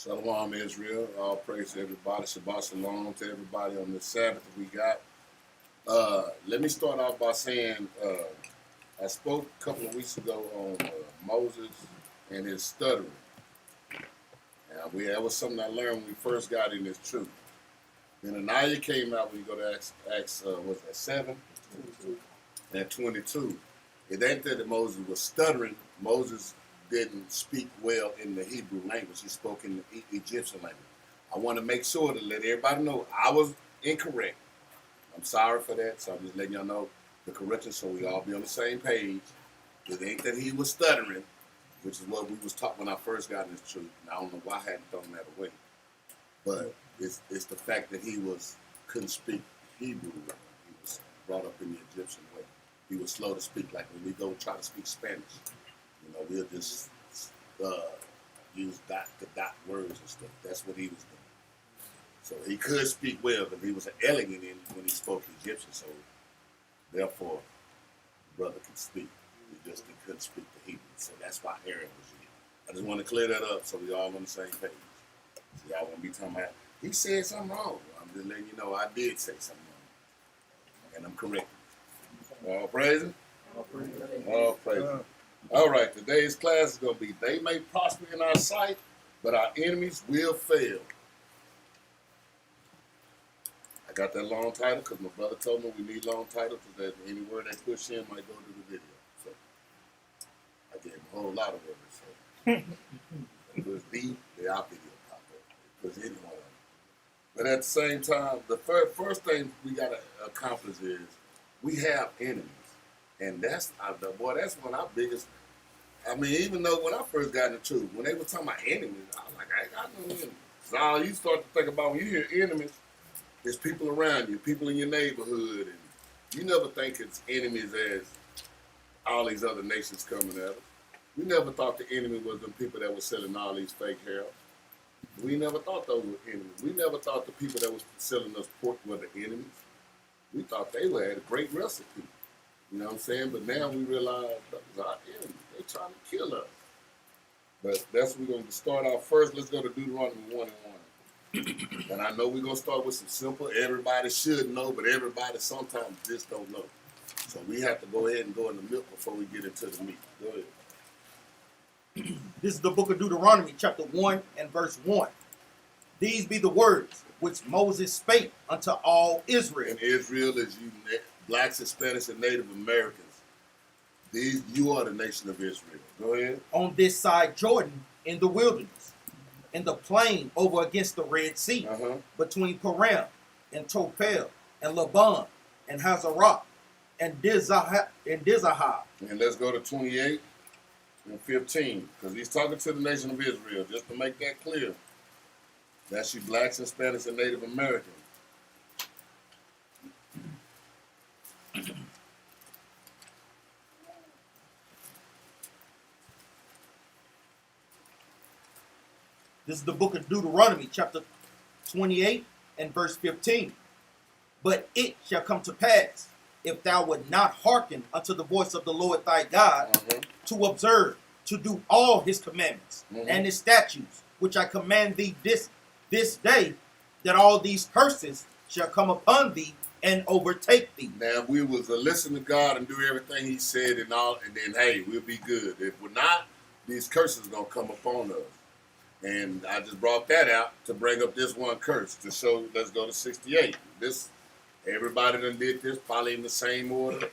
Shalom, Israel. All praise to everybody. Shabbat shalom to everybody on this Sabbath that we got. Let me start off by saying I spoke a couple of weeks ago on Moses and his stuttering. That was something I learned when we first got in this truth. Then Anaya came out when you go to Acts was that 7? 22. And 22. It ain't that Moses was stuttering. Moses didn't speak well in the Hebrew language. He spoke in the Egyptian language. I want to make sure to let everybody know I was incorrect. I'm sorry for that, so I'm just letting y'all know the correction so we all be on the same page. It ain't that he was stuttering, which is what we was taught when I first got in this truth. And I don't know why I hadn't thrown that away. But it's the fact that he couldn't speak Hebrew. He was brought up in the Egyptian way. He was slow to speak, like when we go try to speak Spanish. We'll just use dot to dot words and stuff. That's what he was doing. So he could speak well, but he was an elegant when he spoke Egyptian. So therefore, the brother could speak. He couldn't speak the Hebrew. So that's why Aaron was here. I just want to clear that up so we all on the same page. So y'all won't be talking about, he said something wrong. I'm just letting you know I did say something wrong. And I'm correct. All praise him? All praise him. All right, today's class is going to be, they may prosper in our sight, but our enemies will fail. I got that long title because my brother told me we need long titles because any word they push in might go to the video. So I gave him a whole lot of words. So if it was D, our video pop up. It was any one of them. But at the same time, the first thing we got to accomplish is we have enemies. And that's one of our biggest. I mean, even though when I first got in the truth, when they were talking about enemies, I was like, I ain't got no enemies. So all you start to think about when you hear enemies, it's people around you, people in your neighborhood, and you never think it's enemies as all these other nations coming at us. We never thought the enemy was the people that were selling all these fake hair. We never thought those were enemies. We never thought the people that was selling us pork were the enemies. We thought they had a great recipe. You know what I'm saying? But now we realize those are enemies. They trying to kill us. But that's what we're going to start off first. Let's go to Deuteronomy 1 and 1. And I know we're going to start with some simple, everybody should know, but everybody sometimes just don't know. So we have to go ahead and go in the milk before we get into the meat. Go ahead. This is the book of Deuteronomy, chapter 1 and verse 1. These be the words which Moses spake unto all Israel. And Israel is you blacks, Hispanics, and Native Americans. You are the nation of Israel. Go ahead. On this side Jordan in the wilderness, in the plain over against the Red Sea, between Paran and Topel and Laban and Hazarah and Dizahah. And let's go to 28 and 15, because he's talking to the nation of Israel, just to make that clear. That's you blacks, Hispanics, and Native Americans. This is the book of Deuteronomy, chapter 28 and verse 15. But it shall come to pass, if thou wilt not hearken unto the voice of the Lord thy God, to observe, to do all his commandments and his statutes, which I command thee this day, that all these curses shall come upon thee and overtake thee. Now, if we was to listen to God and do everything he said and all, and then, hey, we'll be good. If we're not, these curses are going to come upon us. And I just brought that out to bring up this one curse to show. Let's go to 68. Everybody done did this, probably in the same order,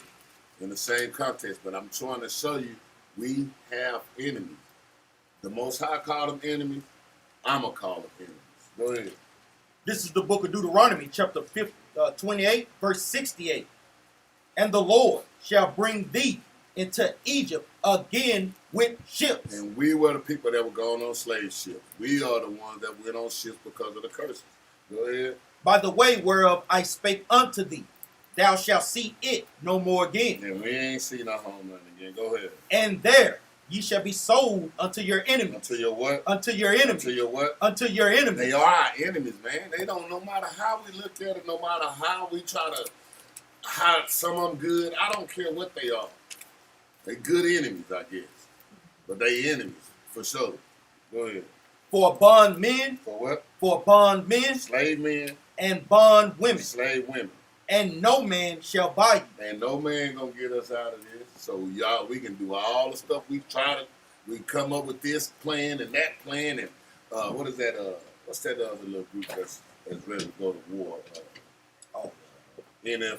in the same context. But I'm trying to show you, we have enemies. The Most High called them enemies. I'm going to call them enemies. Go ahead. This is the book of Deuteronomy, chapter 28, verse 68. And the Lord shall bring thee into Egypt again with ships. And we were the people that were going on slave ships. We are the ones that went on ships because of the curses. Go ahead. By the way whereof I spake unto thee, thou shalt see it no more again. And we ain't seen our homeland again. Go ahead. And there ye shall be sold unto your enemies. Unto your what? Unto your enemies. Unto your what? Unto your enemies. They are our enemies, man. They don't, no matter how we look at it, no matter how we try to hide some of them good, I don't care what they are. They good enemies, I guess. But they enemies, for sure. Go ahead. For bondmen, For what? for bondmen, Slave men, and bondwomen, slave women. and no man shall buy you. And no man gonna get us out of this. So y'all, we can do all the stuff we try to. We come up with this plan and that plan and what is that? What's that other little group that's ready to go to war? Oh, NF.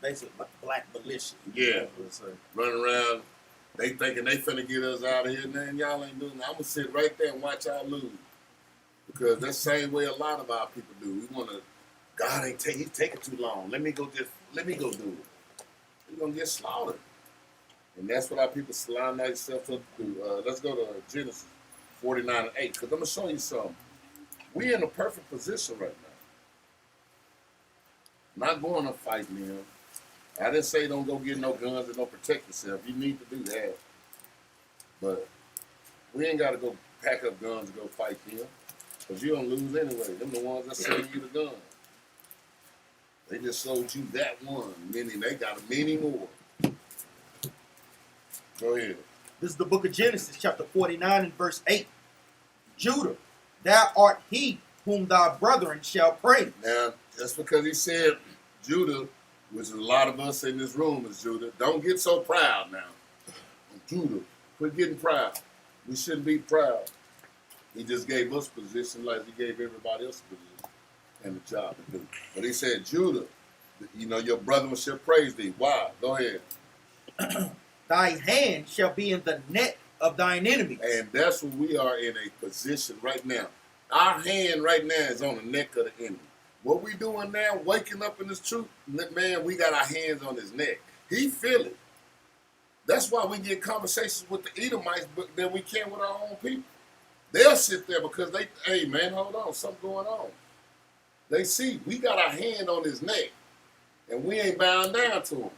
basically like black militia. Yeah. Running around. They thinking they finna get us out of here. Man, y'all ain't doing that. I'm gonna sit right there and watch y'all lose. Because that's the same way a lot of our people do. We wanna. God ain't he's taking too long. Let me go do it. We're gonna get slaughtered. And that's what our people slime themselves up to do. Let's go to Genesis 49 and 8. Because I'm gonna show you something. We're in a perfect position right now. Not going to fight them. I didn't say don't go get no guns and don't protect yourself. You need to do that. But we ain't gotta go pack up guns and go fight them. Because you're gonna lose anyway. Them the ones that selling you the gun. They just sold you that one, meaning they got many more. Go ahead. This is the book of Genesis, chapter 49 and verse 8. Judah, thou art he whom thy brethren shall praise. Now, just because he said Judah, which is a lot of us in this room is Judah, don't get so proud now. Judah, quit getting proud. We shouldn't be proud. He just gave us position like he gave everybody else a position and a job to do. But he said, Judah, you know, your brethren shall praise thee. Why? Go ahead. Thy hand shall be in the neck of thine enemies. And that's what we are in a position right now. Our hand right now is on the neck of the enemy. What we doing now, waking up in this truth, man, we got our hands on his neck. He feel it. That's why we get conversations with the Edomites that we can't with our own people. They'll sit there because they, hey man, hold on, something going on. They see we got our hand on his neck, and we ain't bowing down to him.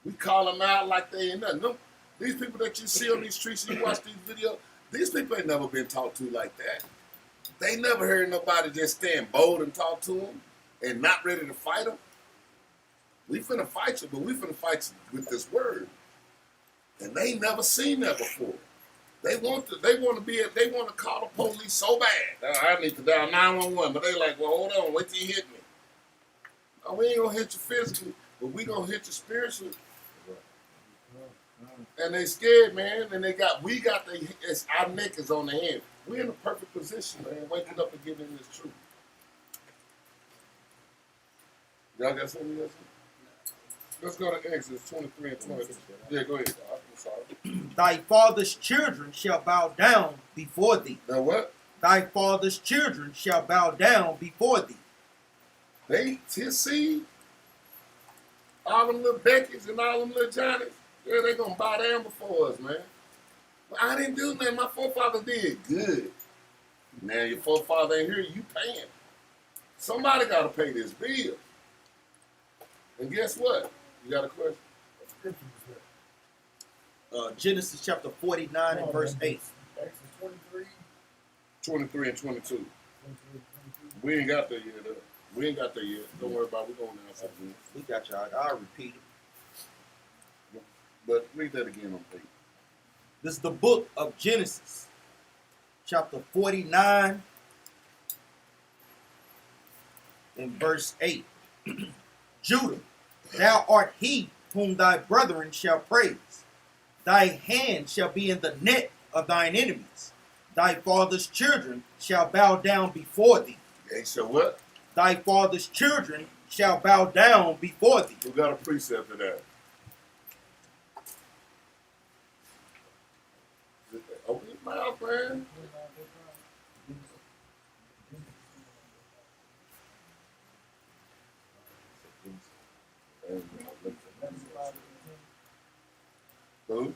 We call them out like they ain't nothing. These people that you see on these streets and you watch these videos, these people ain't never been talked to like that. They never heard nobody just stand bold and talk to them and not ready to fight them. We finna fight you, but we finna fight you with this word. And they never seen that before. They want to call the police so bad. I need to dial 911, but they like, well, hold on, wait till you hit me. No, we ain't gonna hit you physically, but we gonna hit you spiritually. And they scared, man, and our neck is on the hand. We're in a perfect position, man, waking up and getting in this truth. Y'all got something else? Let's go to Exodus 23 and 20. Yeah, go ahead. I'm sorry. Thy father's children shall bow down before thee. Now what? Thy father's children shall bow down before thee. See, all them little Beckys and all them little Johnnies, yeah, they gonna bow down before us, man. Well, I didn't do nothing. My forefather did. Good. Now your forefather ain't here, you paying. Somebody gotta pay this bill. And guess what? You got a question? Genesis chapter 49 and verse 8. 23 and 22. We ain't got there yet. We ain't got there yet. Don't worry about it. We're going to answer again. We got y'all. I'll repeat it. But read that again on page. This is the book of Genesis, chapter 49 and verse 8. Judah, thou art he whom thy brethren shall praise. Thy hand shall be in the neck of thine enemies. Thy father's children shall bow down before thee. Okay, so what? Thy father's children shall bow down before thee. We got a precept of that. Open your mouth, man. Who?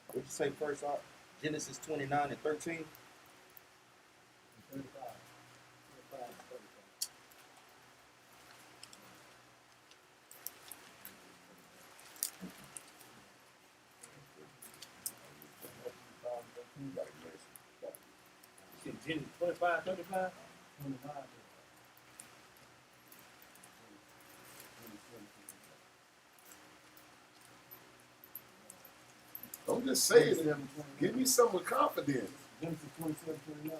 What you say first, Genesis 29 and 13? Genesis 25, 35? I'm just saying, give me some with confidence. Genesis 27:29.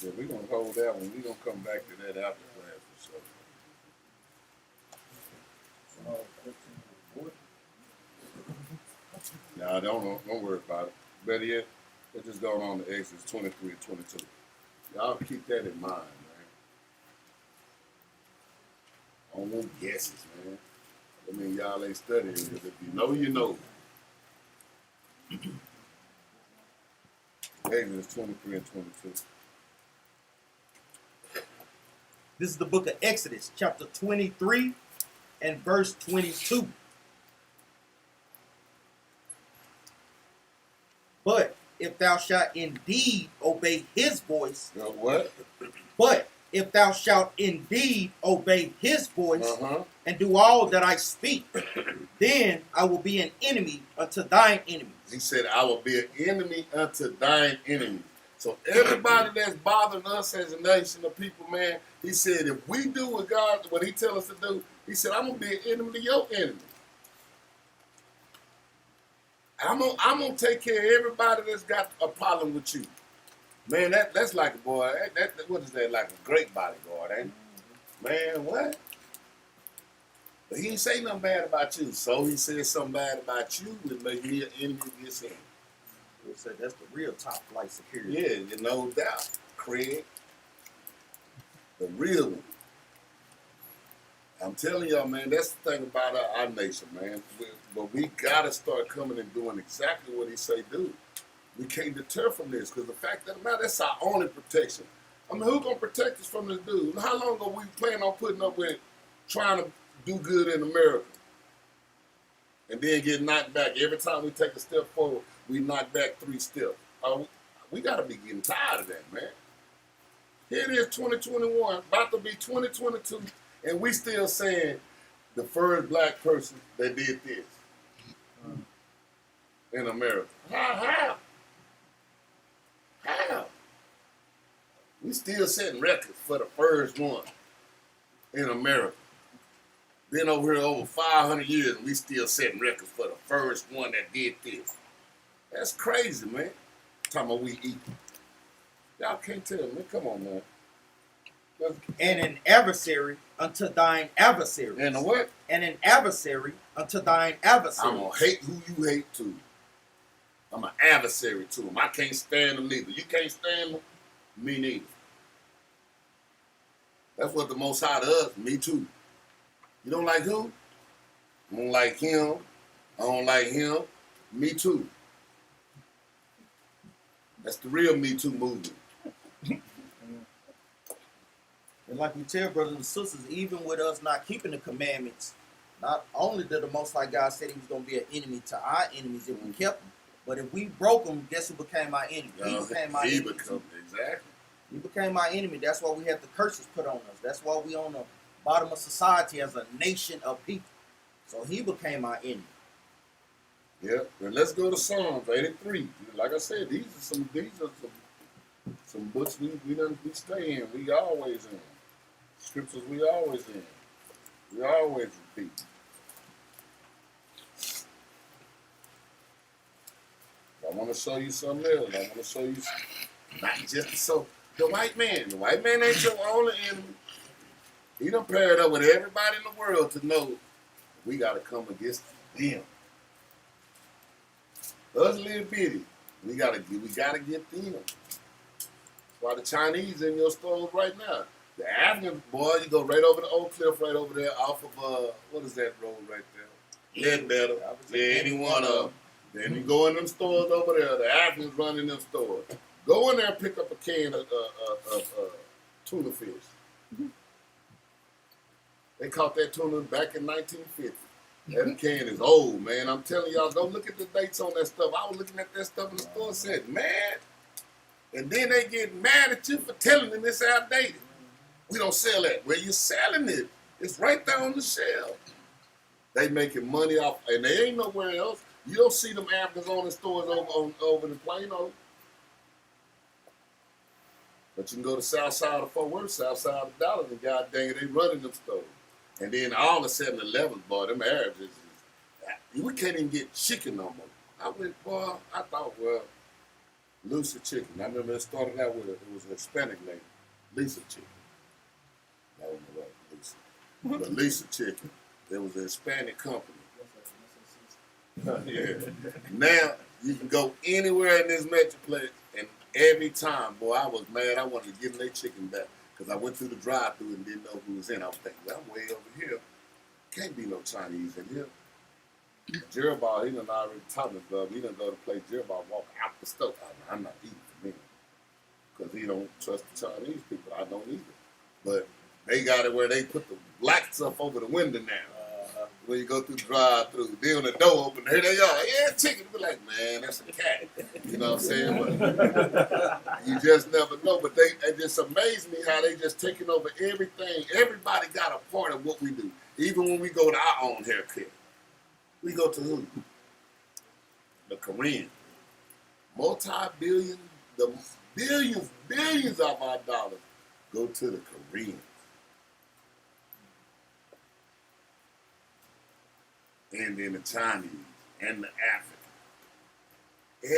Yeah, we're gonna hold that one. We're gonna come back to that after class for sure. Nah, don't worry about it. Better yet, let's just go on to Exodus 23 and 22. Y'all keep that in mind, man. I don't want guesses, man. I mean, y'all ain't studying this. If you know, you know. Exodus 23 and 22. This is the book of Exodus, chapter 23 and verse 22. But if thou shalt indeed obey his voice, You know what? but if thou shalt indeed obey his voice Uh-huh. and do all that I speak, then I will be an enemy unto thine enemies. He said, I will be an enemy unto thine enemy. So everybody that's bothering us as a nation of people, man, he said, if we do what he tell us to do, he said, I'm going to be an enemy to your enemy. I'm gonna take care of everybody that's got a problem with you. Man, that's like a boy. What is that? Like a great bodyguard, ain't it? Man, what? But he ain't say nothing bad about you. So he said something bad about you would make me an enemy against him. They said that's the real top flight security. Yeah, you no doubt, Craig. The real one. I'm telling y'all, man, that's the thing about our nation, man. But we gotta start coming and doing exactly what he say do. We can't deter from this, because the fact of the matter, that's our only protection. I mean, who gonna protect us from this dude? How long are we planning on putting up with trying to do good in America? And then get knocked back. Every time we take a step forward, we knock back 3 steps. We gotta be getting tired of that, man. Here it is, 2021, about to be 2022, and we still saying the first black person that did this in America. How? We still setting records for the first one in America. Been over here over 500 years, and we still setting records for the first one that did this. That's crazy, man. Talking about we eat. Y'all can't tell me. Come on, man. And an adversary unto thine adversaries. And a what? And an adversary unto thine adversaries. I'm going to hate who you hate too. I'm an adversary to them. I can't stand them neither. You can't stand them? Me neither. That's what the Most High does. Me too. You don't like who? I don't like him. I don't like him. Me too. That's the real Me Too movement. And like we tell brothers and sisters, even with us not keeping the commandments, not only did the Most High God said he was going to be an enemy to our enemies if we kept them, but if we broke them, guess who became our enemy? He became our enemy. Exactly. He became our enemy. That's why we have the curses put on us. That's why we on the bottom of society as a nation of people. So he became our enemy. Yep. And let's go to Psalms 83. Like I said, these are some books we stay in. We always in. Scriptures we always in. We always repeat. I want to show you something else. I want to show you not just so the white man. The white man ain't your only enemy. He done paired up with everybody in the world to know we got to come against them. Us little bitty, we gotta get them. That's why the Chinese in your stores right now. The African boy, you go right over the Oak Cliff, right over there, off of what is that road right there? Ledbetter. Yeah, any one of them. Then you go in them stores over there. The Africans running them stores. Go in there and pick up a can of tuna fish. They caught that tuna back in 1950. That can is old, man. I'm telling y'all, go look at the dates on that stuff. I was looking at that stuff in the store and said, man. And then they get mad at you for telling them it's outdated. We don't sell that. Where you selling it, it's right there on the shelf. They making money off, and they ain't nowhere else. You don't see them Africans on the stores over in Plano. But you can go to south side of Fort Worth, south side of Dallas, and god dang it, they running them stores. And then all the 7-Elevens, boy, them Arabs, we can't even get chicken no more. I went, boy, I thought, well, Lucy Chicken. I remember it started out with it was a Hispanic name, Lisa Chicken. I don't know what Lisa. But Lisa Chicken. There was a Hispanic company. Yeah. Now you can go anywhere in this metroplex, and every time, boy, I was mad. I wanted to give them their chicken back because I went through the drive-thru and didn't know who was in. I was thinking, well, I'm way over here. Can't be no Chinese in here. Jerobal, he done already taught me, bro. He done go to play Jerobal, walk out the stove. I'm not eating for me because he don't trust the Chinese people. I don't either. But they got it where they put the black stuff over the window now. When you go through the drive-through, then when the door open, here they are. Yeah, chicken. Be like, man, that's a cat. You know what I'm saying? But you just never know. But it just amazed me how they just taking over everything. Everybody got a part of what we do. Even when we go to our own haircut. We go to who? The Korean. Multi-billion, the billions of our dollars go to the Koreans. And then the Chinese and the African.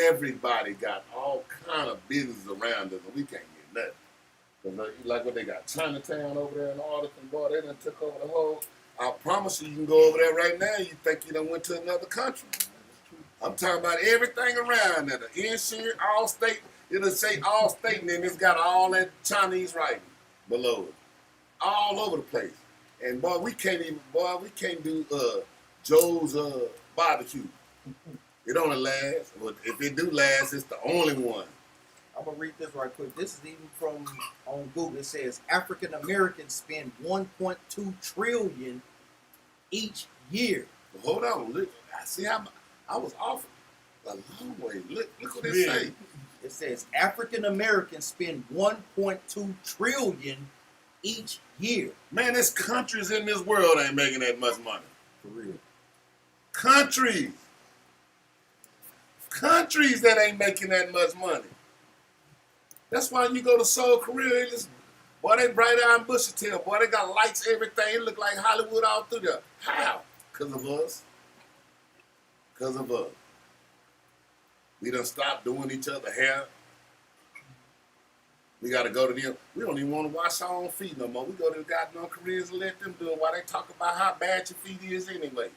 Everybody got all kind of business around us, and we can't get nothing. Cause like what they got, Chinatown over there in Arlington, boy, they done took over the whole. I promise you can go over there right now. You think you done went to another country. I'm talking about everything around there. The insurance, all state, it'll say all state, and then it's got all that Chinese writing below it. All over the place. And boy, we can't do Joe's barbecue. It only lasts, but if it do last, it's the only one. I'm gonna read this right quick. This is even from on Google. It says African Americans spend 1.2 trillion each year. Well, hold on, look. See how I was off a long way. Look what it say. It says African Americans spend 1.2 trillion each year. Man, there's countries in this world ain't making that much money. For real. Countries that ain't making that much money. That's why you go to Seoul, Korea, boy, they bright eye and bushy tail. Boy, they got lights, everything. It look like Hollywood all through there. How? Because of us. Because of us. We done stopped doing each other hair. We got to go to them. We don't even want to wash our own feet no more. We go to the goddamn Koreans and let them do it while they talk about how bad your feet is anyway.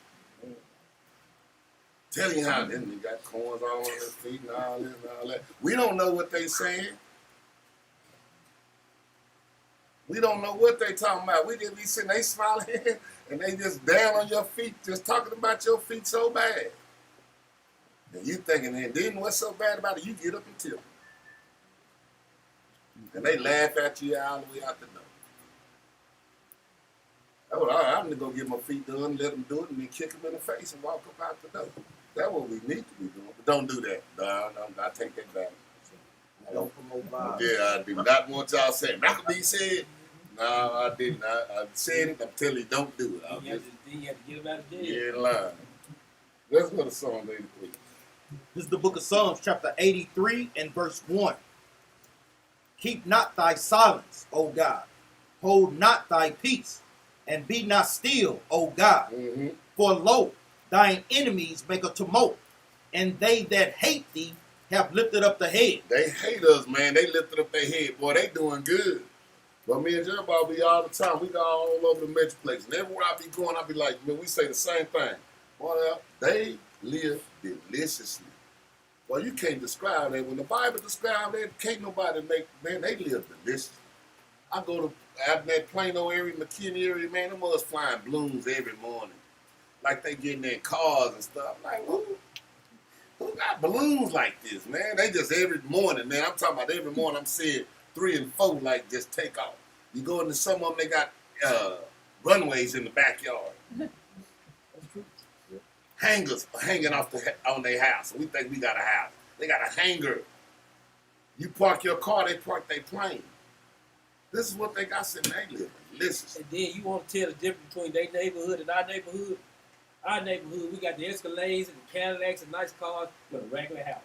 Tell you how them they got corns all on their feet and all this and all that. We don't know what they saying. We don't know what they talking about. We just be sitting, they smiling, and they just down on your feet, just talking about your feet so bad. And you thinking, and then what's so bad about it? You get up and tip. And they laugh at you all the way out the door. Oh, I'm going to go get my feet done, let them do it, and then kick them in the face and walk up out the door. That's what we need to be doing. But don't do that. No, I take that back. Don't promote violence. Yeah, I do not want y'all saying. Maccabee said, no, I didn't. I said it. I'm telling you, don't do it. You have to get him out of jail. Yeah, in line. Let's go to Psalm 83. This is the book of Psalms, chapter 83 and verse 1. Keep not thy silence, O God. Hold not thy peace, and be not still, O God. Mm-hmm. For lo, thine enemies make a tumult, and they that hate thee have lifted up the head. They hate us, man. They lifted up their head. Boy, they doing good. But me and Jeremiah be all the time. We go all over the metroplex. And everywhere I be going, I be like, man, we say the same thing. Boy, they live deliciously. Well, you can't describe that. When the Bible describes that, can't nobody make, man, they live delicious. I go to out in that Plano area, McKinney area, man, them was flying balloons every morning. Like they getting in cars and stuff. Like, who got balloons like this, man? They just every morning, man. I'm talking about every morning I'm seeing 3 and 4 like just take off. You go into some of them, they got runways in the backyard. Hangers hanging off on their house. We think we got a house. They got a hanger. You park your car, they park their plane. This is what they got sitting there living. Listen. And then you want to tell the difference between their neighborhood and our neighborhood? Our neighborhood, we got the Escalades and the Cadillacs and nice cars with a regular house.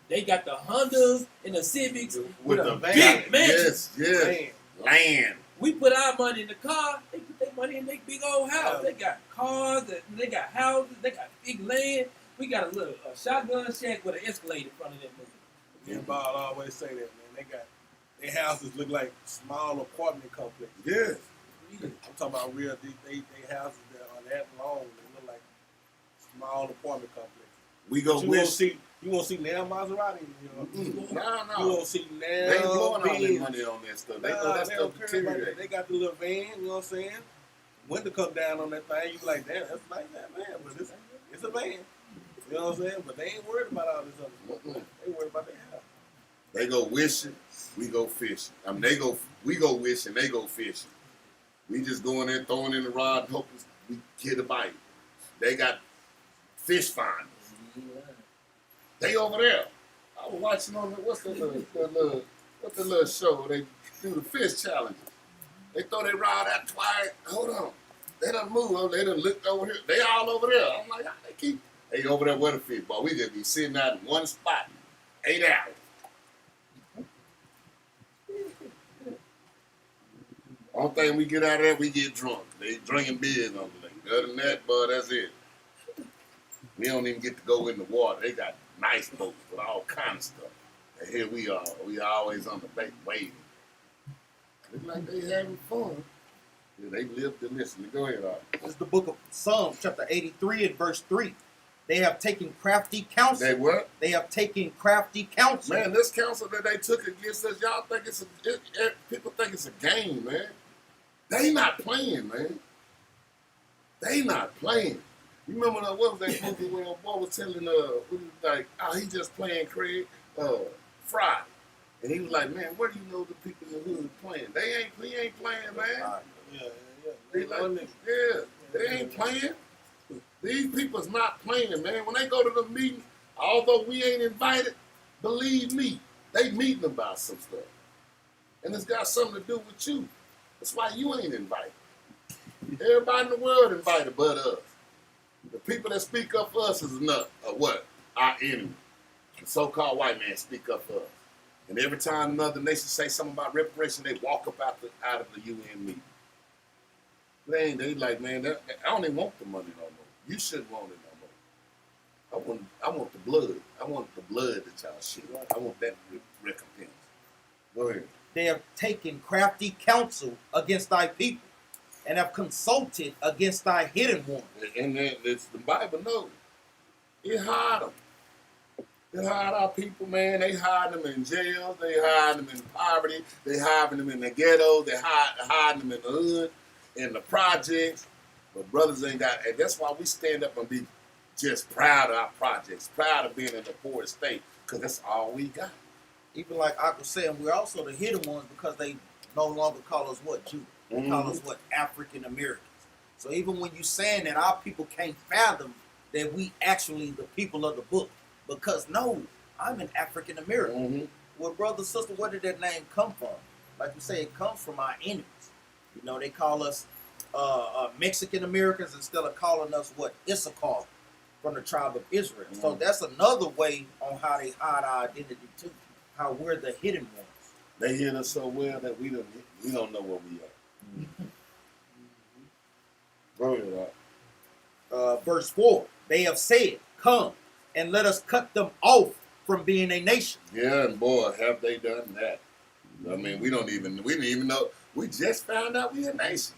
They got the Hondas and the Civics with a big mansion. Yes, yes. Land. We put our money in the car, they put their money in their big old house. They got cars, they got houses, they got big land. We got a little shotgun shack with an Escalade in front of that move. Yeah, Bob always say that, man. They got their houses look like small apartment complexes. Yes. I'm talking about real. They houses that are that long. They look like small apartment complexes. We go But you won't wish. see. You won't see now Maserati. Nah, You nah. won't see now. They ain't blowing all their Benz. money on that stuff. They Nah, know that they stuff don't care about that. deteriorate. They got the little van. You know what I'm saying? Winter come down on that thing. You be like, damn, that's nice, that van. But it's a van. You know what I'm saying? But they ain't worried about all this other stuff. Mm-mm. They worried about their house. They go wishing, we go fishing. I mean, we go wishing, they go fishing. We just go in there, throwing in the rod, and hoping we get a bite. They got fish finders. They over there. I was watching on what's the little show? They do the fish challenges. They throw their rod out twice. Hold on. They done move. They done looked over here. They all over there. I'm like, how they keep? They over there with a fish, boy. We just be sitting out in one spot, 8 hours. Only thing we get out of there, we get drunk. They drinking beers on the thing. Other than that, bud, that's it. We don't even get to go in the water. They got nice boats with all kind of stuff. And here we are. We always on the bank waiting. Look like they having fun. Yeah, they live to listen. Go ahead, Art. This is the book of Psalms, chapter 83 and verse 3. They have taken crafty counsel. They what? They have taken crafty counsel. Man, this counsel that they took against us, y'all think people think it's a game, man. They not playing, man. They not playing. You remember what was that movie when boy was telling he just playing Craig Fry, and he was like, man, where do you know the people in the hood playing? He ain't playing, man. Yeah. They like, yeah, they ain't playing. These people's not playing, man. When they go to the meetings, although we ain't invited, believe me, they meeting about some stuff. And it's got something to do with you. That's why you ain't invited. Everybody in the world invited but us. The people that speak up for us is not what? Our enemy. The so-called white man speak up for us. And every time another nation say something about reparation, they walk up out of the UN meeting. They like, man, I don't even want the money no more. You shouldn't want it no more. I want the blood. I want the blood that y'all shit. I want that recompense. Go ahead. They have taken crafty counsel against thy people, and have consulted against thy hidden one. And then it's the Bible knows. It hide them. They hide our people, man. They hide them in jails. They hide them in poverty. They hide them in the ghettos. They hide them in the hood, in the projects. But brothers ain't got, and that's why we stand up and be just proud of our projects, proud of being in the poorest state, because that's all we got. Even like I was saying, we're also the hidden ones because they no longer call us what? Jews. They call us what? African Americans. So even when you're saying that our people can't fathom that we actually the people of the book, because no, I'm an African American. Mm-hmm. Well, brother, sister, where did that name come from? Like you say, it comes from our enemies. You know, they call us Mexican Americans instead of calling us what? Issachar from the tribe of Israel. So that's another way on how they hide our identity too. How we're the hidden ones. They hit us so well that we don't know where we are. Go ahead, Verse 4, they have said, come and let us cut them off from being a nation. Yeah, and boy, have they done that. I mean, we didn't even know. We just found out we a nation.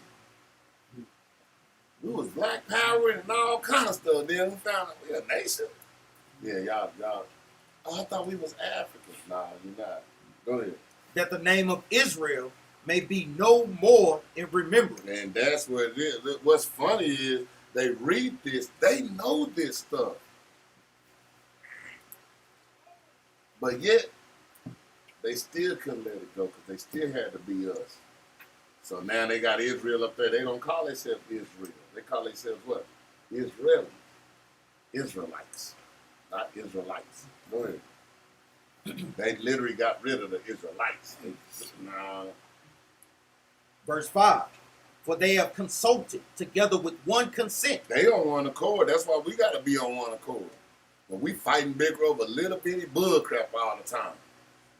We was black power and all kind of stuff. Then we found out we a nation. Yeah, y'all. Oh, I thought we was Africans. Nah, you're not. Go ahead. That the name of Israel may be no more in remembrance. And that's what it is. What's funny is they read this, they know this stuff. But yet, they still couldn't let it go because they still had to be us. So now they got Israel up there. They don't call themselves Israel. They call themselves what? Israelis. Israelites. Not Israelites. Go ahead. They literally got rid of the Israelites. Verse 5, for they have consulted together with one consent. They on one accord. That's why we got to be on one accord. When we fighting bigger over little bitty bull crap all the time.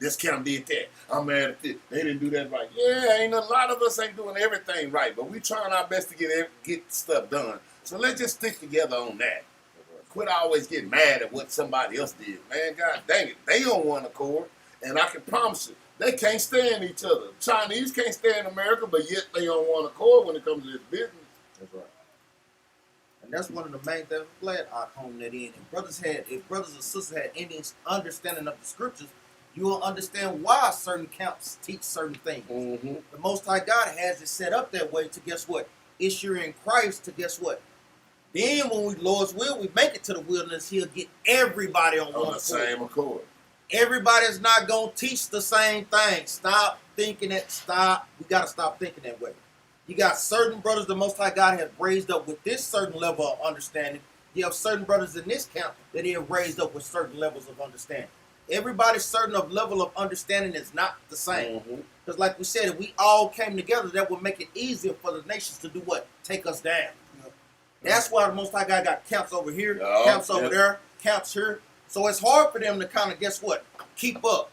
This camp did that. I'm mad at this. They didn't do that right. Yeah, ain't a lot of us ain't doing everything right, but we trying our best to get stuff done. So let's just stick together on that. Quit always getting mad at what somebody else did. Man, God dang it. They on one accord, and I can promise you, they can't stand each other. Chinese can't stand America, but yet they on one accord when it comes to this business. That's right. And that's one of the main things. I'm glad I honed that in. If brothers and sisters had any understanding of the scriptures, you will understand why certain camps teach certain things. Mm-hmm. The Most High God has it set up that way to guess what? Issue in Christ to guess what? Then when we, Lord's will, we make it to the wilderness, he'll get everybody on one On the accord. same accord. Everybody's not going to teach the same thing. Stop thinking that. Stop. We got to stop thinking that way. You got certain brothers the Most High God has raised up with this certain level of understanding. You have certain brothers in this camp that he have raised up with certain levels of understanding. Everybody's certain of level of understanding is not the same. Mm-hmm. Because like we said, if we all came together, that would make it easier for the nations to do what? Take us down. That's why the Most High God got camps over here, Oh, camps over yeah. there, camps here. So it's hard for them to kind of, guess what, keep up.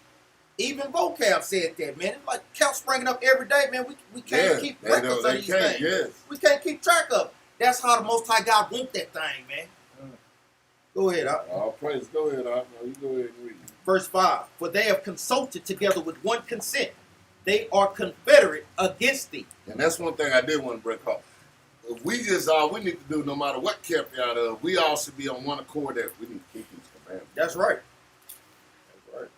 Even vocab said that, man. It's like camps springing up every day, man. We can't keep they records of they these can't, things. yes. We can't keep track of it. That's how the Most High God want that thing, man. Go ahead, All praise. Go ahead, Op. You go ahead and read. Verse 5. For they have consulted together with one consent. They are confederate against thee. And that's one thing I did want to bring up. If we just all we need to do, no matter what camp you're out of, we all should be on one accord that we need to keep these commandments. That's right. That's right.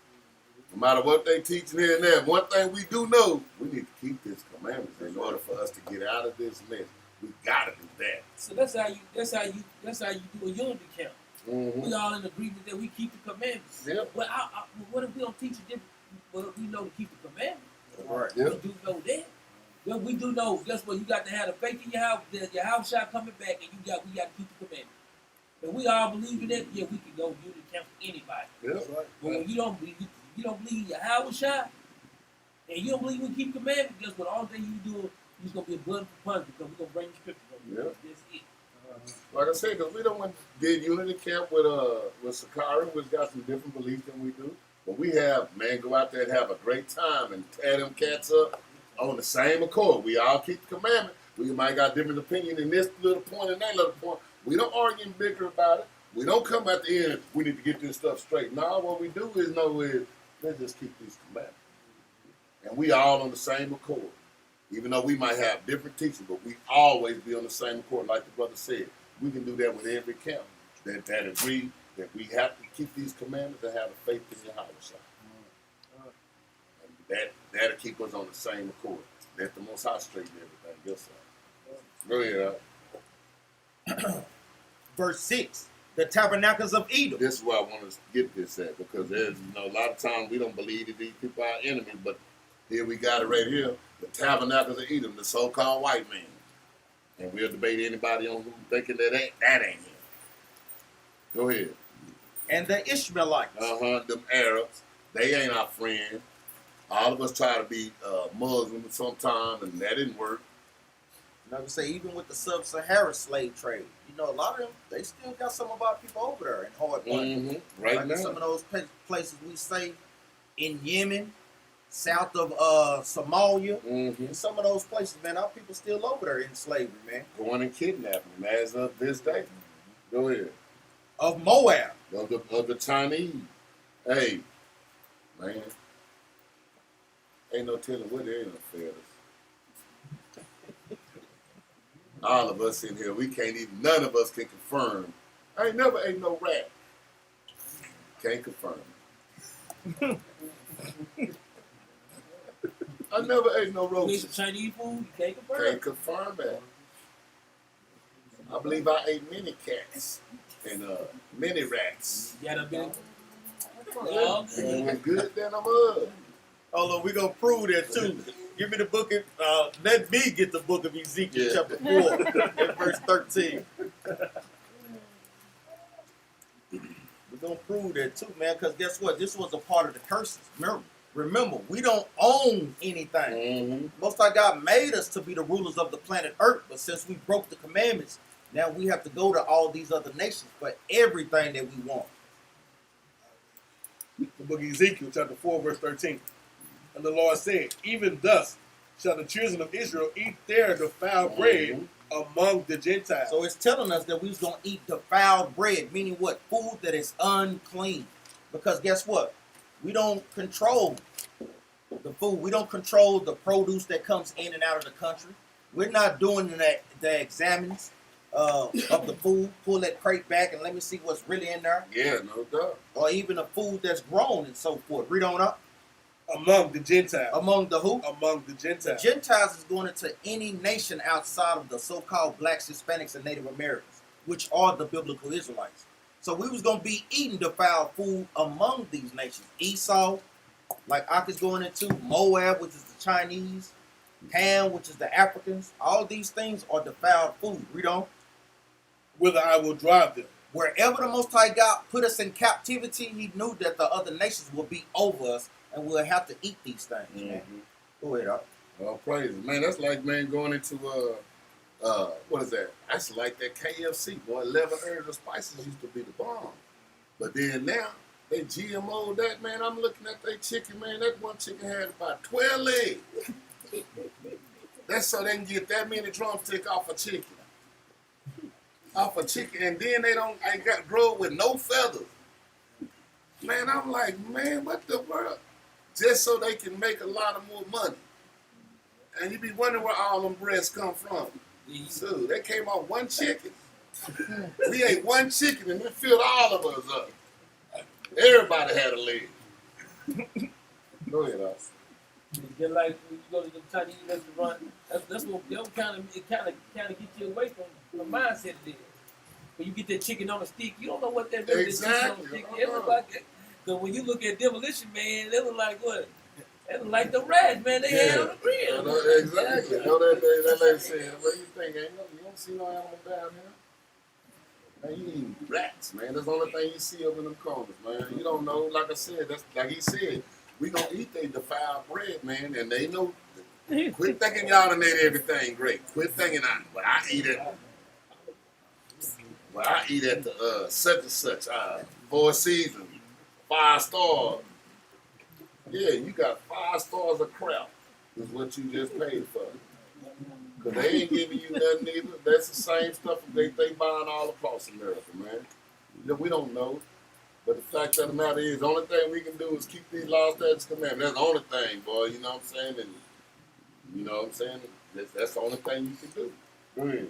No matter what they teaching here and there, one thing we do know, we need to keep these commandments in order for us to get out of this mess. We gotta do that. So that's how you do a unity camp. Mm-hmm. We all in agreement that we keep the commandments. Yep. Well, what if we don't teach a different? What if we know to keep the commandments? That's right. Yep. We do know that. Well, we do know. Guess what? You got to have the faith in your house. Your house shall coming back, and we got to keep the commandments. And we all believe in that. Yeah, we can go unity camp for anybody. Yep. Right. But when you don't believe in your house shall, and you don't believe we keep commandments, guess what? All day you do, you're gonna be a blood for punishment because we're gonna bring the scriptures on you. Yep. That's it. Like I said, because we don't want to get unity camp with Sakari, which got some different beliefs than we do. But we have, man, go out there and have a great time and tear them cats up on the same accord. We all keep the commandment. We might got different opinion in this little point and that little point. We don't argue and bicker about it. We don't come at the end, we need to get this stuff straight. No, what we do is let's just keep these commandments. And we all on the same accord. Even though we might have different teachings, but we always be on the same accord, like the brother said. We can do that with every camp that agree that we have to keep these commandments and have the faith in your house. And that'll keep us on the same accord. Let the Most High straighten everything else out. Go ahead, Verse 6. The tabernacles of Edom. This is why I want to get this at, because there's a lot of times we don't believe that these people are enemies, but here we got it right here. The tabernacles of Edom, the so-called white man. And we'll debate anybody on who thinking that ain't him. Go ahead. And the Ishmaelites. Them Arabs, they ain't our friend. All of us try to be Muslims sometime, and that didn't work. Like I say, even with the sub-Saharan slave trade, you know, a lot of them, they still got some of our people over there in hard money. Right like now. in some of those places we say in Yemen, south of Somalia, in some of those places, man, our people still over there in slavery, man. Going and kidnapping them as of this day. Go ahead. Of Moab. Of the Chinese. Hey, man. Ain't no telling what they ain't fair. All of us in here, none of us can confirm. I ain't never ate no rat. Can't confirm. I never ate no You eat roaches. some Chinese food, you can't confirm. Can't confirm that. I believe I ate many cats and many rats. You got a bit. It was good than a mud. Although we're going to prove that too. Give me the book of, let me get the book of Ezekiel Yeah. chapter 4 and verse 13. We're going to prove that too, man, because guess what? This was a part of the curses. Remember, we don't own anything. Most High God made us to be the rulers of the planet Earth, but since we broke the commandments, now we have to go to all these other nations for everything that we want. The book of Ezekiel, chapter 4, verse 13. And the Lord said, even thus shall the children of Israel eat their defiled bread among the Gentiles. So it's telling us that we was going to eat defiled bread, meaning what? Food that is unclean. Because guess what? We don't control the food. We don't control the produce that comes in and out of the country. We're not doing the examines of the food. Pull that crate back and let me see what's really in there. Yeah, no doubt. Or even the food that's grown and so forth. Read on up. Among the Gentiles. Among the who? Among the The Gentiles. Gentiles is going into any nation outside of the so-called blacks, Hispanics, and Native Americans, which are the biblical Israelites. So we was going to be eating defiled food among these nations. Esau, like Ak is going into, Moab, which is the Chinese, Ham, which is the Africans. All these things are defiled food. Read on. Whither I will drive them. Wherever the Most High God put us in captivity, he knew that the other nations would be over us and we'll have to eat these things, man. Go ahead, Ak. All praises, man. That's like, man, going into what is that? That's like that KFC, boy. 11 herbs and spices used to be the bomb, but then now they GMO that, man. I'm looking at their chicken, man. That one chicken had about 12 legs. That's so they can get that many drumstick off a chicken, and then they got grow with no feathers. Man, I'm like, man, what the world? Just so they can make a lot of more money. And you be wondering where all them breasts come from. So they came off one chicken. We ate one chicken and it filled all of us up. Everybody had a leg. Go ahead, Us. Just like when you go to the Chinese restaurant, that's what kind of get you away from the mindset it is. When you get that chicken on a stick, you don't know what that means. Exactly. Because when you look at Demolition Man, they look like what? They look like the rats, man. They had on the grill. Exactly. You know that lady said, what do you think? You don't see no animal down here? Man, you eat rats, man. That's the only thing you see up in them corners, man. You don't know, like I said, that's like he said, we gonna eat they defiled bread, man, and they know. Quit thinking y'all done ate everything great. Quit thinking but I eat it. Well, I eat at the such and such, Four Seasons, 5 stars. Yeah, you got 5 stars of crap is what you just paid for. Because they ain't giving you nothing either. That's the same stuff they buying all across America, man. We don't know. But the fact of the matter is, the only thing we can do is keep these laws, statutes, commandments. That's the only thing, boy. You know what I'm saying? And you know what I'm saying? That's the only thing you can do. Go ahead.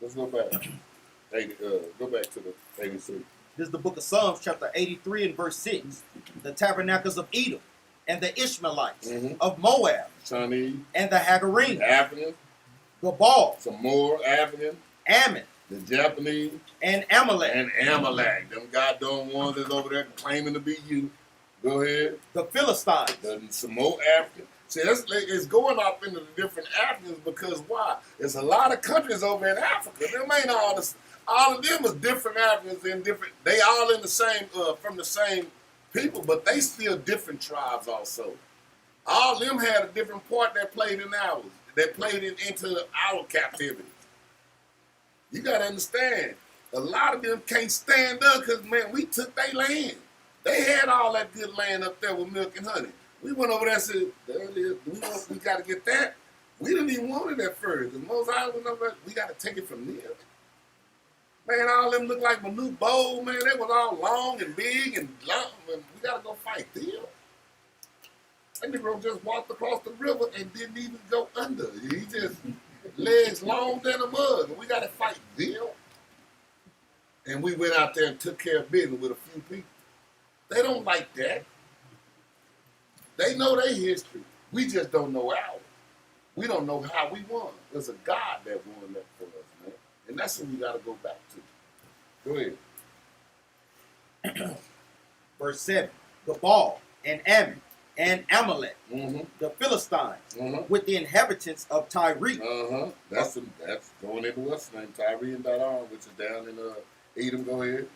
Let's go back. Go back to the 83. This is the book of Psalms, chapter 83 and verse 6. The tabernacles of Edom and the Ishmaelites of Moab Chinese, and the Hagarenes, Africans, Gabal, some more African, Ammon, the Japanese, and Amalek, and Amalek. Them goddamn ones that's over there claiming to be you. Go ahead. the Philistines. Some more African. See, it's going off into the different Africans because why? There's a lot of countries over in Africa. Them ain't all of them is different Africans and different. They all in the same from the same people, but they still different tribes also. All of them had a different part that played in ours. That played into our captivity. You gotta understand. A lot of them can't stand up because man, we took their land. They had all that good land up there with milk and honey. We went over there and said, there it is. We got to get that. We didn't even want it at first. The Moses went over there, we got to take it from there. Man, all them look like Manute Bowl, man. They was all long and big and long, and we got to go fight them. That Negro just walked across the river and didn't even go under. He just, legs long than a mug, and we got to fight them. And we went out there and took care of business with a few people. They don't like that. They know their history. We just don't know ours. We don't know how we won. There's a God that won that for us, man. And that's what we got to go back to. Go ahead. Verse 7. Gabal and Ammon and Amalek, Mm-hmm. the Philistines, Uh-huh. with the inhabitants of Tyre. Uh-huh. That's going into what's name, Tyree and Dadan, which is down in Edom. Go ahead.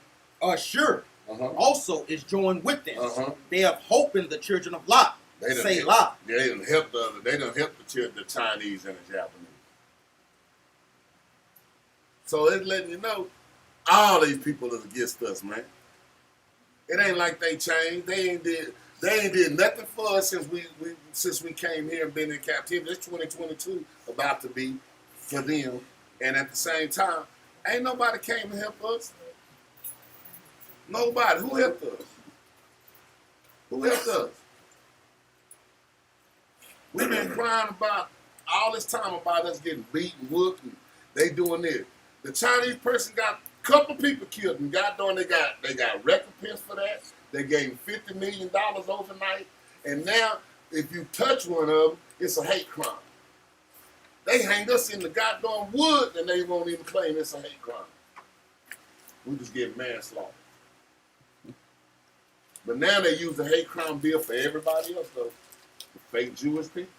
Ashur Uh-huh. also is joined with them. Uh-huh. They have hope in the children of Lot. They done Say help- Lot. They done help the Chinese and the Japanese. So it's letting you know all these people is against us, man. It ain't like they changed. They ain't did nothing for us since we came here and been in captivity. It's 2022 about to be for them. And at the same time, ain't nobody came to help us. Nobody. Who helped us? Who helped us? We've been crying about all this time about us getting beaten, whooped, and they doing this. The Chinese person got a couple people killed, and they got recompense for that. They gave him $50 million overnight, and now if you touch one of them, it's a hate crime. They hang us in the goddamn wood, and they won't even claim it's a hate crime. We just get manslaughter. But now they use the hate crime bill for everybody else, though. The fake Jewish people.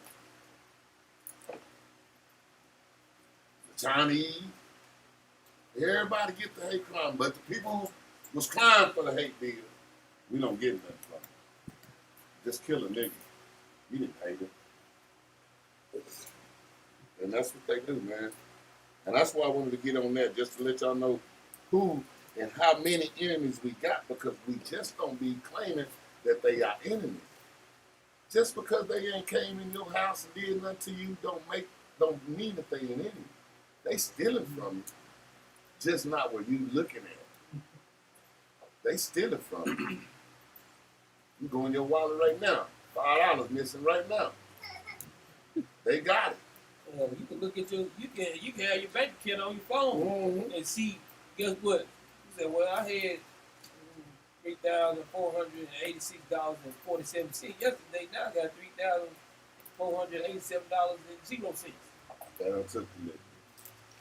The Chinese. Everybody get the hate crime. But the people who was crying for the hate bill, we don't get nothing from it. Just kill a nigga. You didn't hate him. And that's what they do, man. And that's why I wanted to get on that, just to let y'all know who and how many enemies we got, because we just don't be claiming that they are enemies. Just because they ain't came in your house and did nothing to you don't mean that they an enemy. They stealing from you, just not where you looking at. They stealing from you. You go in your wallet right now, $5 missing right now. They got it. You can look at you can have your bank account on your phone and see. Guess what? You said, well, I had $3,486.47 yesterday. Now I got $3,487.00. They don't took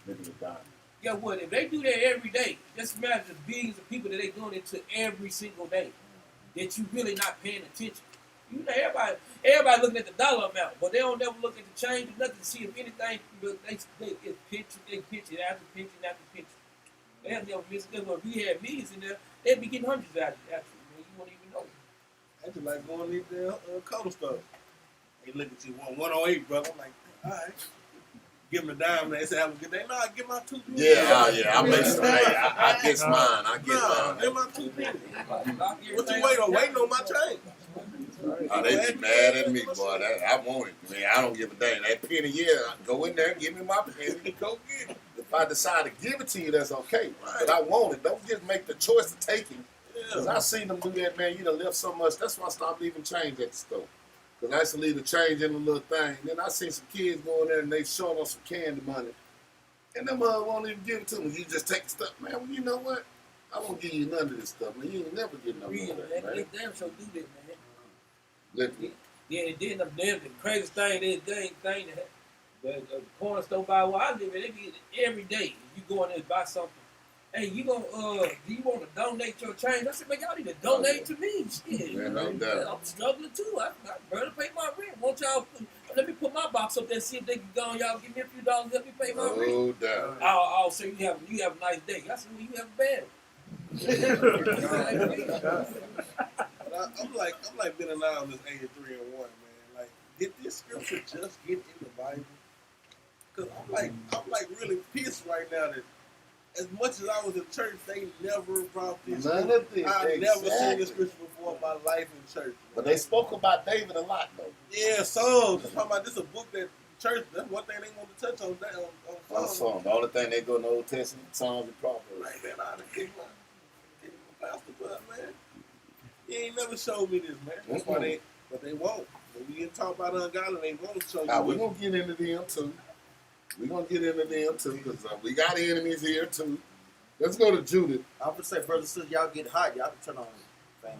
the nigga dime. Guess what? If they do that every day, just imagine the billions of people that they doing it to every single day. That you really not paying attention. You know, everybody looking at the dollar amount, but they don't never look at the change or nothing to see if anything. They pitch it after pitch it after pitch. They have never missed it. If we had millions in there, they'd be getting hundreds out of it. Actually, man, you won't even know. That's just like going to the color store. They look at you, 108, brother. I'm like, all right. Give them a dime. They say, have a good day. No, I give my $2. Yeah. I make some. I get mine. I get mine. Give my $2. What you waiting on? Waiting on my change. Oh, they be mad at me, boy. I want it, man. I don't give a damn. That penny, yeah, go in there and give me my penny. Go get it. If I decide to give it to you, that's okay. But I want it. Don't just make the choice to take it. Because I seen them do that, man. You done left so much. That's why I stopped leaving change at the store. Because I used to leave the change in the little thing. Then I seen some kids go in there and they showing us some candy money. And them won't even give it to me. You just take the stuff. Man, well, you know what? I won't give you none of this stuff, man. You ain't never get no Real, more of that, man. they damn sure do that, man. Literally. Yeah, and then the craziest thing, the corner store by where I live at, they be every day. You go in there and buy something. Hey, do you want to donate your change? I said, man, y'all need to donate to me. Shit. Yeah, no doubt. I'm struggling too. I barely pay my rent. Won't y'all let me put my box up there and see if they can go and y'all give me a few dollars, help me pay my rent. No doubt. Oh, so you have a nice day. I said, well, you have a bad one. I'm like been around this 83 and 1, man. Like, did this scripture just get in the Bible? Cause I'm like really pissed right now that as much as I was in church, they never brought this. None of this. I've never seen this scripture before in my life in church. But they spoke about David a lot, though. Yeah, Psalms. Just talking about this a book that church. That's one thing they want to touch on. On Psalms. The only thing they go in the Old Testament, Psalms and Proverbs. Like that, I done kick my pastor butt, man. He ain't never showed me this, man. That's why they won't. When we get talk about ungodly, they won't show you. We're going to get into them, too. We're going to get into them, too, because we got enemies here, too. Let's go to Judith. I'm gonna say, brothers and sisters, y'all get hot, y'all can turn on the fan.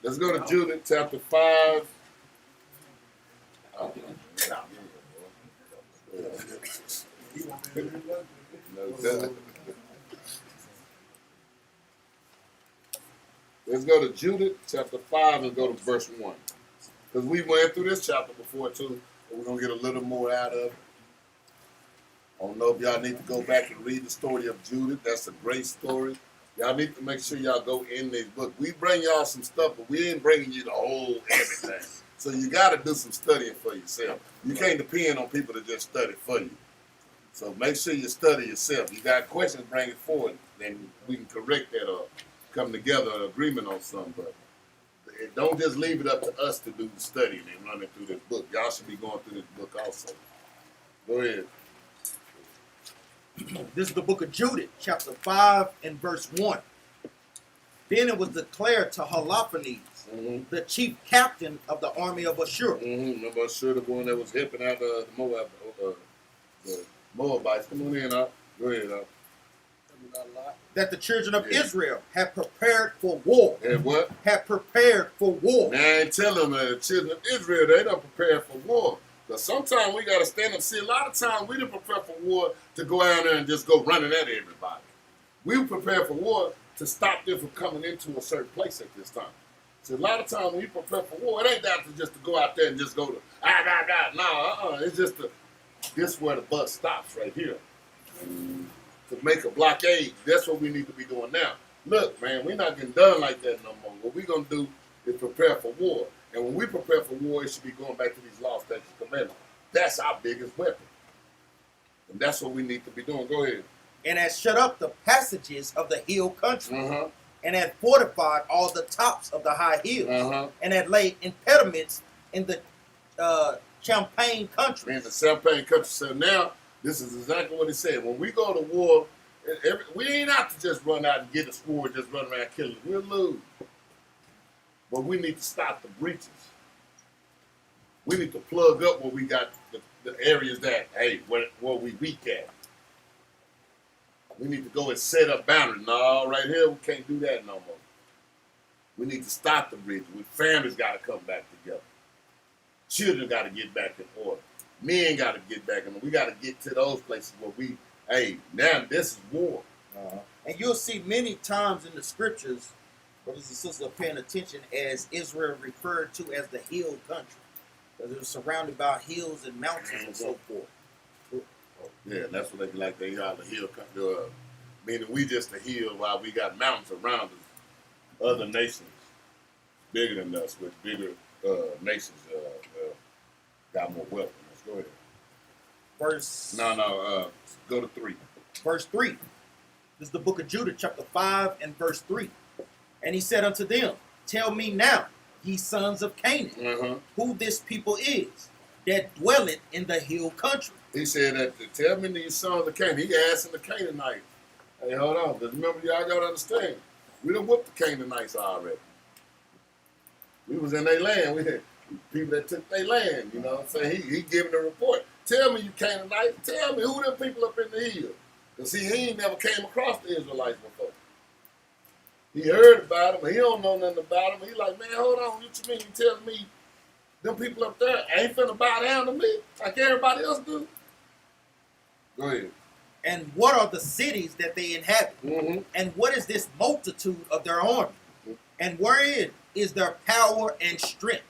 Let's go to Judith, chapter 5. Let's go to Judith, chapter 5, and go to verse 1. Because we went through this chapter before, too, and we're going to get a little more out of it. I don't know if y'all need to go back and read the story of Judith. That's a great story. Y'all need to make sure y'all go in this book. We bring y'all some stuff, but we ain't bringing you the whole everything. So you got to do some studying for yourself. You can't depend on people to just study for you. So make sure you study yourself. You got questions, bring it forward. and we can correct that or come together an agreement on something. But don't just leave it up to us to do the studying and running through this book. Y'all should be going through this book also. Go ahead. This is the book of Judith, chapter 5 and verse 1. Then it was declared to Holofernes, Mm-hmm. the chief captain of the army of Ashur. Mm-hmm. Remember, sure the one that was hipping out the Moabites. Come on in, Go ahead, That the children of Yeah. Israel had prepared for war. And what? Had prepared for war. Now, I ain't telling them the children of Israel, they don't prepare for war. Because sometimes we got to stand up. See, a lot of times we didn't prepare for war to go out there and just go running at everybody. We prepare for war to stop them from coming into a certain place at this time. So a lot of times when you prepare for war, it ain't that to go out there and just go to, No, it's just this is where the bus stops right here. To make a blockade, that's what we need to be doing now. Look, man, we're not getting done like that no more. What we're going to do is prepare for war. And when we prepare for war, it should be going back to these laws, statutes, and commandments. That's our biggest weapon. And that's what we need to be doing. Go ahead. And had shut up the passages of the hill country. Uh-huh. And had fortified all the tops of the high hills. Uh-huh. And had laid impediments in the Champagne country. Man, the Champagne country. So now, this is exactly what he said. When we go to war, we ain't out to just run out and get a sword, just run around killing. We'll lose. But we need to stop the breaches. We need to plug up where we got the areas that, hey, where we weak at. We need to go and set up boundaries. No, right here, we can't do that no more. We need to stop the breaches. Families got to come back together. Children got to get back in order. Men got to get back in order. We got to get to those places where now this is war. And you'll see many times in the scriptures, brothers and sisters, are paying attention, as Israel referred to as the hill country. Because it was surrounded by hills and mountains and so forth. Yeah, that's what they like. They are the hill country. Meaning we just a hill while we got mountains around us. Other nations bigger than us with bigger nations got more weapons. Let's go ahead. Go to 3. Verse 3. This is the book of Judah, chapter 5 and verse 3. And he said unto them, Tell me now, ye sons of Canaan, who this people is, that dwelleth in the hill country. He said that, tell me these sons of Canaan. He asking the Canaanites. Hey, hold on. Because remember, y'all got to understand. We done whooped the Canaanites already. We was in their land. We had people that took their land, you know what I'm saying? He giving a report. Tell me, you Canaanites. Tell me, who them people up in the hill? Because see, he ain't never came across the Israelites before. He heard about them. He don't know nothing about them. He like, man, hold on. What you mean? You telling me them people up there ain't finna bow down to me like everybody else do? Go ahead. And what are the cities that they inhabit? Mm-hmm. And what is this multitude of their army? And wherein is their power and strength?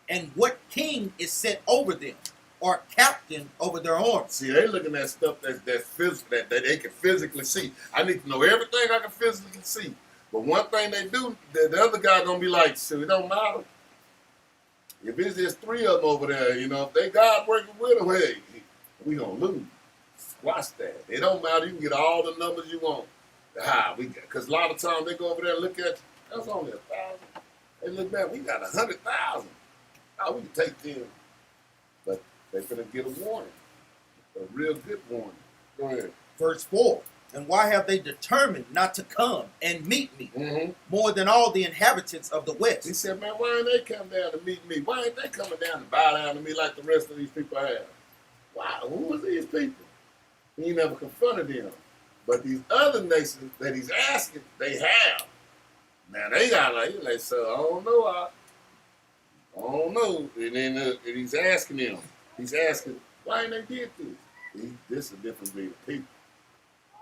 And what king is set over them, or captain over their arms? See, they looking at stuff that's physical, that they can physically see. I need to know everything I can physically see. But one thing they do, the other guy gonna be like, so it don't matter. If it's just 3 of them over there, you know, if they God working with them, hey, we gonna lose. Watch that. It don't matter. You can get all the numbers you want. Because a lot of times they go over there and look at you. That's only 1,000. They look back, we got 100,000. Oh, we can take them. But they finna get a warning. A real good warning. Go ahead. Verse 4. And why have they determined not to come and meet me, Mm-hmm. more than all the inhabitants of the He west? said, man, why ain't they come down to meet me? Why ain't they coming down to bow down to me like the rest of these people have? Why? Who was these people? He never confronted them. But these other nations that he's asking, they have. Now they got like, so I don't know. I don't know. And then and he's asking them. He's asking, why ain't they did this? This is a different breed of people.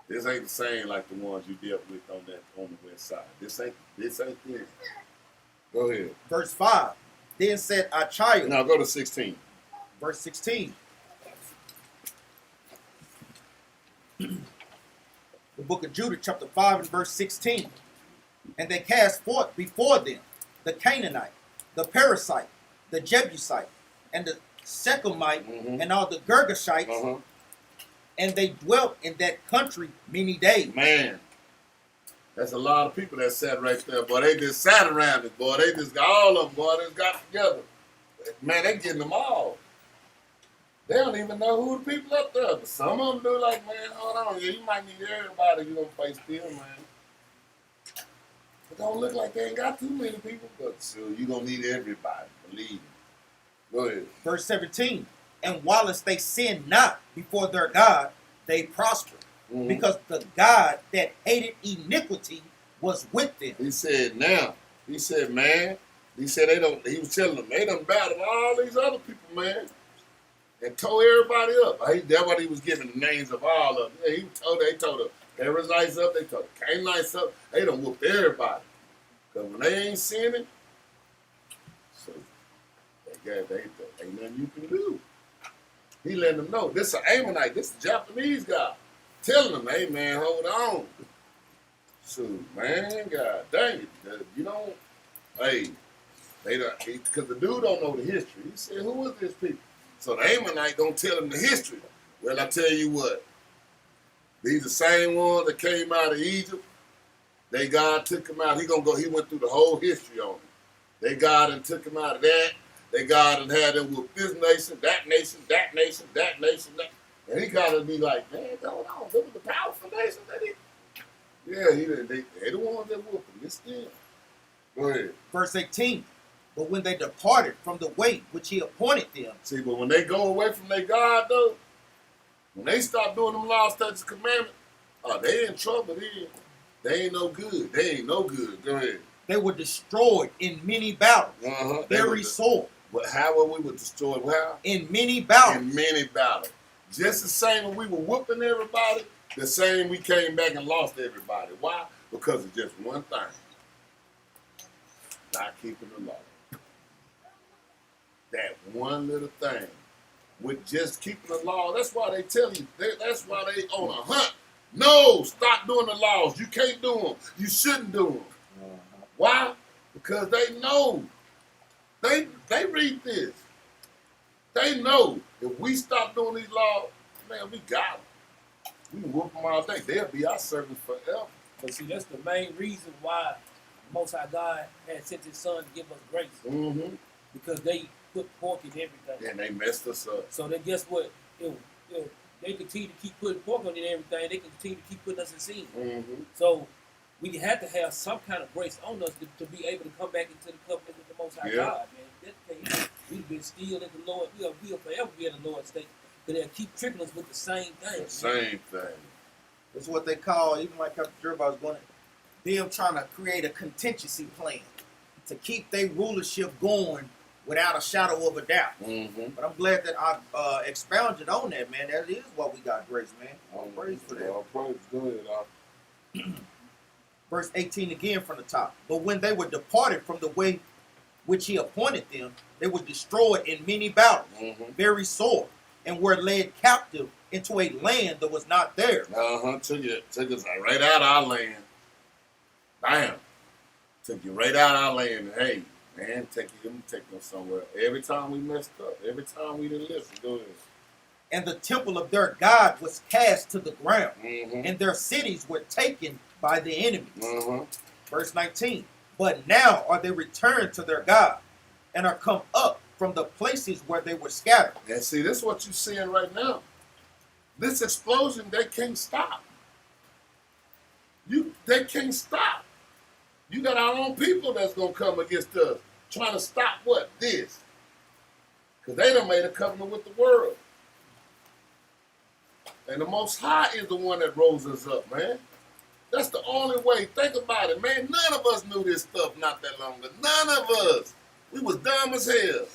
This ain't the same like the ones you dealt with on the west side. This ain't them. Go ahead. Verse 5. Then said Achiel. Now go to 16. Verse 16. The book of Judah, chapter 5 and verse 16. And they cast forth before them the Canaanite, the Perizzite, the Jebusite, and the Shechemite, and all the Girgashites, and they dwelt in that country many days. Man, That's a lot of people that sat right there, boy. They just sat around it, boy. They just got all of them, boy. They just got together. Man, they getting them all. They don't even know who the people up there. But some of them do like, man, hold on. Yeah, you might need everybody you gonna play still, man. It don't look like they ain't got too many people, but sure, you gonna need everybody. Believe me. Go ahead. Verse 17. And whilst they sin not before their God, they prosper. Mhm. Because the God that hated iniquity was with them. He said, now, he said, man, he said they don't, he was telling them, they done battled all these other people, man, and tore everybody up. That's what he was giving the names of all of them. Yeah, they told the Perizzites up, they told the Canaanites up, they done whooped everybody. Because when they ain't sinning, so ain't nothing you can do. He letting them know, this is an Ammonite, this is a Japanese guy. Telling them, hey man, hold on. So, man, God dang it. You know, hey, because the dude don't know the history. He said, who is this people? So the Ammonite don't tell him the history. Well, I tell you what, these the same ones that came out of Egypt. They God took him out. He went through the whole history on him. They God and took him out of that. They God and had him with this nation, that nation, that nation, that nation, that. And he gotta be like, man, hold on, them were the powerful nations that he. Yeah, they the ones that whooped him. It's them. Go ahead. Verse 18. But when they departed from the way which he appointed them, See, but when they go away from their God, though, when they stop doing them laws, statutes, commandments, they in trouble then. They ain't no good. They ain't no good. Go ahead. they were destroyed in many battles, Uh-huh. very sore. But how were we destroyed? How? In many battles. In many battles. Just the same when we were whooping everybody, the same we came back and lost everybody. Why? Because of just one thing. Not keeping the law. That one little thing. With just keeping the law, that's why they tell you, that's why they on a hunt. No, stop doing the laws. You can't do them. You shouldn't do them. Why? Because they know. They read this. They know if we stop doing these laws, man, we got them. We can whoop them all day. They'll be our servants forever. But see, that's the main reason why Most High God had sent His Son to give us grace, Mm-hmm. because they put pork in everything. And they messed us up. So then, guess what? If they continue to keep putting pork on it and everything, they continue to keep putting us in sin. Mm-hmm. So we have to have some kind of grace on us to be able to come back into the covenant with the Most High Yeah. God, man. That case, we've been still in the Lord. We'll forever be in the Lord's state. But they'll keep tricking us with the same thing. The same thing. That's what they call, even like Captain Jeremiah was going to, them trying to create a contingency plan to keep their rulership going without a shadow of a doubt. Mm-hmm. But I'm glad that I expounded on that, man. That is what we got grace, man. All praise for that. All praise. Go ahead, Verse 18 again from the top. But when they were departed from the way which he appointed them, they were destroyed in many battles, Mm-hmm. very sore, and were led captive into a land that was not theirs. Took us right out of our land. Bam. Took you right out of our land. And, hey, man, take them somewhere. Every time we messed up, every time we didn't listen, go ahead. And the temple of their God was cast to the ground, Mm-hmm. and their cities were taken by the enemies. Mm-hmm. Verse 19. But now are they returned to their God, and are come up from the places where they were scattered. And see, this is what you're seeing right now. This explosion, they can't stop. They can't stop. You got our own people that's going to come against us, trying to stop what? This. Because they done made a covenant with the world. And the Most High is the one that rose us up, man. That's the only way. Think about it, man. None of us knew this stuff not that long ago. None of us. We was dumb as hell.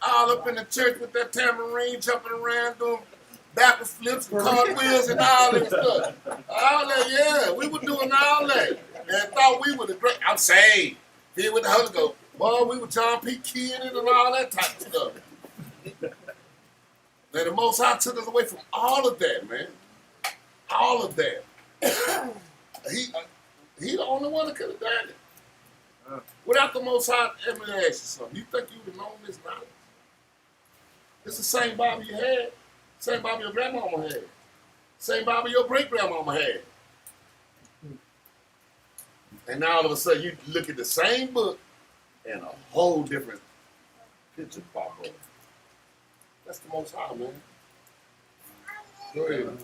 All up in the church with that tambourine, jumping around, doing backward flips and cartwheels and all that stuff. All that, yeah. We were doing all that. And thought we were the great. I'm saved. Here with the Holy Ghost. Boy, we were John P. Keenan and all that type of stuff. And the Most High took us away from all of that, man. All of that. He the only one that could have done it. Without the Most High, let me ask you something. You think you would have known this knowledge? It's the same Bible you had. Same Bible your grandmama had. Same Bible your great-grandmama had. And now all of a sudden you look at the same book and a whole different picture pop up. That's the Most High, man. Go ahead.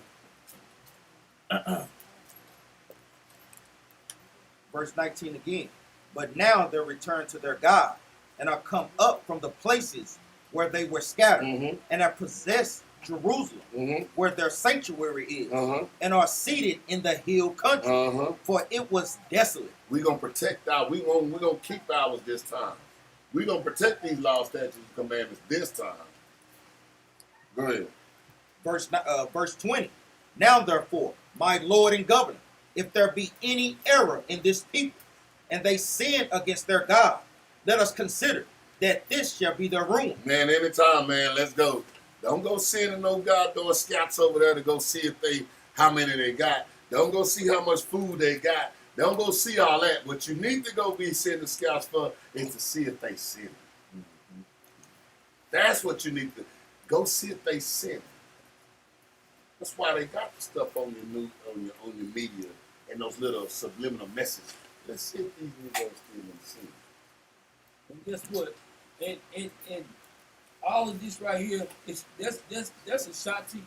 Verse 19 again. But now they're returned to their God, and are come up from the places where they were scattered, Mm-hmm. and have possessed Jerusalem, Mm-hmm. where their sanctuary is, Uh-huh. and are seated in the hill country, Uh-huh. for it was desolate. We're gonna protect we gonna keep ours this time. We're gonna protect these laws, statutes, and commandments this time. Go ahead. Verse 20. Now therefore, my Lord and Governor, if there be any error in this people, and they sin against their God, let us consider that this shall be their ruin. Man, anytime, man, let's go. Don't go sending no goddamn scouts over there to go see how many they got. Don't go see how much food they got. Don't go see all that. What you need to go be sending scouts for is to see if they sin. That's what you need to go see if they sin. That's why they got the stuff on your media and those little subliminal messages. Let's see if these Negroes still in sin. And guess what? And all of this right here is that's a shot to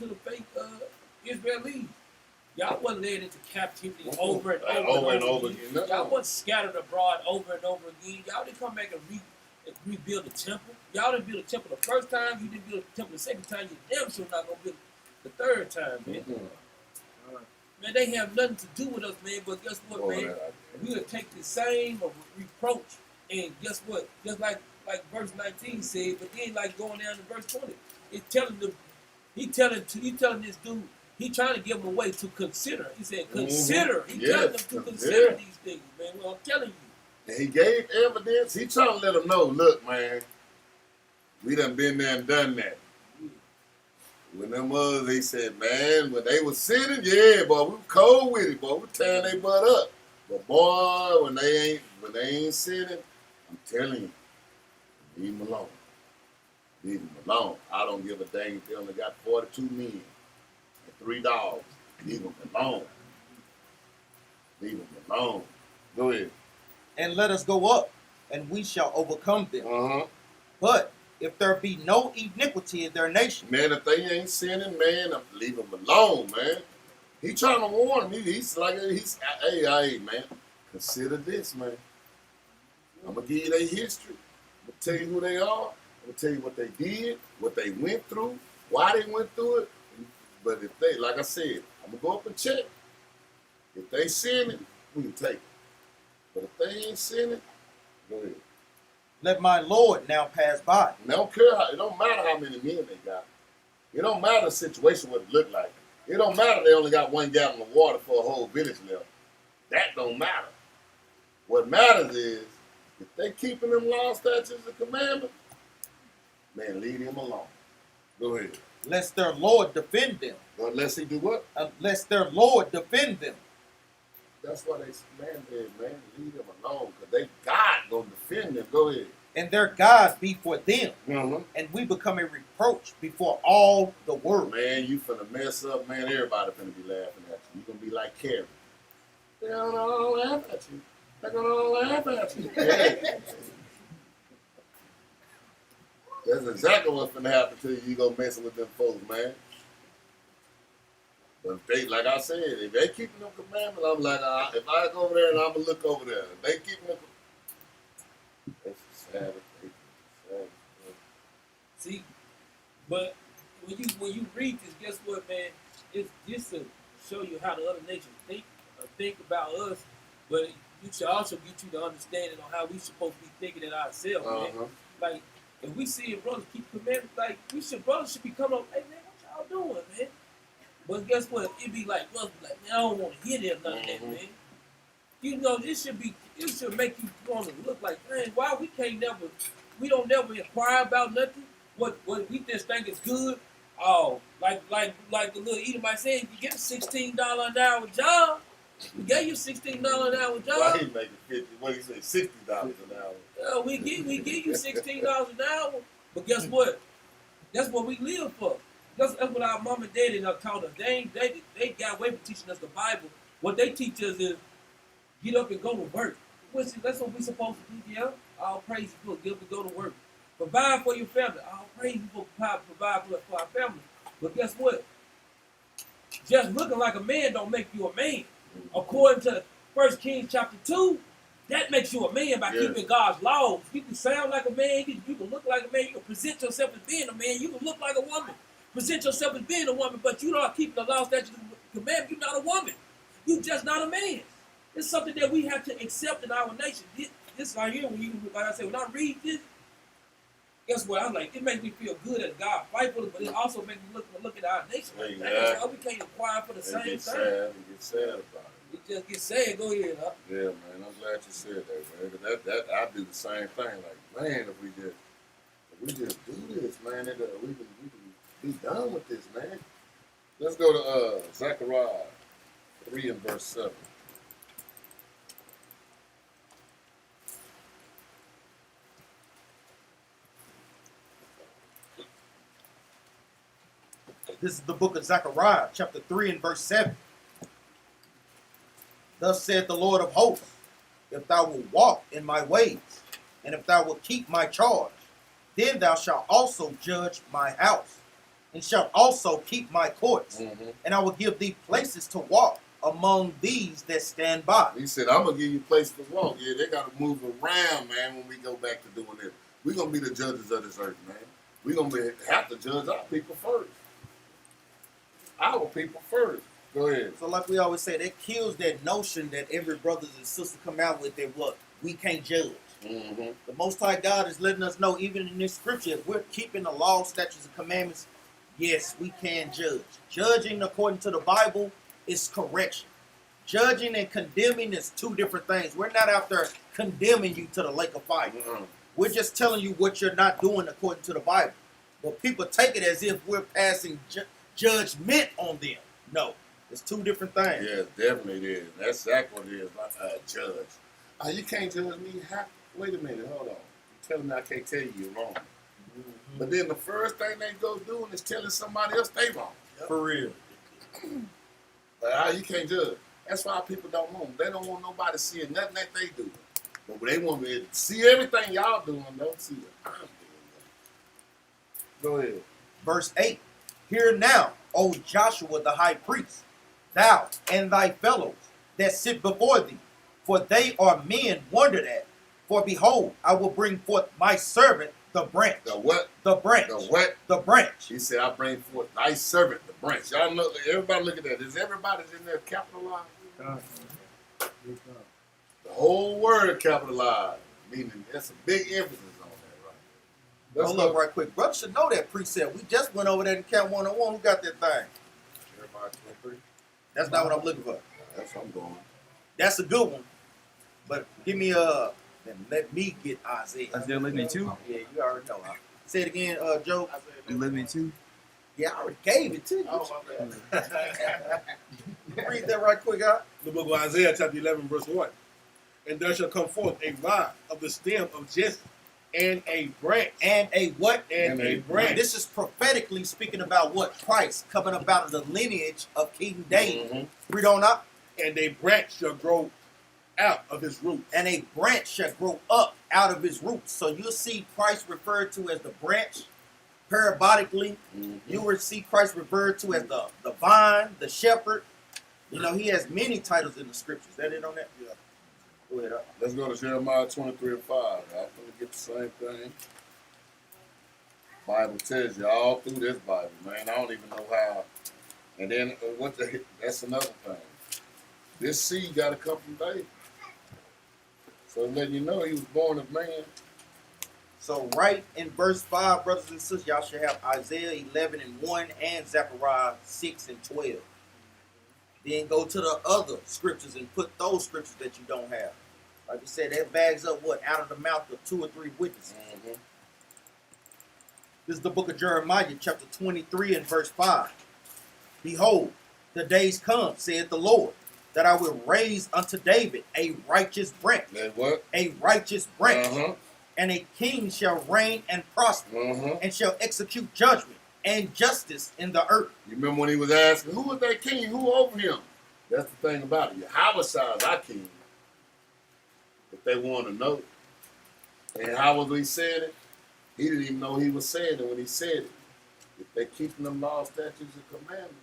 the fake Israelis. Y'all wasn't led into captivity over and over again. No. Y'all wasn't scattered abroad over and over again. Y'all didn't come back and rebuild the temple. Y'all didn't build the temple the first time. You didn't build the temple the second time. You damn sure not gonna build the third time, man. Mhm. Man, they have nothing to do with us, man. But guess what, Boy, man? We'll take the same reproach, and guess what? Just like verse 19 said, but then like going down to verse 20, it's telling them, he telling this dude, he trying to give him a way to consider. He said, consider. He telling them to consider these things, man. Well, I'm telling you. And he gave evidence. He trying to let them know, look, man, we done been there and done that. When them others, they said, man, when they was sinning, yeah, boy, we were cold with it, boy. We tearing their butt up. But boy, when they ain't sinning, I'm telling you, leave them alone. Leave them alone. I don't give a dang if they only got 42 men and 3 dogs. Leave them alone. Leave them alone. Go ahead. And let us go up, and we shall overcome them. Uh-huh. But if there be no iniquity in their nation, Man, if they ain't sinning, man, leave them alone, man. He trying to warn me. Hey, man, consider this, man. I'm going to give you their history. I'm going to tell you who they are. I'm going to tell you what they did, what they went through, why they went through it. But if they, like I said, I'm going to go up and check. If they sinning, we can take it. But if they ain't sinning, go ahead. let my Lord now pass by. And they don't care it don't matter how many men they got. It don't matter the situation, what it look like. It don't matter they only got 1 gallon of water for a whole village left. That don't matter. What matters is, if they keeping them laws, statutes, and commandments, man, leave them alone. Go ahead. Lest their Lord defend them. Unless he do what? Lest their Lord defend them. That's why they commanded, man, leave them alone. Because they God gonna defend them. Go ahead. And their God be for them. Mm-hmm. And we become a reproach before all the world. Man, you finna mess up, man. Everybody finna be laughing at you. You gonna be like Carrie. They're gonna all laugh at you. They're gonna all laugh at you. Hey. That's exactly what's gonna happen to you. You go messing with them folks, man. But if they, like I said, if they keeping them commandments, I'm like, if I go over there and I'm gonna look over there, if they keeping them, it's Sabbath. See, but when you read this, guess what, man? It's just to show you how the other nations think about us, but it should also get you the understanding on how we supposed to be thinking it ourselves, man. Like, if we see brothers keep commandments, like brothers should be coming up, hey man, what y'all doing, man? But guess what? It be like brothers be like, man, I don't want to hear that none of that, man. You know, it should make you want to look like, man, why we don't never inquire about nothing. What we just think is good. Oh, like the little Edomite said, you get a $16 an hour job. We gave you $16 an hour job. Why he making 50? What he say? $60 an hour. We give you $16 an hour. But guess what? That's what we live for. That's what our mom and daddy taught us. They got away from teaching us the Bible. What they teach us is Get up and go to work. That's what we're supposed to do, yeah. All praise is good. Get up and go to work. Provide for your family. All praise for provide for our family. But guess what? Just looking like a man don't make you a man. According to 1 Kings chapter 2, that makes you a man by keeping God's laws. You can sound like a man. You can look like a man. You can present yourself as being a man. You can look like a woman. Present yourself as being a woman, but you not keeping the laws, statutes, and commandments. You're not a woman. You're just not a man. It's something that we have to accept in our nation. This right here, when you, like I said, when I read this, guess what? I'm like, it makes me feel good as God fight for us, but it also makes me look at our nation. Like, Exactly. we can't inquire for the same Get thing. sad. Get sad about it. It just gets sad. Go ahead, huh? Yeah, man. I'm glad you said that, man. 'Cause that I do the same thing. Like, man, if we just do this, man, we can be done with this, man. Let's go to Zechariah 3 and verse 7. This is the book of Zechariah, chapter 3 and verse 7. Thus saith the Lord of hosts, if thou wilt walk in my ways, and if thou wilt keep my charge, then thou shalt also judge my house, and shalt also keep my courts, and I will give thee places to walk among these that stand by. He said, I'm going to give you a place to walk. Yeah, they got to move around, man, when we go back to doing this. We're going to be the judges of this earth, man. We're going to have to judge our people first. Our people first. Go ahead. So like we always say, that kills that notion that every brothers and sisters come out with that what? We can't judge. Mm-hmm. The Most High God is letting us know, even in this scripture, if we're keeping the law, statutes, and commandments, yes, we can judge. Judging according to the Bible is correction. Judging and condemning is two different things. We're not out there condemning you to the lake of fire. Mm-hmm. We're just telling you what you're not doing according to the Bible. But people take it as if we're passing judgment on them. No, it's two different things. Yeah, definitely it is. That's exactly what it is. Like judge. You can't judge me. Wait a minute. Hold on. You're telling me I can't tell you you're wrong. Mm-hmm. But then the first thing they go doing is telling somebody else they wrong. For real. But you can't judge. That's why people don't want. They don't want nobody seeing nothing that they do. But they want me to see everything y'all doing, don't see what I'm doing. Go ahead. Verse 8. Hear now, O Joshua the high priest, thou and thy fellows that sit before thee, for they are men wondered at. For behold, I will bring forth my servant, the branch. The what? The branch. The what? The branch. He said, I bring forth thy servant, the branch. Y'all know, everybody look at that. Is everybody in there capitalized? The whole word capitalized, meaning that's a big emphasis on that right there. Hold up right quick. Brother should know that precept. We just went over that in Count 101. Who got that thing? Jeremiah 23. That's not what I'm looking for. That's what I'm going. That's a good one. But give me let me get Isaiah. Isaiah 11:2. Yeah, you already know. Say it again, Joe. 11:2. Yeah, I already gave it to you. Oh, my bad. Read that right quick, huh? The book of Isaiah, chapter 11, verse 1. And there shall come forth a rod of the stem of Jesse, and a branch. And a what? And a branch. This is prophetically speaking about what? Christ coming up out of the lineage of King David. Mm-hmm. Read on up. And a branch shall grow out of his roots. And a branch shall grow up out of his roots. So you'll see Christ referred to as the branch. Parabolically, you will see Christ referred to as the vine, the shepherd. You know, he has many titles in the scriptures. That it on that? Yeah. Go ahead. Let's go to Jeremiah 23 and 5. I'm going to get the same thing. Bible tells you all through this Bible, man. I don't even know how. And then that's another thing. This seed got to come from David. So letting you know he was born of man. So right in verse 5, brothers and sisters, y'all should have Isaiah 11 and 1 and Zechariah 6 and 12. Then go to the other scriptures and put those scriptures that you don't have. Like I said, that bags up what? Out of the mouth of 2 or 3 witnesses. Mm-hmm. This is the book of Jeremiah, chapter 23 and verse 5. Behold, the days come, saith the Lord, that I will raise unto David a righteous branch. That what? A righteous branch. Uh-huh. And a king shall reign and prosper, Uh-huh. and shall execute judgment and justice in the earth. You remember when he was asking, who was that king? Who over him? That's the thing about it. Yahweh is our king. if they want to know. And how was he saying it? He didn't even know he was saying it when he said it. If they keeping them laws, statutes, and commandments.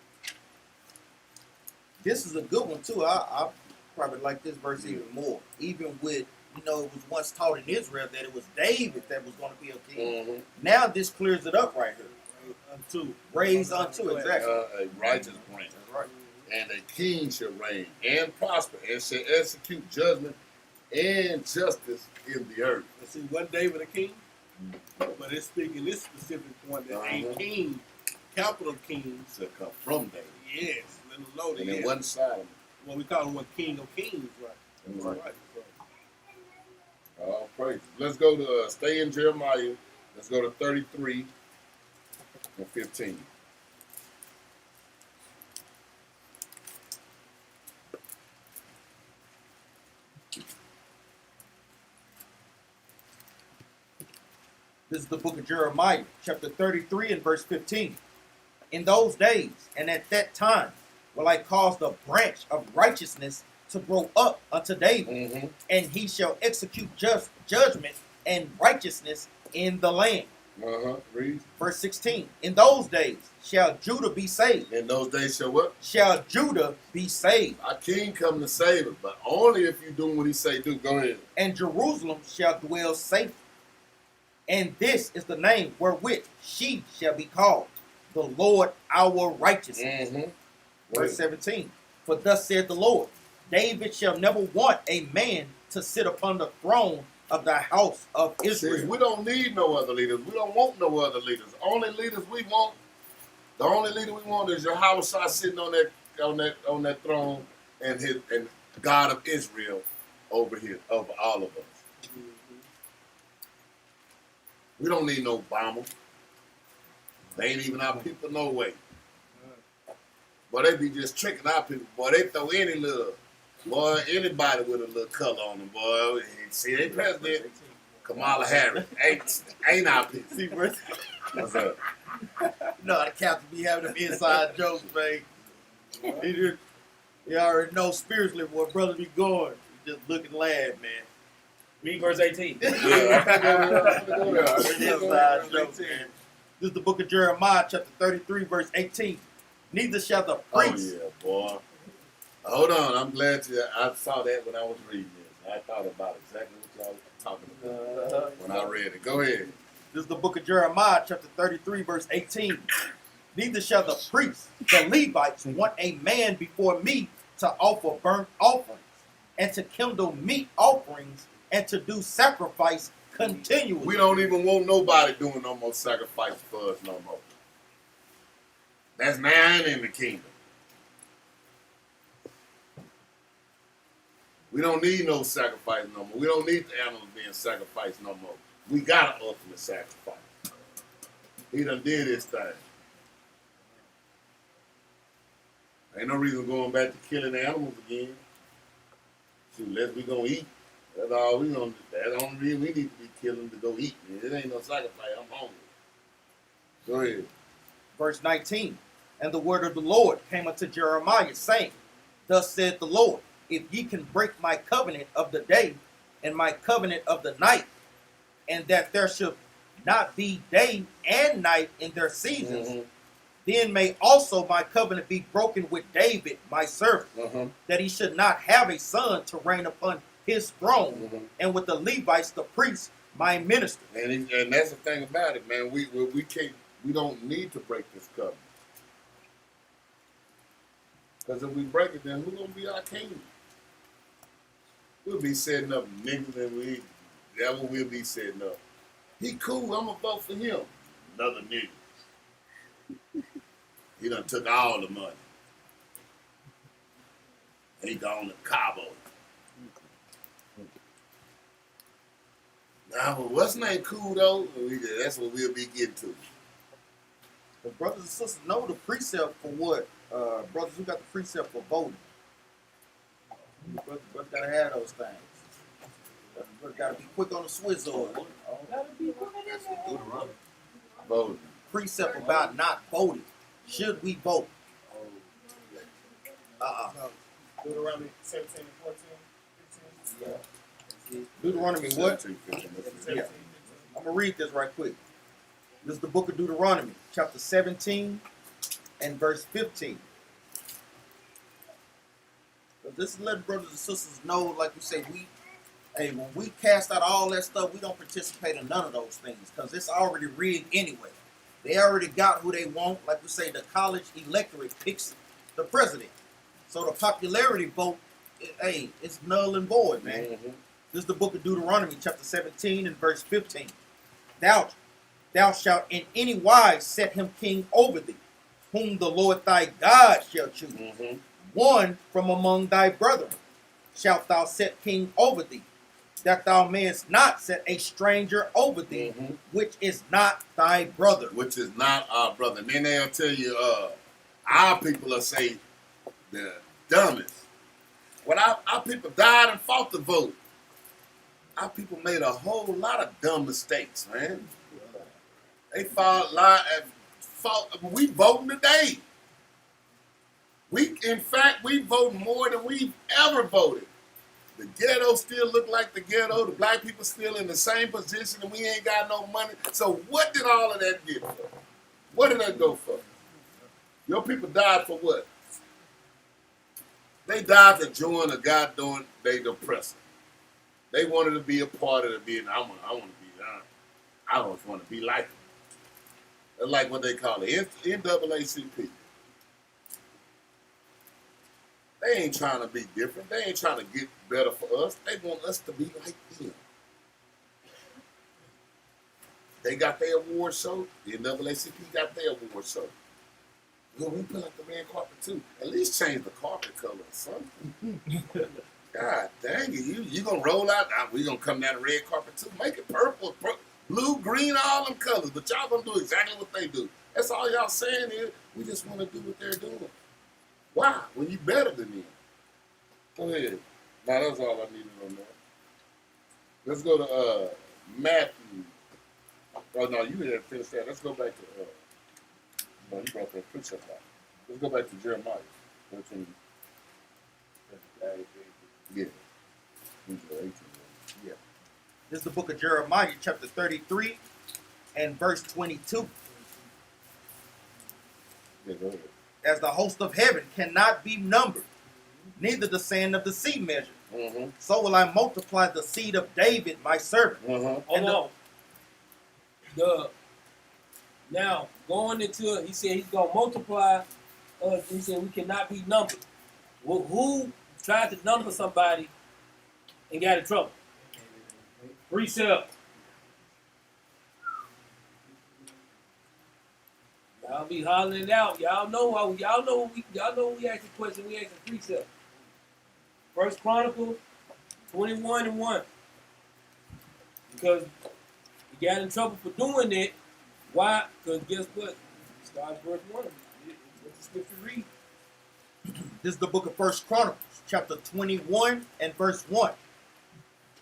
This is a good one too. I probably like this verse even more. Even with, it was once taught in Israel that it was David that was going to be a king. Mm-hmm. Now this clears it up right here. Unto. Raised unto, exactly. A righteous branch. That's right. And a king shall reign and prosper and shall execute judgment and justice in the earth. And see, wasn't David a king? But it's speaking this specific point that a Uh-huh. king, capital king, Shall come from David. yes, let them know that And he it is. wasn't Solomon. What we call him a king of kings, right? Mhm. Right. So, All praise. Let's go to stay in Jeremiah. Let's go to 33 and 15. This is the book of Jeremiah, chapter 33 and verse 15. In those days and at that time will I cause the branch of righteousness to grow up unto David, Mm-hmm. and he shall execute judgment and righteousness in the land. Read. Verse 16. In those days shall Judah be saved. In those days shall what? Shall Judah be saved, Our king come to save us, but only if you doing what he say do. Go ahead. and Jerusalem shall dwell safe. And this is the name wherewith she shall be called, the Lord our righteousness. Mm-hmm. Verse 17. For thus said the Lord, David shall never want a man to sit upon the throne of the house of Israel. We don't need no other leaders. We don't want no other leaders. Only leaders we want. The only leader we want is Yahushua sitting on that throne, and God of Israel over here, over all of us. We don't need no Obama. They ain't even our people, no way. But they be just tricking our people. Boy, they throw anybody with a little color on them, boy. See, they president, Kamala Harris, ain't our people. See, verse. What's up? No, the captain be having them inside jokes, man. You already know spiritually where brother be going. He just look and laugh, man. Read verse 18. Inside jokes, man. This is the book of Jeremiah, chapter 33, verse 18. Neither shall the priest. Oh, yeah, boy. Hold on. I'm glad I saw that when I was reading this. I thought about exactly what y'all were talking about when I read it. Go ahead. This is the book of Jeremiah, chapter 33, verse 18. Neither shall the priests, the Levites, want a man before me to offer burnt offerings, and to kindle meat offerings, and to do sacrifice continually. We don't even want nobody doing no more sacrifice for us no more. That's nine in the kingdom. We don't need no sacrifice no more. We don't need the animals being sacrificed no more. We got an ultimate sacrifice. He done did his thing. Ain't no reason going back to killing animals again. Shoot, unless we gonna eat. That's all we gonna do. That's the only reason we need to be killing to go eat. It ain't no sacrifice. I'm hungry. Go ahead. Verse 19. And the word of the Lord came unto Jeremiah, saying, Thus said the Lord, if ye can break my covenant of the day and my covenant of the night, and that there should not be day and night in their seasons, Mm-hmm. then may also my covenant be broken with David, my servant, that he should not have a son to reign upon his throne, Mm-hmm. and with the Levites, the priests, my ministers. And that's the thing about it, man. We don't need to break this covenant. Because if we break it, then who's gonna be our king? We'll be setting up niggas and that's what we'll be setting up. He cool, I'm gonna vote for him. Another nigga. He done took all the money. He gone to Cabo. Now, what's name cool though? That's what we'll be getting to. The brothers and sisters know the precept for what? Brothers who got the precept for voting. Brothers gotta have those things. Brothers gotta be quick on the swizzle. Voting. Precept about not voting. Should we vote? Deuteronomy 17 and 14. 15. Yeah. Deuteronomy what? 17, 15. Yeah. I'm going to read this right quick. This is the book of Deuteronomy, chapter 17 and verse 15. But this is letting brothers and sisters know, like you say, when we cast out all that stuff, we don't participate in none of those things because it's already rigged anyway. They already got who they want. Like we say, the college electorate picks the president. So the popularity vote, it's null and void, man. Mm-hmm. This is the book of Deuteronomy, chapter 17 and verse 15. Thou shalt in any wise set him king over thee, whom the Lord thy God shall choose. Mm-hmm. One from among thy brethren shalt thou set king over thee, that thou mayest not set a stranger over thee, Mm-hmm. which is not thy brother. Which is not our brother. And then they'll tell you, our people will say the dumbest. When our people died and fought the vote, our people made a whole lot of dumb mistakes, man. They fought, we voting today. In fact, we vote more than we've ever voted. The ghetto still look like the ghetto. The black people still in the same position, and we ain't got no money. So what did all of that get for? What did that go for? Your people died for what? They died to join the God doing they oppressor. They wanted to be a part of the being. I want to be. I always want to be like them. That's like what they call it, NAACP. They ain't trying to be different. They ain't trying to get better for us. They want us to be like them. They got their award show. The NAACP got their award show. Well, we put like the red carpet too. At least change the carpet color or something. God dang it. You gonna roll out, we gonna come down the red carpet too. Make it purple, blue, green, all them colors. But y'all gonna do exactly what they do. That's all y'all saying is, we just want to do what they're doing. Why? When you better than them. Go ahead. Now that's all I needed on that. Let's go to Matthew. Oh no, you didn't finish that. Let's go back to no, you brought that precept out. Let's go back to Jeremiah 13. Yeah. 18. Yeah. This is the book of Jeremiah, chapter 33 and verse 22. Yeah, go ahead. As the host of heaven cannot be numbered, neither the sand of the sea measured, Mm-hmm. so will I multiply the seed of David, my servant. Mm-hmm. Hold on. Now, going into it, he said he's going to multiply. He said we cannot be numbered. Well, who tried to number somebody and got in trouble? Precept. Y'all be hollering it out. Y'all know we ask the question. We ask the precept. First Chronicles 21 and 1. Because he got in trouble for doing it. Why? Because guess what? Starts verse 1. What the scripture read? This is the book of First Chronicles, chapter 21 and verse 1.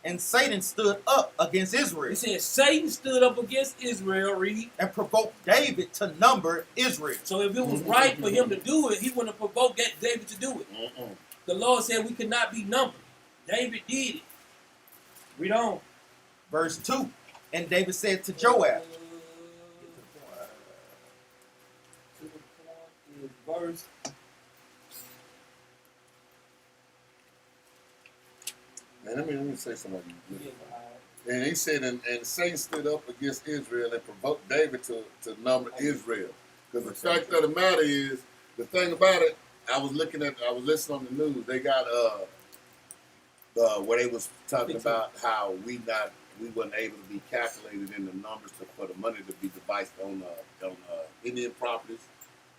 And Satan stood up against Israel. It says Satan stood up against Israel, read. And provoked David to number Israel. So if it was right for him to do it, he wouldn't have provoked David to do it. Mm-mm. The Lord said we could not be numbered. David did it. Read on. Verse 2. And David said to Joab. To the point is verse. Man, let me say something. And he said, and Satan stood up against Israel and provoked David to number Israel. Because the fact of the matter is, the thing about it, I was listening on the news. They got where they was talking about how we wasn't able to be calculated in the numbers for the money to be devised on Indian properties,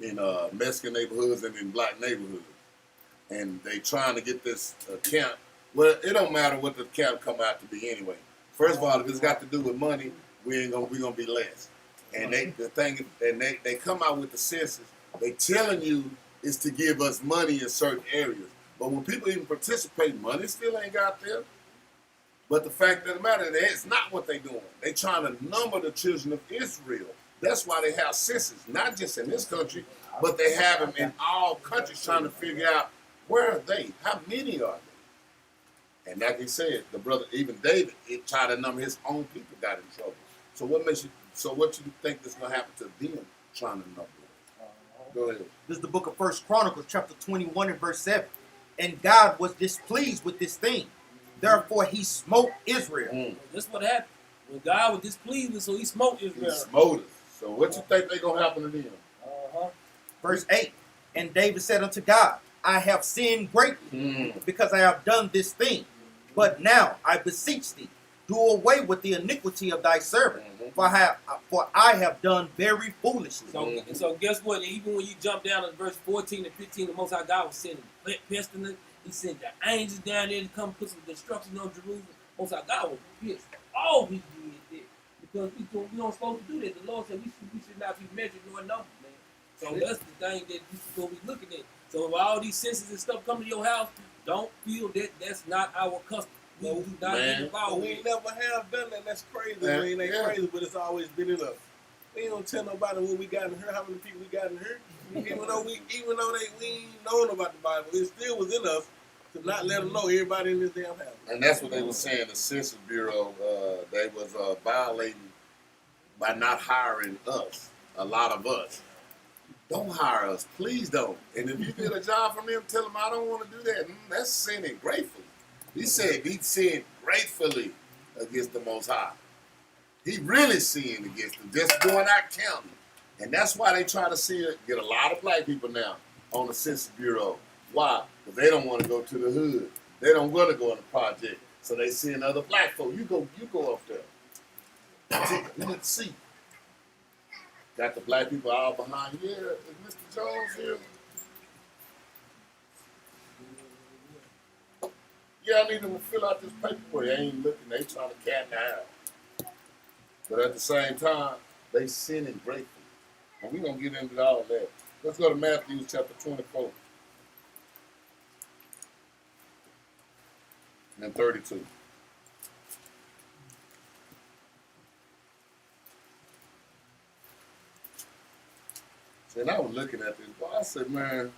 in Mexican neighborhoods, and in black neighborhoods. And they trying to get this count. Well, it don't matter what the count come out to be anyway. First of all, if it's got to do with money, we're gonna be less. And they come out with the census. They telling you is to give us money in certain areas. But when people even participate, money still ain't got there. But the fact of the matter is, it's not what they doing. They trying to number the children of Israel. That's why they have census, not just in this country, but they have them in all countries trying to figure out where are they? How many are they? And like he said, the brother, even David, it tried to number his own people got in trouble. So what makes you? So what you think is going to happen to them trying to number it? Go ahead. This is the book of First Chronicles, chapter 21 and verse 7. And God was displeased with this thing. Therefore he smote Israel. Mm. This is what happened. When God was displeased with, so he smote He Israel. smote us. So what you think they gonna happen to them? Verse 8. And David said unto God, I have sinned greatly Mm. because I have done this thing. But now I beseech thee, do away with the iniquity of thy servant, Mhm. for I have done very foolishly. So guess what? Even when you jump down to verse 14 and 15, the Most High God was sending pestilence. He sent the angels down there to come put some destruction on Jerusalem. Most High God was pissed. All he did there. Because we don't supposed to do that. The Lord said we should not be measured nor numbered, man. So that's the thing that we supposed to be looking at. So if all these senses and stuff come to your house, don't feel that that's not our custom. We do not Man. get involved We with ain't it. never have done that. That's crazy. Man, I mean, it ain't yeah. crazy, but it's always been in us. We don't tell nobody when we got in here, how many people we got in here. even though we ain't known about the Bible, it still was in us to not let them know everybody in this damn house. And that's what they were saying. The Census Bureau, they was violating by not hiring us. A lot of us. Don't hire us, please don't. And if you get a job from them, tell them I don't want to do that. That's sinning gratefully. He said he sinned gratefully against the Most High. He really sinned against them, just going out counting. And that's why they try to get a lot of black people now on the Census Bureau. Why? Because they don't want to go to the hood. They don't want to go in the project. So they send other black folk. You go up there. You need to see. Got the black people all behind you. Yeah, is Mr. Jones here? Yeah, I need them to fill out this paperwork. They ain't looking. They trying to cat and out. But at the same time, they sinning gratefully. And we're going to get into all that. Let's go to Matthew chapter 24 and 32. See, and I was looking at this, boy. I said, man,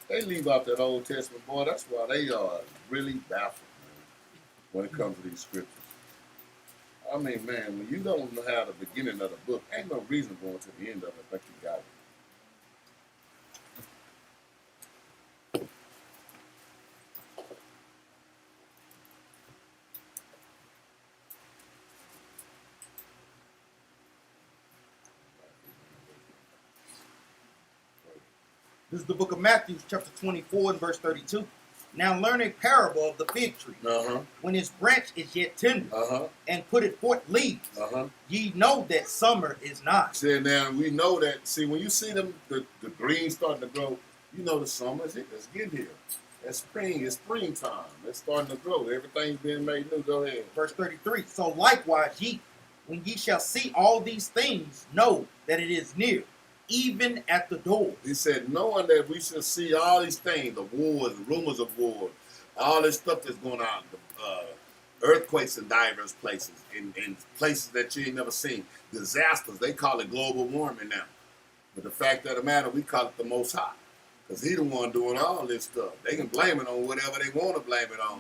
they leave out that Old Testament, boy. That's why they are really baffled, man, when it comes to these scriptures. I mean, man, when you don't know how the beginning of the book, ain't no reason going to the end of it like you got it. This is the book of Matthew, chapter 24 and verse 32. Now learn a parable of the fig tree. Uh-huh, When its branch is yet tender, uh-huh, and put it forth leaves, uh-huh. ye know that summer is nigh. See, now we know that. See, when you see them, the green starting to grow, you know the summer is it's getting here. It's spring. It's springtime. It's starting to grow. Everything's being made new. Go ahead. Verse 33. So likewise ye, when ye shall see all these things, know that it is near, even at the door. He said, knowing that we should see all these things, the wars, the rumors of war, all this stuff that's going on, earthquakes in diverse places, in places that you ain't never seen, disasters. They call it global warming now. But the fact of the matter, we call it the Most High. Because he the one doing all this stuff. They can blame it on whatever they want to blame it on.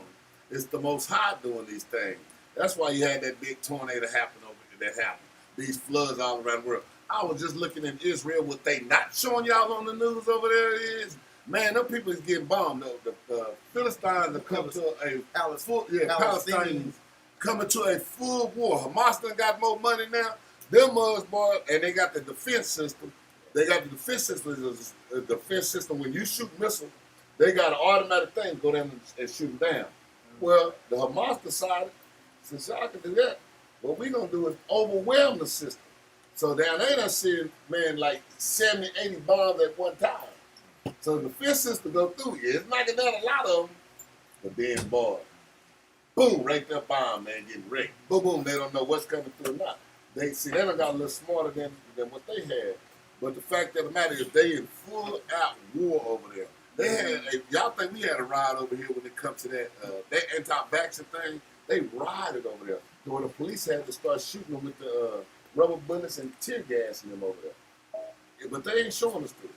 It's the Most High doing these things. That's why you had that big tornado happen over there that happened. These floods all around the world. I was just looking at Israel. What they not showing y'all on the news over there is, man, them people is getting bombed. The Philistines are coming to a full, Palestinians coming to a full war. Hamas done got more money now. Them mugs, boy, and they got the defense system. They got the defense system. The defense system, when you shoot missiles, they got an automatic thing to go down and shoot them down. Well, the Hamas decided, since y'all can do that, what we going to do is overwhelm the system. So down there, done seeing, man, like 70, 80 bombs at one time. So the defense system go through it. It's knocking down a lot of them. But then, boy, boom, right there, bomb, man, getting wrecked. Boom, boom, they don't know what's coming through or not. They done got a little smarter than what they had. But the fact of the matter is they in full out war over there. They had y'all think we had a ride over here when it comes to that anti-vaxxer thing? They rioted over there. So when the police had to start shooting them with the rubber bullets and tear gas in them over there. Yeah, but they ain't showing us this.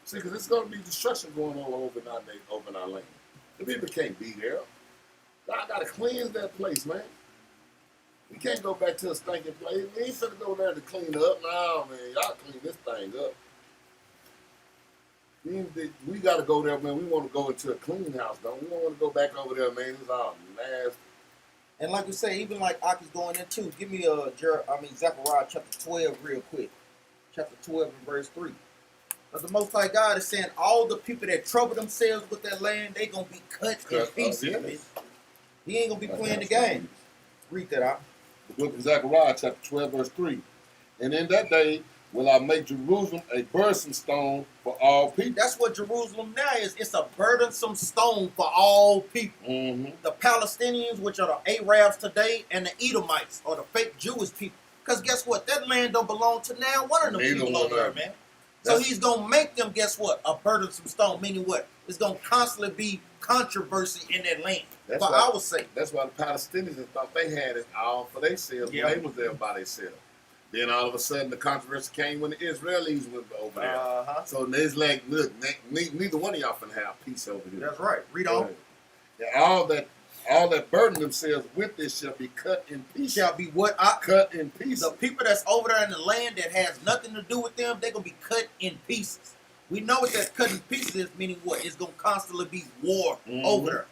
See, because it's going to be destruction going on over in our land. The people can't be there. God got to cleanse that place, man. We can't go back to a stinking place. We ain't finna go there to clean up. No, man. Y'all clean this thing up. We got to go there, man. We want to go into a clean house, don't we? We don't want to go back over there, man. It's all nasty. And like we say, even like Aki's going into, give me Zechariah chapter 12 real quick. Chapter 12 and verse 3. But the Most High God is saying all the people that trouble themselves with that land, they going to be cut in pieces. Yeah. Man. He ain't going to be playing the game. Read that out. The book of Zechariah, chapter 12, verse 3. And in that day will I make Jerusalem a burdensome stone for all people. That's what Jerusalem now is. It's a burdensome stone for all people. Mm-hmm. The Palestinians, which are the Arabs today, and the Edomites, or the fake Jewish people. Because guess what? That land don't belong to now one of them Neither people one over there, of them. man. So he's going to make them, guess what? A burdensome stone, meaning what? It's going to constantly be controversy in that land. That's For why- our sake. That's why the Palestinians thought they had it all for themselves. Yeah. They was there by themselves. Then all of a sudden the controversy came when the Israelis went over there. Uh-huh. So it's like, look, neither one of y'all finna have peace over here. That's right. Read on. Yeah, all that burden themselves with this shall be cut in pieces. Shall be what? Cut in pieces. The people that's over there in the land that has nothing to do with them, they're going to be cut in pieces. We know what that cut in pieces is, meaning what? It's going to constantly be war over there.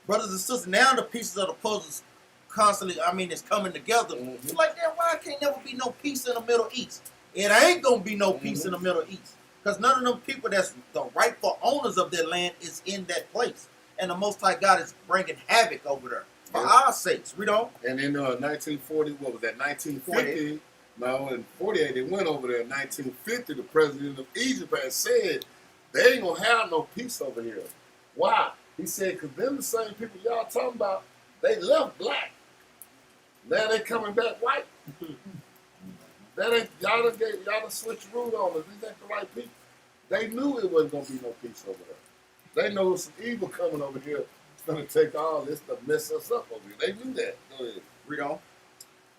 Brothers and sisters, now the pieces of the puzzles constantly, it's coming together. It's like, damn, why can't never be no peace in the Middle East? It ain't going to be no peace in the Middle East. Because none of them people that's the rightful owners of that land is in that place. And the Most High God is bringing havoc over there. For our sakes. Read on. And in 1940, what was that, 1950? No, in 48, they went over there in 1950. The president of Egypt had said, they ain't going to have no peace over here. Why? He said, because them the same people y'all talking about, they left black. Now they coming back white. That ain't, y'all done switched root on us. These ain't the right people. They knew it wasn't going to be no peace over there. They know some evil coming over here. It's going to take all this to mess us up over here. They knew that. Go ahead. Read on.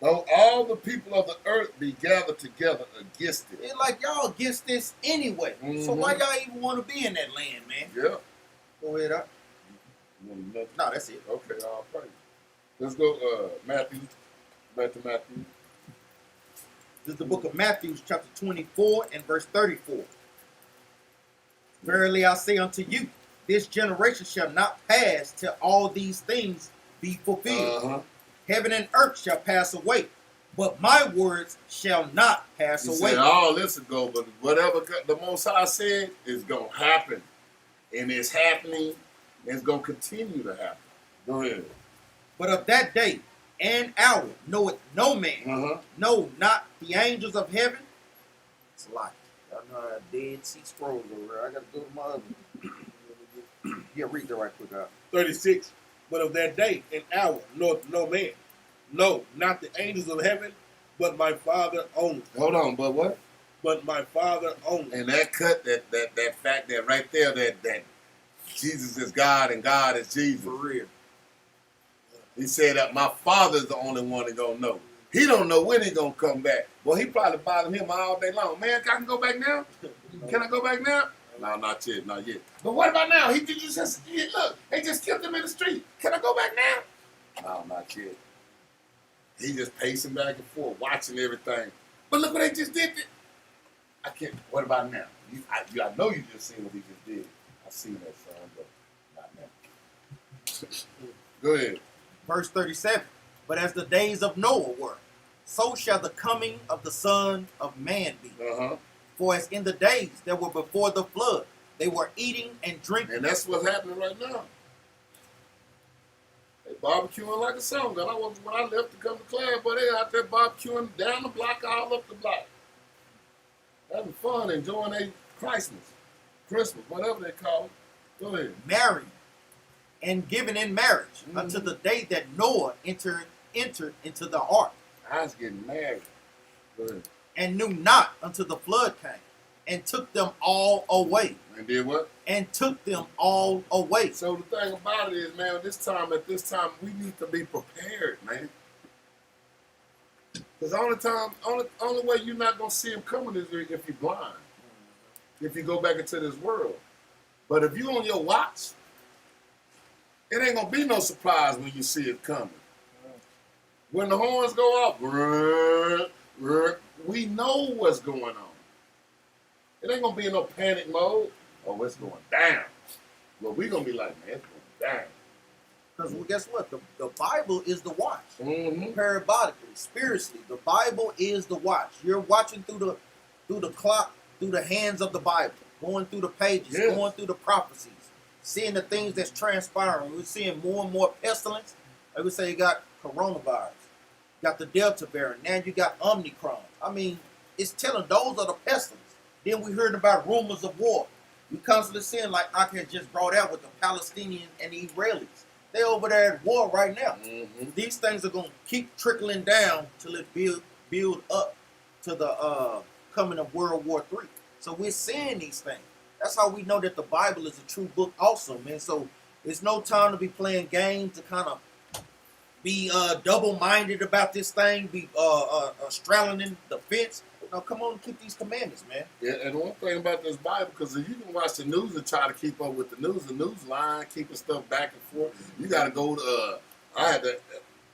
Though all the people of the earth be gathered together against it. It's like y'all against this anyway. So why y'all even want to be in that land, man? Yeah. Go ahead up. You want another? No, that's it. Okay, all right. Let's go Matthew. Back to Matthew. This is the book of Matthew, chapter 24 and verse 34. Verily I say unto you, this generation shall not pass till all these things be fulfilled. Uh-huh. Heaven and earth shall pass away, but my words shall not pass He away. said all this will go, but whatever the Most High said is going to happen. And it's happening. And it's going to continue to happen. Go ahead. But of that day and hour knoweth no man, Uh-huh. no, not the angels of heaven. It's a lot. I know I have Dead Sea Scrolls over there. I got to go to my other. Yeah, read that right quick out. 36. But of that day and hour knoweth no man. No, not the angels of heaven, but my Father only. Hold on, but what? But my Father only. And that cut, that fact that right there, that Jesus is God and God is Jesus. For real. He said that my Father's the only one that gonna know. He don't know when he gonna come back. Well, he probably bothering him all day long. Man, I can go back now? Can I go back now? No, not yet, not yet. But what about now? He just look, they just killed him in the street. Can I go back now? No, not yet. He just pacing back and forth, watching everything. But look what they just did. I can't. What about now? I know you just seen what he just did. I seen that, son, but not now. Go ahead. Verse 37. But as the days of Noah were, so shall the coming of the Son of Man be. Uh-huh. For as in the days that were before the flood, they were eating and drinking. And that's what's happening right now. They barbecuing like a song. And when I left to come to class, but they out there barbecuing down the block, all up the block. Having fun, enjoying their Christmas, whatever they call it. Go ahead. Married and given in marriage until the day that Noah entered into the ark, I was getting married. Go ahead. and knew not until the flood came, and took them all away. And did what? And took them all away. So the thing about it is, man, at this time, we need to be prepared, man. Because only way you're not gonna see him coming is if you're blind. If you go back into this world. But if you on your watch, it ain't gonna be no surprise when you see it coming. When the horns go off, we know what's going on. It ain't gonna be in no panic mode. Oh, it's going down. Well, we gonna be like, man, it's going down. Because well, guess what? The Bible is the watch. Mm-hmm. Parabolically, spiritually, the Bible is the watch. You're watching through the clock, through the hands of the Bible, going through the pages, Yes. going through the prophecies, seeing the things that's transpiring. We're seeing more and more pestilence. Like we say, you got coronavirus, you got the Delta variant, now you got Omicron. I mean, it's telling those are the pestilence. Then we heard about rumors of war. We constantly seeing, like I had just brought out with the Palestinians and the Israelis. They're over there at war right now. Mm-hmm. These things are going to keep trickling down till it build up to the coming of World War III. So we're seeing these things. That's how we know that the Bible is a true book also, man. So it's no time to be playing games, to kind of be double-minded about this thing, be straddling the fence. No, come on and keep these commandments, man. Yeah, and one thing about this Bible, because if you can watch the news and try to keep up with the news line, keeping stuff back and forth, you got to go to, I had to,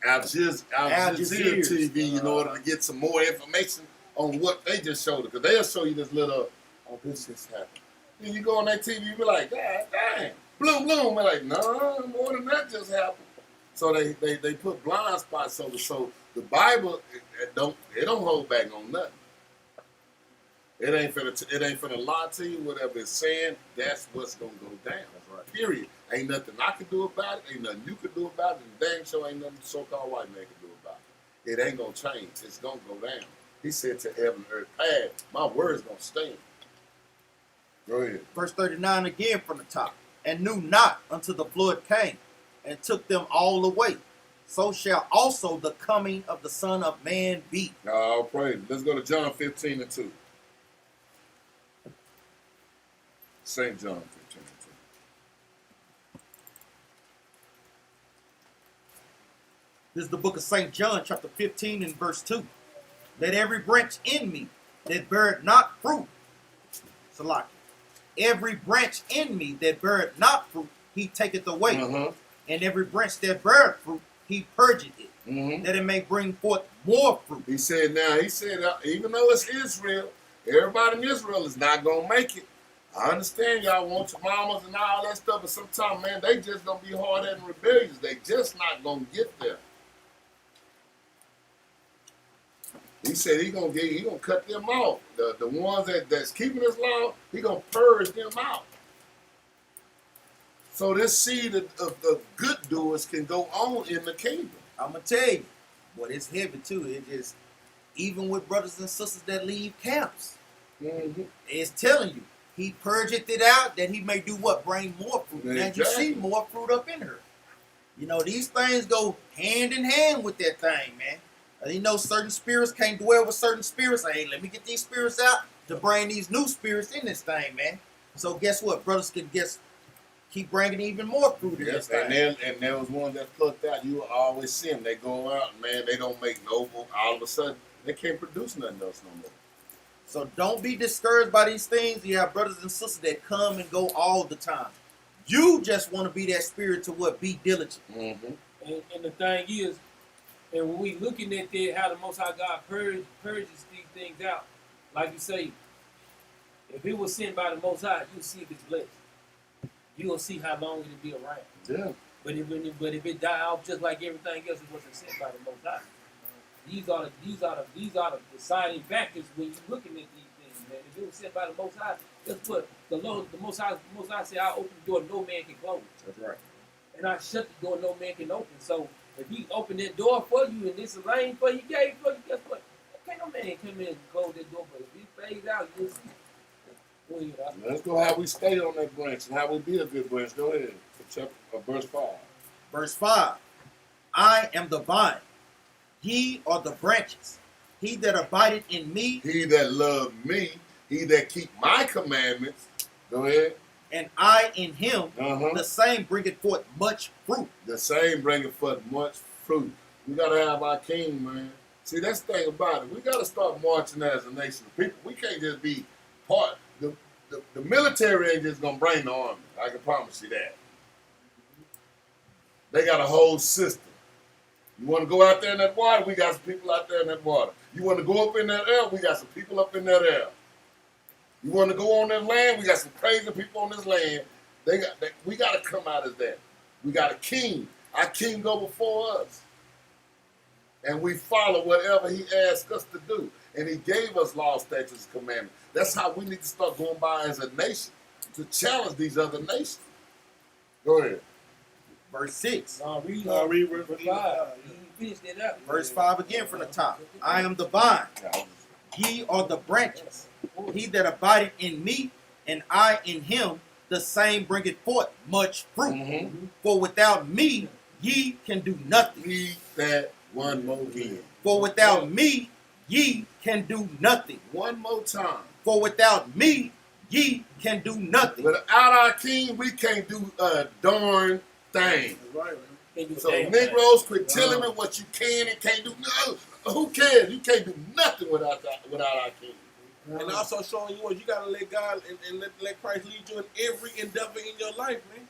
Al Jazeera TV in order to get some more information on what they just showed. Because they'll show you this little, oh, this just happened. Then you go on that TV, you be like, God dang, bloom, bloom. They're like, no, more than that just happened. So they put blind spots over. So the Bible, it don't hold back on nothing. It ain't finna lie to you. Whatever it's saying, that's what's gonna go down. That's right. Period. Ain't nothing I can do about it. Ain't nothing you can do about it. And dang sure ain't nothing the so-called white man can do about it. It ain't gonna change. It's gonna go down. He said to heaven and earth, pass. My word's gonna stand. Go ahead. Verse 39 again from the top. And knew not until the flood came, and took them all away. So shall also the coming of the Son of Man be. Oh, praise. Let's go to John 15:2. St. John 15:2. This is the book of St. John, chapter 15 and verse 2. Let every branch in me that beareth not fruit, Salaki, every branch in me that beareth not fruit, he taketh away. Uh-huh. And every branch that beareth fruit, he purgeth it, Mm-hmm. that it may bring forth more fruit. He said, even though it's Israel, everybody in Israel is not going to make it. I understand y'all want your mamas and all that stuff, but sometimes, man, they just going to be hard-headed and rebellious. They just not going to get there. He said he gonna cut them off. The ones that's keeping his law, he gonna purge them out. So this seed of good doers can go on in the kingdom. I'm going to tell you, but it's heavy too. It just, even with brothers and sisters that leave camps, Mm-hmm. it's telling you, he purgeth it out that he may do what? Bring more fruit. And you Exactly. see more fruit up in her. You know, these things go hand in hand with that thing, man. You know, certain spirits can't dwell with certain spirits. Hey, let me get these spirits out to bring these new spirits in this thing, man. So guess what? Brothers can keep bringing even more fruit in this Yes, thing. and there was one that plucked out. You will always see them. They go out, and man, they don't make noble. All of a sudden, they can't produce nothing else no more. So don't be discouraged by these things. You have brothers and sisters that come and go all the time. You just want to be that spirit to what? Be diligent. Mm-hmm. And the thing is, and when we looking at that, how the Most High God purges these things out, like you say, if it was sent by the Most High, you'll see if it's blessed. You'll see how long it'll be around. Yeah. But if it die off just like everything else, it wasn't sent by the Most High. These are the deciding factors when you're looking at these things, man. If it was sent by the Most High, guess what? The Most High said, "I open the door, no man can close." That's right. And I shut the door, no man can open. So if he opened that door for you and this lane for you, gave for you, guess what? Can't no man come in and close that door, but if he fades out, you'll see. Go ahead, Let's go how we stay on that branch and how we be a good branch. Go ahead. Verse 5. Verse 5. I am the vine. Ye are the branches. He that abideth in me, He that loved me, he that keep my commandments. Go ahead. and I in him, Uh-huh. the same bringeth forth much fruit. The same bringing forth much fruit. We gotta have our king, man. See, that's the thing about it. We gotta start marching as a nation of people. We can't just be part. The military ain't just gonna bring the army. I can promise you that. They got a whole system. You want to go out there in that water? We got some people out there in that water. You want to go up in that air? We got some people up in that air. You want to go on that land? We got some crazy people on this land. We got to come out of that. We got a king. Our king go before us. And we follow whatever he asks us to do. And he gave us law, statutes, and commandments. That's how we need to start going by as a nation to challenge these other nations. Go ahead. Verse 6. Read verse verse 5. five. You finished it up. Verse 5 again from the top. I am the vine, ye are the branches. He that abideth in me, and I in him, the same bringeth forth much fruit. Mm-hmm. For without me, ye can do nothing. Read that one more again. For without me, ye can do nothing. One more time. For without me, ye can do nothing. Without our king, we can't do a darn thing. That's right, man. Can't do So damn Negroes, quit telling me what you can and can't do. No, who cares? You can't do nothing without our king. And also showing you what you gotta let God and let Christ lead you in every endeavor in your life, man.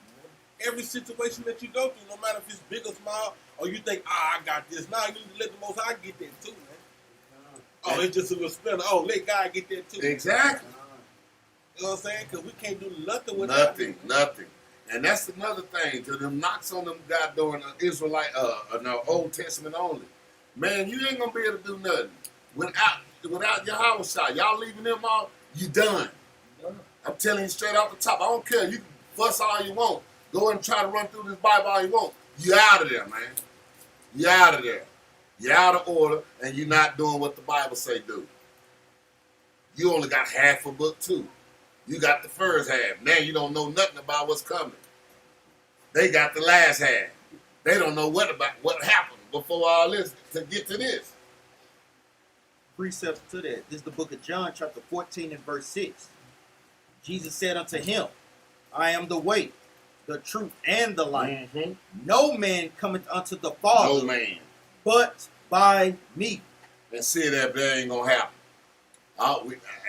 Every situation that you go through, no matter if it's big or small, or you think, I got this. Now you need to let the Most High get that too, man. Oh, it's just a little splinter. Oh, let God get that too. Exactly. You know what I'm saying? Because we can't do nothing without Nothing. And that's another thing. To them knocks on them God during the Israelite, no, Old Testament only. Man, you ain't gonna be able to do nothing without Yahweh Shai. Y'all leaving them off, you done. I'm telling you straight off the top. I don't care. You can fuss all you want. Go and try to run through this Bible all you want. You out of there, man. You out of there. You're out of order, and you're not doing what the Bible say do. You only got half a book too. You got the first half. Now you don't know nothing about what's coming. They got the last half. They don't know what happened before all this to get to this. Precepts to that. This is the book of John, chapter 14 and verse 6. Jesus said unto him, I am the way, the truth, and the life. Mm-hmm. No man cometh unto the Father No man. but by me. And see that ain't gonna happen.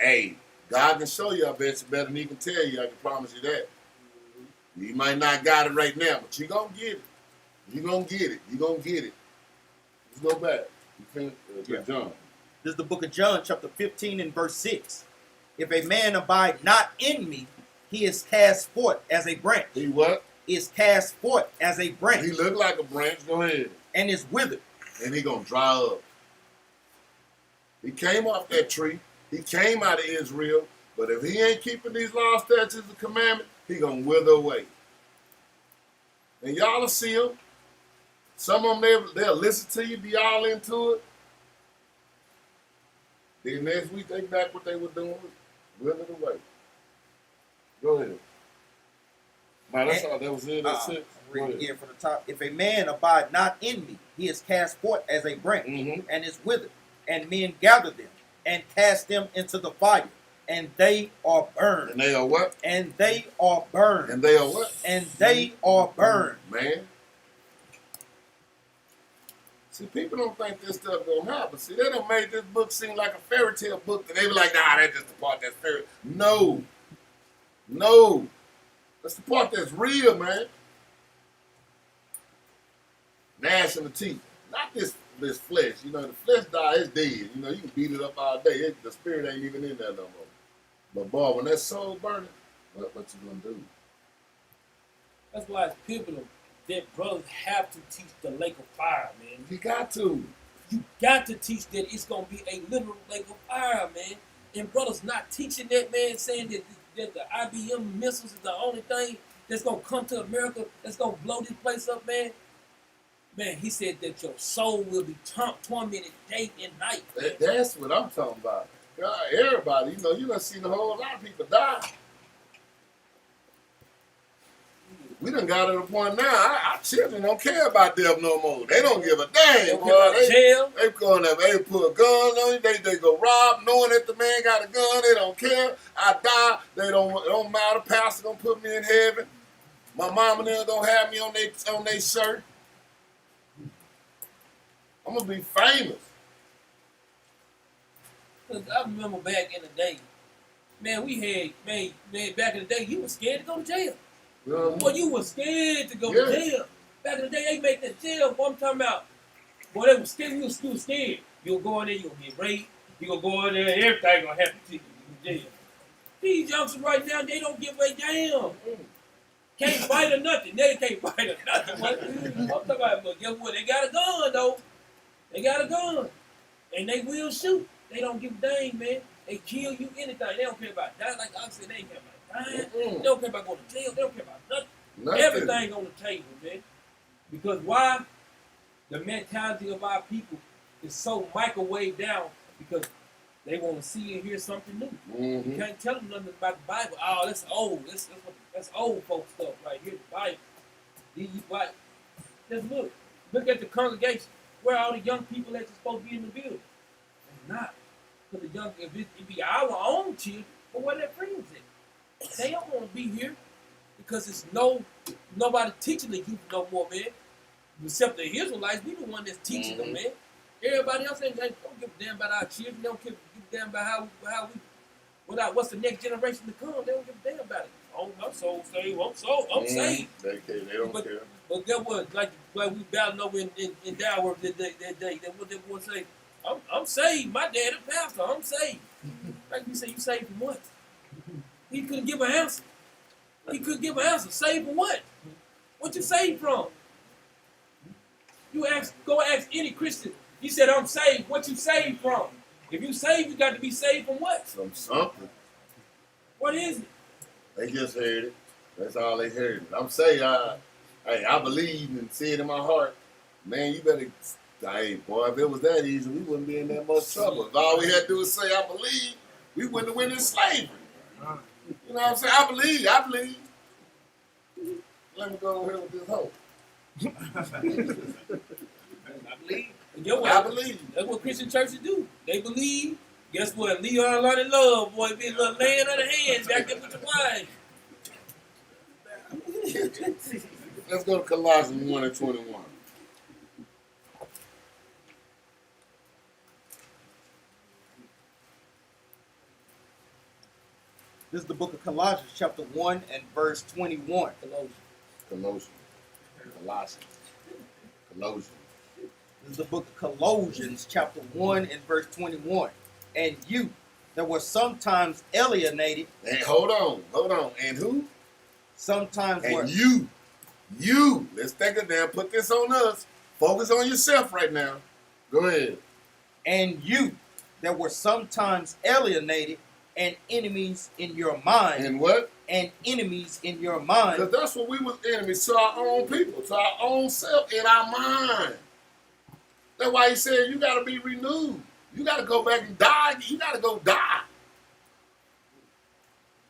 Hey, God can show you, I bet you better than he can tell you. I can promise you that. You might not got it right now, but you gonna get it. You gonna get it. You gonna get it. Let's go back. You finished, John. This is the book of John, chapter 15 and verse 6. If a man abide not in me, he is cast forth as a branch. He what? Is cast forth as a branch. He look like a branch. Go ahead. And is withered. And he gonna dry up. He came off that tree. He came out of Israel. But if he ain't keeping these laws, statutes, and commandments, he gonna wither away. And y'all will see him. Some of them, they'll listen to you, be all into it. Then next week, they back what they were doing, withered away. Go ahead. Man, that's all. That was it. That's it. Go Read ahead. again from the top. If a man abide not in me, he is cast forth as a branch Mhm. and is withered. And men gather them and cast them into the fire, and they are burned. And they are what? And they are burned. And they are what? And they are burned. Man. See, people don't think this stuff gonna happen. See, they done made this book seem like a fairy tale book that they be like, nah, that's just the part that's fairy. No. No. That's the part that's real, man. Gnashing the teeth. Not this flesh. You know, the flesh die, it's dead. You know, you can beat it up all day. The spirit ain't even in there no more. But boy, when that soul burning, what you gonna do? That's why it's pivotal that brothers have to teach the lake of fire, man. You got to. You got to teach that it's gonna be a literal lake of fire, man. And brothers not teaching that, man, saying that the IBM missiles is the only thing that's gonna come to America that's gonna blow this place up, man. Man, he said that your soul will be tormented day and night. Man. That's what I'm talking about. God, everybody, you know, you done seen a whole lot of people die. We done got to the point now, our children don't care about them no more. They don't give a damn, boy. Jail. They going up, they put guns on you, they go rob, knowing that the man got a gun, they don't care. I die, it don't matter, pastor gonna put me in heaven. My mama and them gonna have me on their shirt. I'm gonna be famous. 'Cause I remember back in the day, man, we had, man, back in the day, you was scared to go to jail. Boy, you was scared to go to jail. Back in the day, they made that jail. Boy, I'm talking about, boy, they was scared. You was scared. You'll go in there, you'll get raped. You'll go in there, everything gonna happen to you in jail. These youngsters right now, they don't give a damn. Can't fight or nothing. They can't fight or nothing. I'm talking about, but guess what? They got a gun, though. They got a gun. And they will shoot. They don't give a dang, man. They kill you, anything. They don't care about dying. Like I said, they ain't care about dying. They don't care about going to jail. They don't care about nothing. Everything on the table, man. Because why? The mentality of our people is so microwave down because they want to see and hear something new. Mm-hmm. You can't tell them nothing about the Bible. Oh, that's old. That's old folks stuff right here. The Bible. These like, just look. Look at the congregation. Where are all the young people that's supposed to be in the building? They're not. Because the young, if it be our own children, but where their friends at? They don't want to be here because it's nobody teaching the youth no more, man. Except the Israelites, we the one that's teaching them, man. Everybody else ain't don't give a damn about our children. They don't give a damn about how we what's the next generation to come. They don't give a damn about it. Oh, I'm so saved. I'm saved. They don't care. But guess what? Like we battling over in Dalworth that day. That what they boy say. I'm saved. My dad a pastor. I'm saved. Like you say, you saved from what? He couldn't give an answer. He couldn't give an answer. Saved from what? What you saved from? Go ask any Christian. He said, I'm saved. What you saved from? If you saved, you got to be saved from what? From something. What is it? They just heard it. That's all they heard. I'm saying, I believe and see it in my heart. Man, you better, hey, boy, if it was that easy, we wouldn't be in that much trouble. If all we had to do was say, I believe, we wouldn't have went in slavery. You know what I'm saying? I believe. Let me go over here with this hope. I believe. And guess what? I believe. That's what Christian churches do. They believe. Guess what? Leon learning love, boy. Be a little laying on the hands back there with your wife. Let's go to Colossians 1 and 21. This is the book of Colossians, chapter 1 and verse 21. Colossians. This is the book of Colossians, chapter 1 and verse 21. And you that were sometimes alienated. And hold on. And who? Sometimes were. And you. Let's take it down. Put this on us. Focus on yourself right now. Go ahead. And you that were sometimes alienated and enemies in your mind. And what? And enemies in your mind. Because that's what we was enemies to our own people, to our own self, in our mind. That's why he said you got to be renewed. You got to go back and die. You got to go die.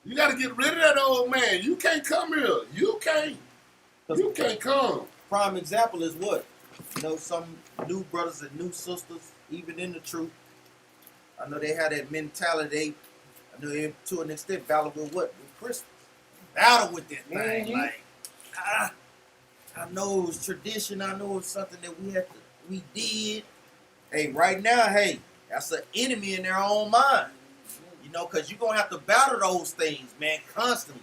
You got to get rid of that old man. You can't come here. You can't come. Prime example is what? You know, some new brothers and new sisters, even in the truth. I know they had that mentality. I know they, to an extent, battle with what? With Christmas. Battle with that thing. Mhm. Like, I know it was tradition. I know it's something that we did. Hey, right now, hey, that's an enemy in their own mind. You know, because you're going to have to battle those things, man, constantly.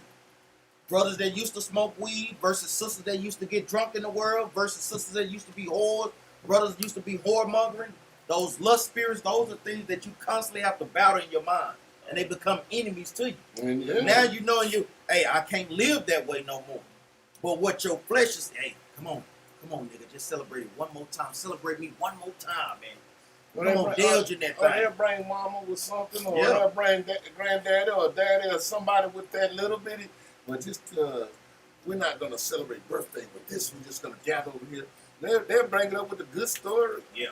Brothers that used to smoke weed versus sisters that used to get drunk in the world versus sisters that used to be whores. Brothers used to be whoremongering. Those lust spirits, those are things that you constantly have to battle in your mind. And they become enemies to you. And yeah. Now you know hey, I can't live that way no more. But what your flesh is, hey, come on, nigga, just celebrate it one more time. Celebrate me one more time, man. Come on, indulge in that thing. They'll bring mama with something, or Yeah. they'll bring granddaddy or daddy or somebody with that little bitty. But just, we're not going to celebrate birthday, but this we're just going to gather over here. They'll bring it up with a good story. Yeah.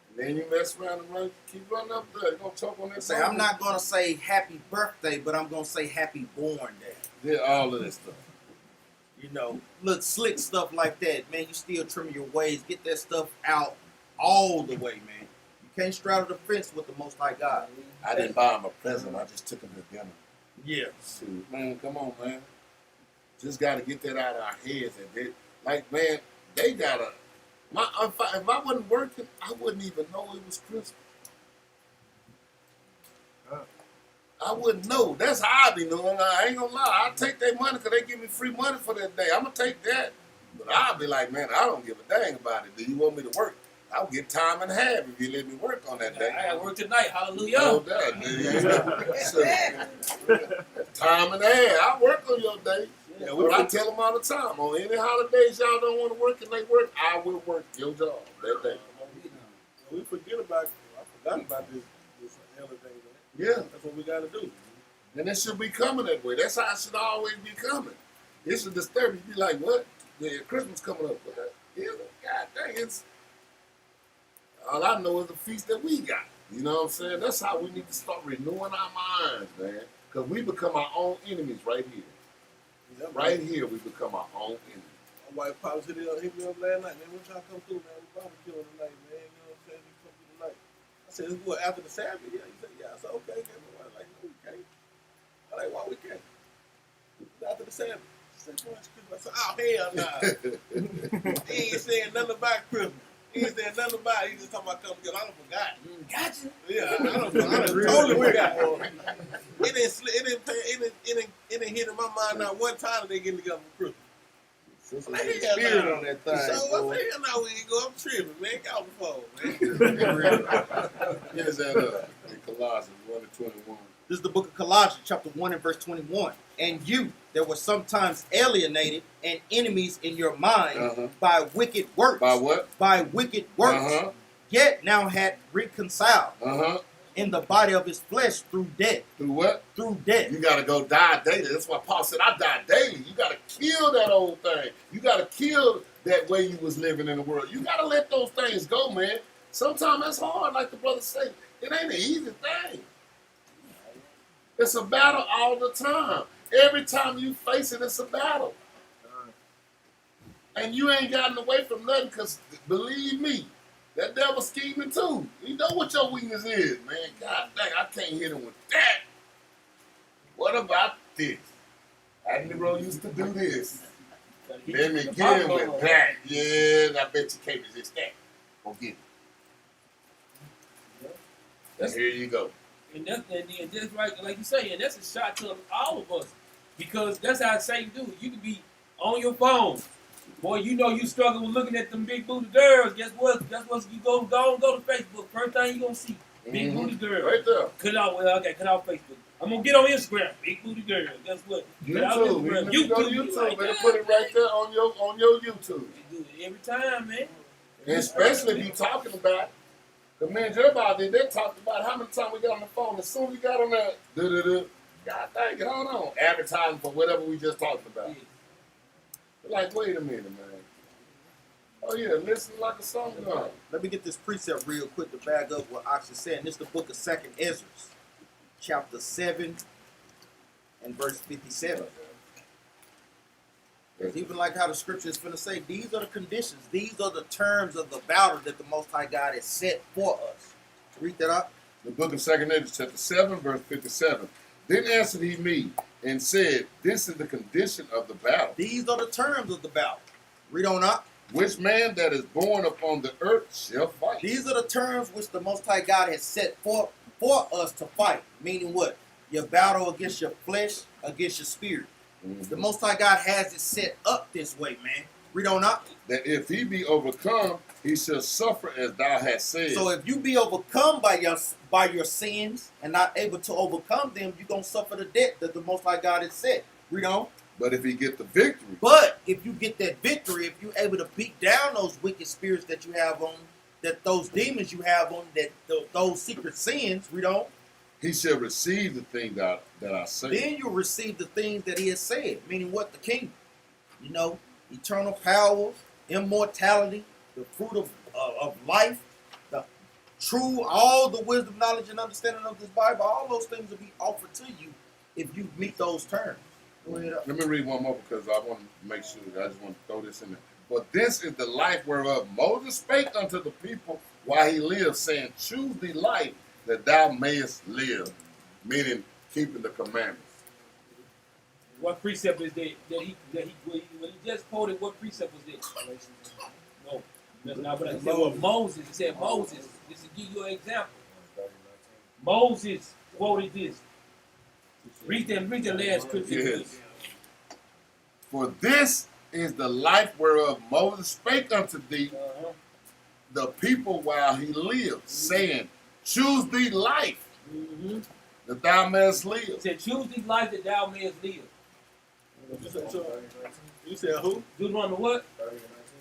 And then you mess around and keep running up there. You're going to talk on that Say, song. I'm not going to say happy birthday, but I'm going to say happy born day. Yeah, all of this stuff. You know, look, slick stuff like that, man. You still trim your ways. Get that stuff out all the way, man. You can't straddle the fence with the Most High God. I didn't buy him a present. I just took him to dinner. Yeah. Shoot, man, come on, man. Just got to get that out of our heads. And man, they got to. If I wasn't working, I wouldn't even know it was Christmas. I wouldn't know. That's how I be knowing. I ain't gonna lie. I take their money because they give me free money for that day. I'm gonna take that. But I'll be like, man, I don't give a dang about it. Do you want me to work? I'll get time and a half if you let me work on that day. I got work tonight. Hallelujah. No doubt. Time and a half. I work on your day. Yeah, But I tell them all the time, on any holidays y'all don't want to work and they work, I will work your job that day. we forget about. I forgot about this elder thing, man. Yeah. That's what we got to do. And it should be coming that way. That's how it should always be coming. It should disturb you. Be like, what? Yeah, Christmas coming up. What the hell? God dang, it's all I know is the feast that we got. You know what I'm saying? That's how we need to start renewing our minds, man. Because we become our own enemies right here. Yeah, Right here, we become our own enemies. My wife pops hit me up last night, man. When y'all come through, man? We barbecue tonight, man. You know what I'm saying? You come through tonight. I said, it's what, after the Sabbath? Yeah. He said, yeah. I said, okay. My wife like, no, we can't. I like, why we can't? It's after the Sabbath. She said, boy, it's Christmas. I said, oh, hell nah. He ain't saying nothing about Christmas. He ain't saying nothing about it. He just talking about coming together. I done forgot. Gotcha. Yeah, I done totally forgot. It didn't hit in my mind not one time that they getting together for Christmas. Spirit on that thing. So I say, hell no, we ain't go. I'm tripping, man. Get off the phone, man. Here's that in Colossians 1:21. This is the book of Colossians, chapter 1 and verse 21. And you that were sometimes alienated and enemies in your mind by wicked works. By what? By wicked works. Yet now had reconciled in the body of his flesh through death. Through what? Through death. You gotta go die daily. That's why Paul said, I die daily. You gotta kill that old thing. You gotta kill that way you was living in the world. You gotta let those things go, man. Sometimes that's hard, like the brother say. It ain't an easy thing. It's a battle all the time. Every time you face it, it's a battle. And you ain't gotten away from nothing because, believe me, that devil scheming too. You know what your weakness is, man. God dang, I can't hit him with that. What about this? That Negro used to do this. Let me get him with that. Yeah, I bet you can't resist that. Go get it. Here you go. And then just right, like you say, and that's a shot to all of us. Because that's how Satan do. You can be on your phone. Boy, you know you struggle with looking at them big booty girls. Guess what? You go to Facebook. First thing you gonna see. Big booty girl. Right there. Cut out Facebook. I'm gonna get on Instagram. Big booty girl. Guess what? YouTube. You go to YouTube, better put it right there on your YouTube. You do it every time, man. And especially if you talking about the man everybody they talked about how many times we got on the phone. As soon as we got on that, God dang it, hold on. Advertising for whatever we just talked about. Like, wait a minute, man. Oh yeah, listen like a song. Let me get this precept real quick to back up what Ox is saying. This is the book of 2nd Ezra, chapter 7 and verse 57. It's even like how the scripture is going to say, these are the conditions, these are the terms of the battle that the Most High God has set for us. Read that out. The book of 2nd Ezra, chapter 7, verse 57. Then answered he me and said, this is the condition of the battle. These are the terms of the battle. Read on up. Which man that is born upon the earth shall fight. These are the terms which the Most High God has set for us to fight. Meaning what? Your battle against your flesh, against your spirit. The Most High God has it set up this way, man. Read on up. That if he be overcome, he shall suffer as thou hast said. So if you be overcome by your sins and not able to overcome them, you're going to suffer the debt that the Most High God has set. Read on. But if he get the victory, But if you get that victory, if you're able to beat down those wicked spirits that you have on, that those demons you have on, that those secret sins, read on. he shall receive the thing that I say. Then you'll receive the things that he has said, meaning what? The kingdom. You know, eternal power, immortality, the fruit of life, the true, all the wisdom, knowledge, and understanding of this Bible, all those things will be offered to you if you meet those terms. Go ahead. Let me read one more because I want to make sure. I just want to throw this in there. But this is the life whereof Moses spake unto the people while he lived, saying, choose the life that thou mayest live, meaning keeping the commandments. What precept is that when he just quoted, what precept was this? No, that's not what I said. Well, Moses. He said Moses. This is give you an example. Moses quoted this. Read that last scripture. Yes. For this is the life whereof Moses spake unto thee, Uh-huh. the people while he lived, saying, choose thee life, Mm-hmm. that thou mayest He live. said, choose these life that thou mayest live. You said who? Deuteronomy what?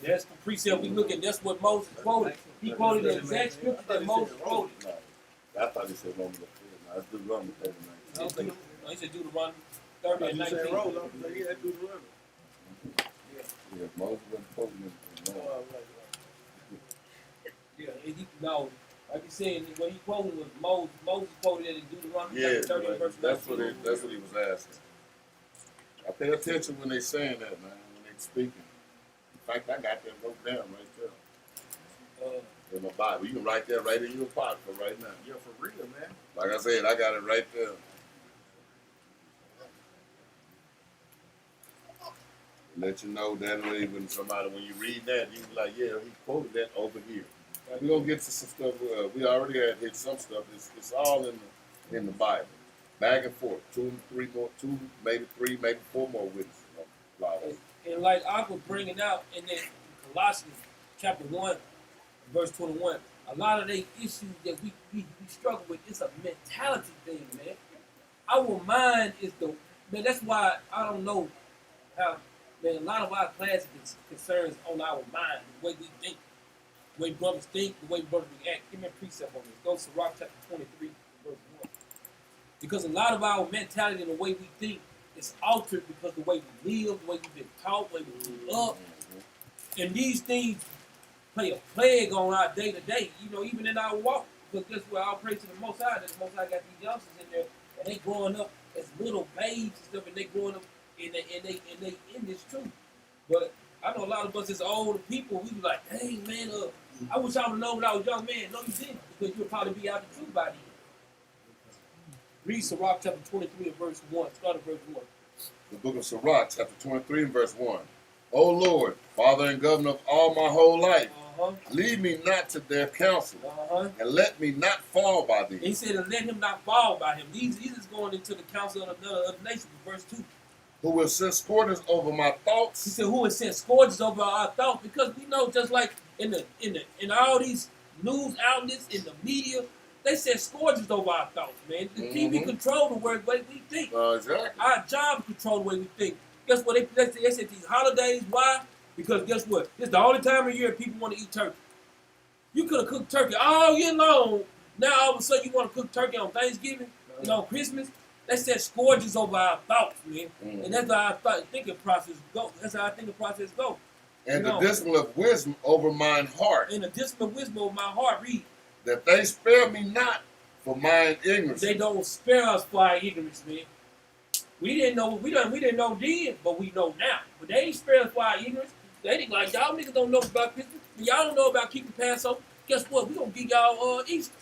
That's the precept we look at. That's what Moses quoted. He quoted the exact scripture that Moses quoted. No, I thought he said Roman 4. No, it's Deuteronomy 39. He said Deuteronomy 30 and You said 19. Rose. I'm like, yeah, that dude's running. Yeah, Moses wasn't quoting him. Oh, No. I'm like, Yeah, and no, like you said, what he quoted was Moses. Moses quoted it in Deuteronomy Yeah, chapter 30 and verse that's 19. what he was asking. I pay attention when they saying that, man, when they speaking. In fact, I got that wrote down right there in my Bible. You can write that right in your pocket right now. yeah, for real, man. Like I said, I got it right there. Let you know that way when somebody, when you read that, you be like, yeah, he quoted that over here. We're gonna get to some stuff. We already had hit some stuff. It's all in the Bible, back and forth. Two, maybe three, maybe four more witnesses. And like I was bringing out in that Colossians chapter 1, verse 21, a lot of the issues that we struggle with, it's a mentality thing, man. Our mind is man, that's why I don't know how, man, a lot of our class concerns on our mind, the way we think, the way brothers think, the way brothers react. Give me a precept on this. Go to Sirach chapter 23, verse 1. Because a lot of our mentality and the way we think is altered because the way we live, the way we've been taught, the way we grew up. And these things play a plague on our day to day, even in our walk. Because guess what? I'll pray to the Most High, that the Most High got these youngsters in there, and they growing up as little babes and stuff, and they growing up and they in this truth. But I know a lot of us as older people, we be like, hey man, I wish I would have known when I was a young man. No, you didn't, because you'll probably be out the truth by then. Read Sirach chapter 23 and verse 1. Start at verse 1. The book of Sirach, chapter 23 and verse 1. O Lord, Father and Governor of all my whole life, lead me not to their counsel, and let me not fall by thee. He said, and let him not fall by him. These is going into the counsel of the nations, verse 2. Who will send scorners over my He thoughts, said, who has sent scourges over our thoughts? Because we know, just like in all these news outlets, in the media, they said scourges over our thoughts, man. The TV control the way we think. exactly. Our job control the way we think. Guess what? They said these holidays. Why? Because guess what? It's the only time of year people want to eat turkey. You could have cooked turkey all year long. Now all of a sudden you want to cook turkey on Thanksgiving, on Christmas. They said scourges over our thoughts, man. And that's how our thinking process go. That's how our thinking process go. And the discipline of wisdom over mine heart, And the discipline of wisdom over my heart, read. that they spare me not for mine ignorance. They don't spare us for our ignorance, man. We didn't know then, but we know now. But they ain't spare us for our ignorance. They think like y'all niggas don't know about Christmas. Y'all don't know about keeping Passover. Guess what? We gonna give y'all Easter.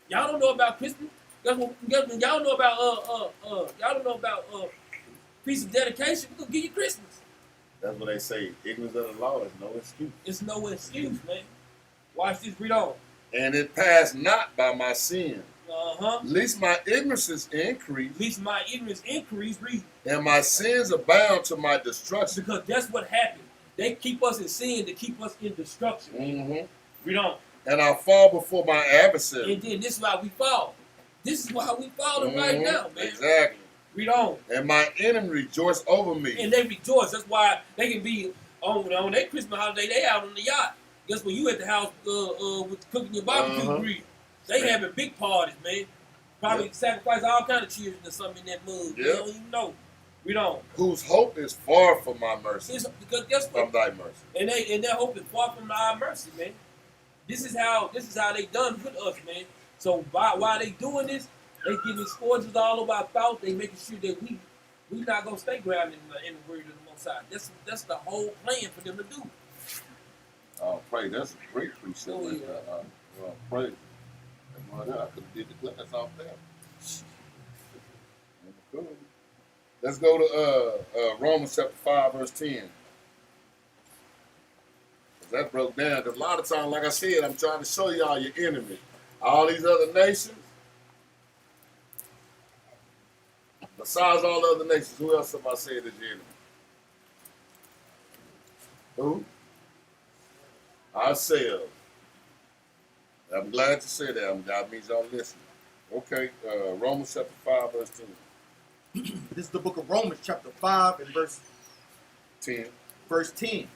Y'all don't know about Christmas. Guess what? Y'all know about y'all don't know about Feast of Dedication. We gonna give you Christmas. That's what they say. Ignorance of the law is no excuse. It's no excuse, man. Watch this. Read on. And it passed not by my sin. Uh-huh. Least my ignorance is increased, At least my ignorance increased. Read. and my sins abound to my destruction. Because that's what happened. They keep us in sin to keep us in destruction. Read on. And I fall before my adversary. And then this is why we fall. This is why we falling right now, man. Exactly. Read on. And my enemy rejoice over me. And they rejoice. That's why they can be on their Christmas holiday. They out on the yacht. Guess when you at the house with cooking your barbecue grill, they having big parties, man. Probably sacrifice all kind of children or something in that mug. They don't even know. Read on. Whose hope is far from my mercy. Because guess what? From thy mercy. And their hope is far from our mercy, man. This is how they done with us, man. So while they doing this, they giving scourges all over our thoughts. They making sure that we not gonna stay grounded in the word of the Most High. That's the whole plan for them to do. Pray. That's a great precept. Oh, yeah. Pray. I could have did the class off there. Cool. Let's go to Romans chapter 5, verse 10. That broke down. Because a lot of times, like I said, I'm trying to show y'all your enemy. All these other nations, the Besides all the other nations, who else have I said is your enemy? Who? Ourselves. I'm glad you said that. That means y'all listening. Okay, Romans chapter 5, verse 2. This is the book of Romans, chapter 5, and 10. verse 10.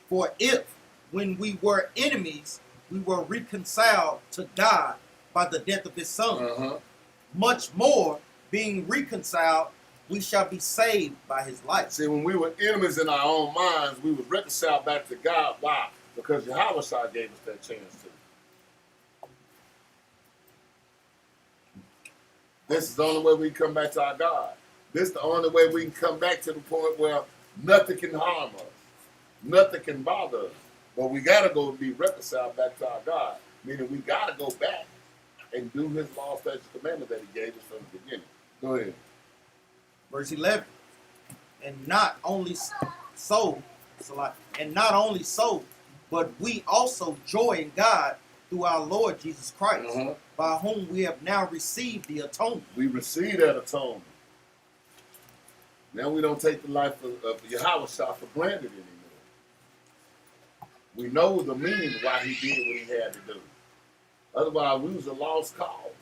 For if, when we were enemies, we were reconciled to God by the death of his son, Uh-huh. much more, being reconciled, we shall be saved by his life. See, when we were enemies in our own minds, we was reconciled back to God. Why? Because Yahweh gave us that chance to. This is the only way we can come back to our God. This is the only way we can come back to the point where nothing can harm us. Nothing can bother us. But we got to go be reconciled back to our God. Meaning we got to go back and do his law, statutes, commandments that he gave us from the beginning. Go ahead. Verse 11. And not only so, and not only so, but we also joy in God through our Lord Jesus Christ, Uh-huh. by whom we have now received the atonement. We receive that atonement. Now we don't take the life of Yahweh for granted anymore. We know the meaning why he did what he had to do. Otherwise, we was a lost cause.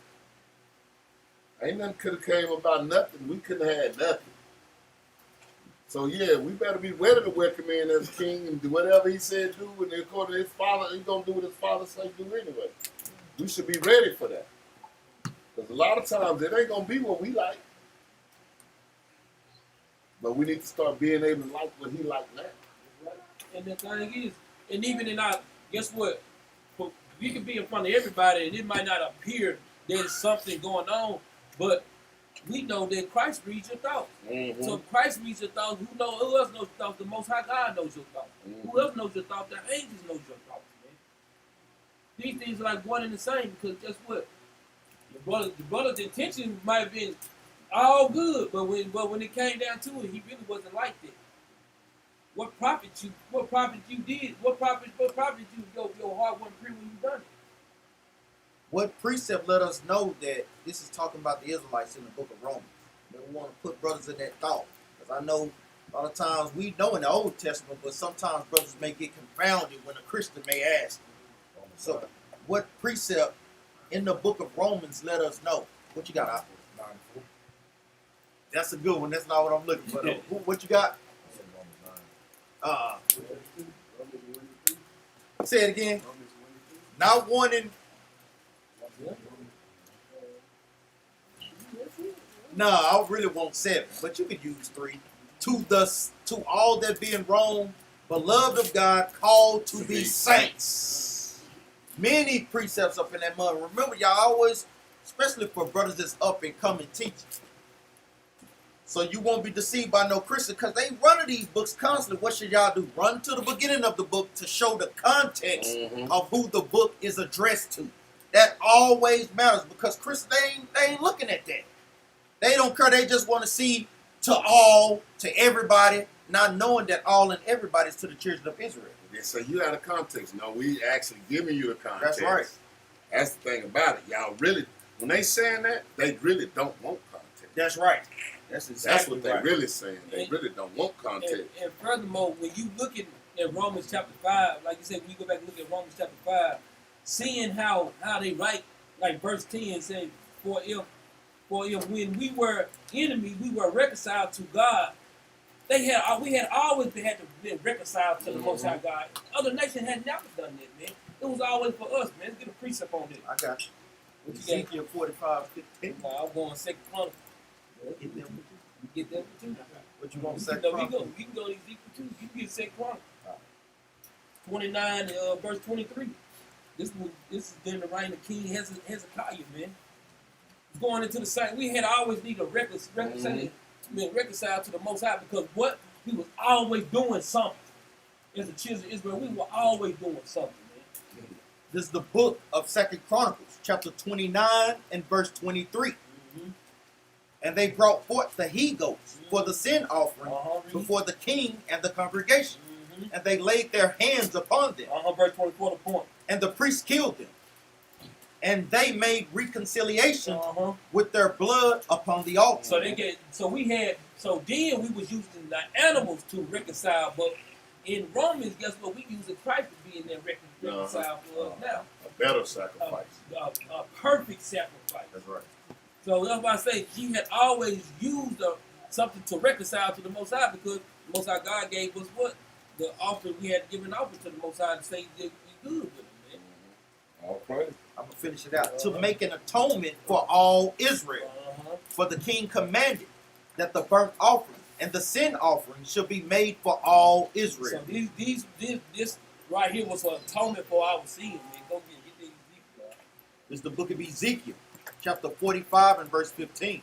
Ain't nothing could have came about nothing. We couldn't have had nothing. So yeah, we better be ready to welcome him as king and do whatever he said do, and according to his father, he's gonna do what his father say do anyway. We should be ready for that. Because a lot of times it ain't gonna be what we like. But we need to start being able to like what he like now. And the thing is, and even in our, guess what? We can be in front of everybody, and it might not appear there's something going on, but we know that Christ reads your thoughts. Mm-hmm. So if Christ reads your thoughts, who else knows your thoughts? The Most High God knows your thoughts. Mm-hmm. Who else knows your thoughts? The angels knows your thoughts, man. These things are like one and the same, because guess what? The brother's intention might have been all good, but when it came down to it, he really wasn't like that. What profit you did? What profit you your heart wasn't free when you done it? What precept let us know that this is talking about the Israelites in the book of Romans? They want to put brothers in that thought. Because I know a lot of times we know in the Old Testament, but sometimes brothers may get confounded when a Christian may ask. So what precept in the book of Romans let us know? What you got, Apple? That's a good one. That's not what I'm looking for. Though. What you got? Say it again. Not wanting. No, I really want 7, but you could use 3. To all that be in Rome, beloved of God, called to be saints. Many precepts up in that mud. Remember, y'all always, especially for brothers that's up and coming teaching. So you won't be deceived by no Christian, because they run to these books constantly. What should y'all do? Run to the beginning of the book to show the context of who the book is addressed to. That always matters, because Christians, they ain't looking at that. They don't care. They just want to see to all, to everybody, not knowing that all and everybody is to the children of Israel. Yeah, so you out of context. No, we actually giving you the context. That's right. That's the thing about it. Y'all really, when they saying that, they really don't want context. That's right. That's exactly what they're really saying. They really don't want context. And furthermore, when you look at Romans chapter 5, like you said, when you go back and look at Romans chapter 5, seeing how they write, like verse 10 saying, for if when we were enemies, we were reconciled to God. We had always had to be reconciled to the Most High God. Other nations had never done that, man. It was always for us, man. Let's get a precept on this. I got you. What you got? Ezekiel 45:15. I'm going 2 Chronicles. Get them. You get that too. What you want, We second can Chronicles? go to Ezekiel 2. You can get 2 Chronicles. 29, verse 23. This is during the reign of King Hezekiah, man. Going into the same, we had always need to reconcile to the Most High, because what? We was always doing something. As the children of Israel, we were always doing something, man. This is the book of 2 Chronicles, chapter 29 and verse 23. Mm-hmm. And they brought forth the he-goats for the sin offering before the king and the congregation. Mm-hmm. And they laid their hands upon them. Verse 24, the point. And the priests killed them. And they made reconciliation Uh-huh. with their blood upon the altar. So they get. So then we was using the animals to reconcile, but in Romans, guess what? We using Christ to be in there reconcile for us now. A better sacrifice. A perfect sacrifice. That's right. So that's why I say he had always used something to reconcile to the Most High, because the Most High God gave us what? The offering. We had to give an offering to the Most High to say that we good with him, man. All praise. I'm going to finish it out. To make an atonement for all Israel. Uh-huh. For the king commanded that the burnt offering and the sin offering should be made for all Israel. So this right here was an atonement for our sins, man. Go get these people. This is the book of Ezekiel, chapter 45 and verse 15.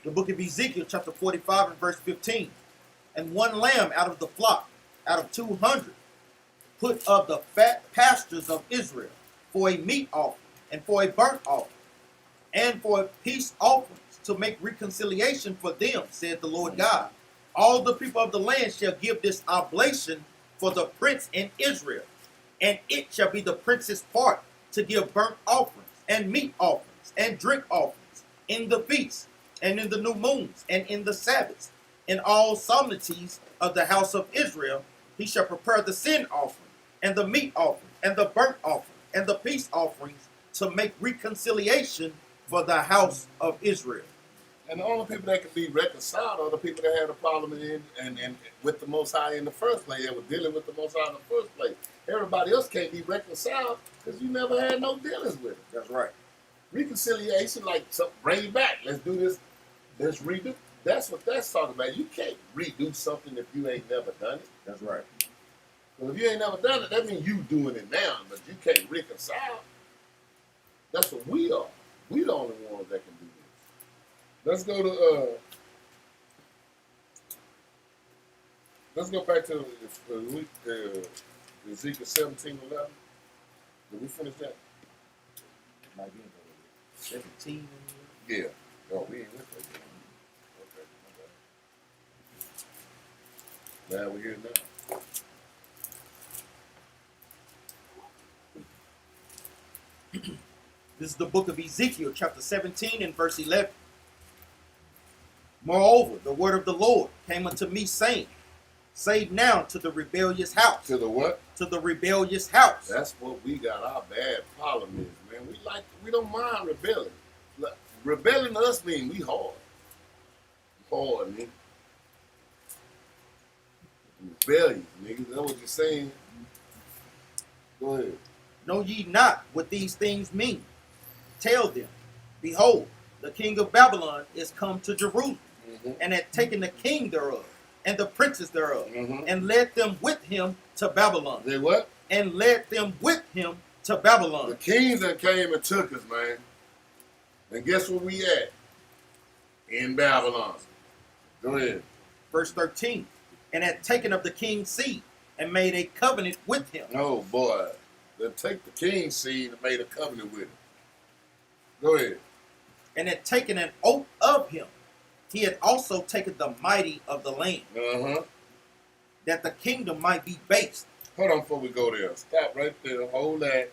The book of Ezekiel, chapter 45 and verse 15. And one lamb out of the flock, out of 200, put of the fat pastures of Israel for a meat offering and for a burnt offering and for peace offerings to make reconciliation for them, said the Lord God. All the people of the land shall give this oblation for the prince in Israel, and it shall be the prince's part to give burnt offerings and meat offerings and drink offerings in the feasts and in the new moons and in the Sabbaths, in all solemnities of the house of Israel. He shall prepare the sin offering and the meat offering and the burnt offering and the peace offerings to make reconciliation for the house of Israel. And the only people that can be reconciled are the people that had a problem and with the Most High in the first place. They were dealing with the Most High in the first place. Everybody else can't be reconciled because you never had no dealings with it. That's right. Reconciliation, like bring it back. Let's do this. Let's redo. That's what that's talking about. You can't redo something if you ain't never done it. That's right. Well, if you ain't never done it, that means you doing it now, but you can't reconcile. That's what we are. We the only ones that can do this. Let's go back to Ezekiel 17:11. Did we finish that? Might be 17. Yeah. No, we ain't with that yet. Okay. Now we're here now. This is the book of Ezekiel, chapter 17 and verse 11. Moreover, the word of the Lord came unto me, saying, say now to the rebellious house. To the what? To the rebellious house. That's what we got. Our bad problem is, man. We don't mind rebelling. Look, rebelling to us means we hard. Hard, nigga. Rebellious, nigga. That's what you're saying. Go ahead. Know ye not what these things mean? Tell them, behold, the king of Babylon is come to Jerusalem, and hath taken the king thereof, and the princes thereof, and led them with him to Babylon. They what? And led them with him to Babylon. The kings that came and took us, man. And guess where we at? In Babylon. Go ahead. Verse 13. And had taken of the king's seed, and made a covenant with him. Oh, boy. They take the king's seed and made a covenant with him. Go ahead. And had taken an oath of him. He had also taken the mighty of the land, that the kingdom might be based. Hold on before we go there. Stop right there. Hold that.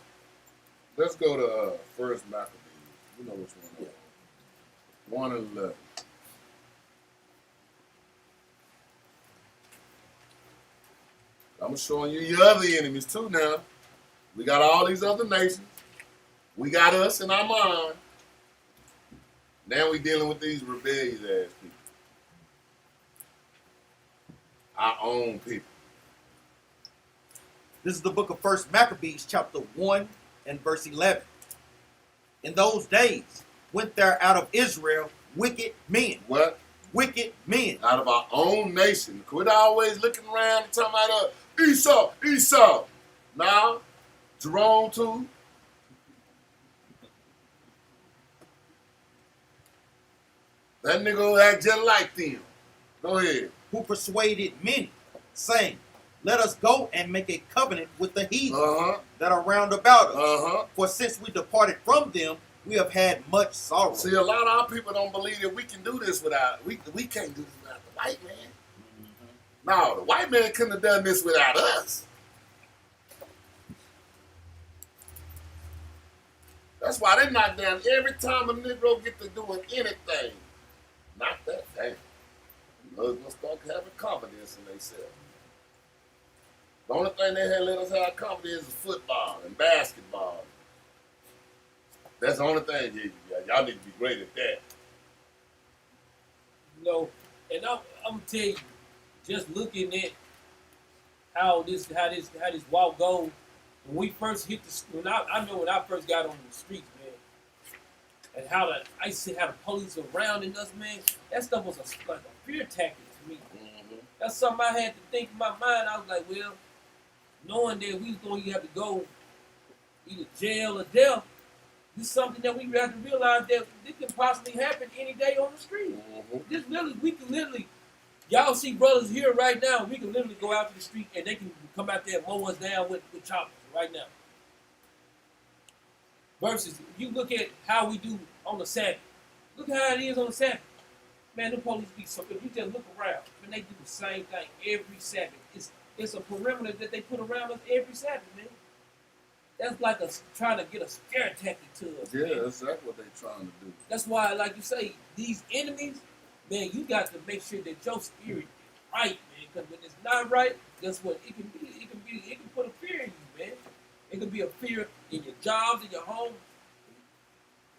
Let's go to First Maccabees. You know which one. 1 and 11. I'm showing you your other enemies too now. We got all these other nations. We got us in our mind. Now we dealing with these rebellious ass people. Our own people. This is the book of First Maccabees, chapter 1 and verse 11. In those days went there out of Israel wicked men. What? Wicked men. Out of our own nation. Quit always looking around and talking about Esau. Now, Jerome too. That nigga will act just like them. Go ahead. Who persuaded many, saying, let us go and make a covenant with the heathen that are round about us. For since we departed from them, we have had much sorrow. See, a lot of our people don't believe that we can do this without, we can't do this without the white man. No, the white man couldn't have done this without us. That's why they knock down every time a Negro get to doing anything. Not that thing. Muslims start having confidence in themselves. The only thing they had let us have confidence is football and basketball. That's the only thing. Y'all need to be great at that. You know, and I'm gonna tell you, just looking at how this walk goes. When we first hit I know when I first got on the streets, man, and how I see how the police are surrounding us, man. That stuff was like a fear tactic to me. Mm-hmm. That's something I had to think in my mind. I was like, well, knowing that we was going to have to go either jail or death, this is something that we have to realize that this can possibly happen any day on the street. Mm-hmm. This literally, we can literally, y'all see brothers here right now, we can literally go out to the street and they can come out there and mow us down with choppers right now. Versus, you look at how we do on the Sabbath. Look how it is on the Sabbath. Man, the police be so, if you just look around, and they do the same thing every Sabbath. It's a perimeter that they put around us every Sabbath, man. That's like trying to get a scare tactic to us. Yeah, man. that's exactly what they're trying to do. That's why, like you say, these enemies, man, you got to make sure that your spirit is right, man. Because when it's not right, guess what? It can put a fear in you, man. It can be a fear in your jobs, in your home,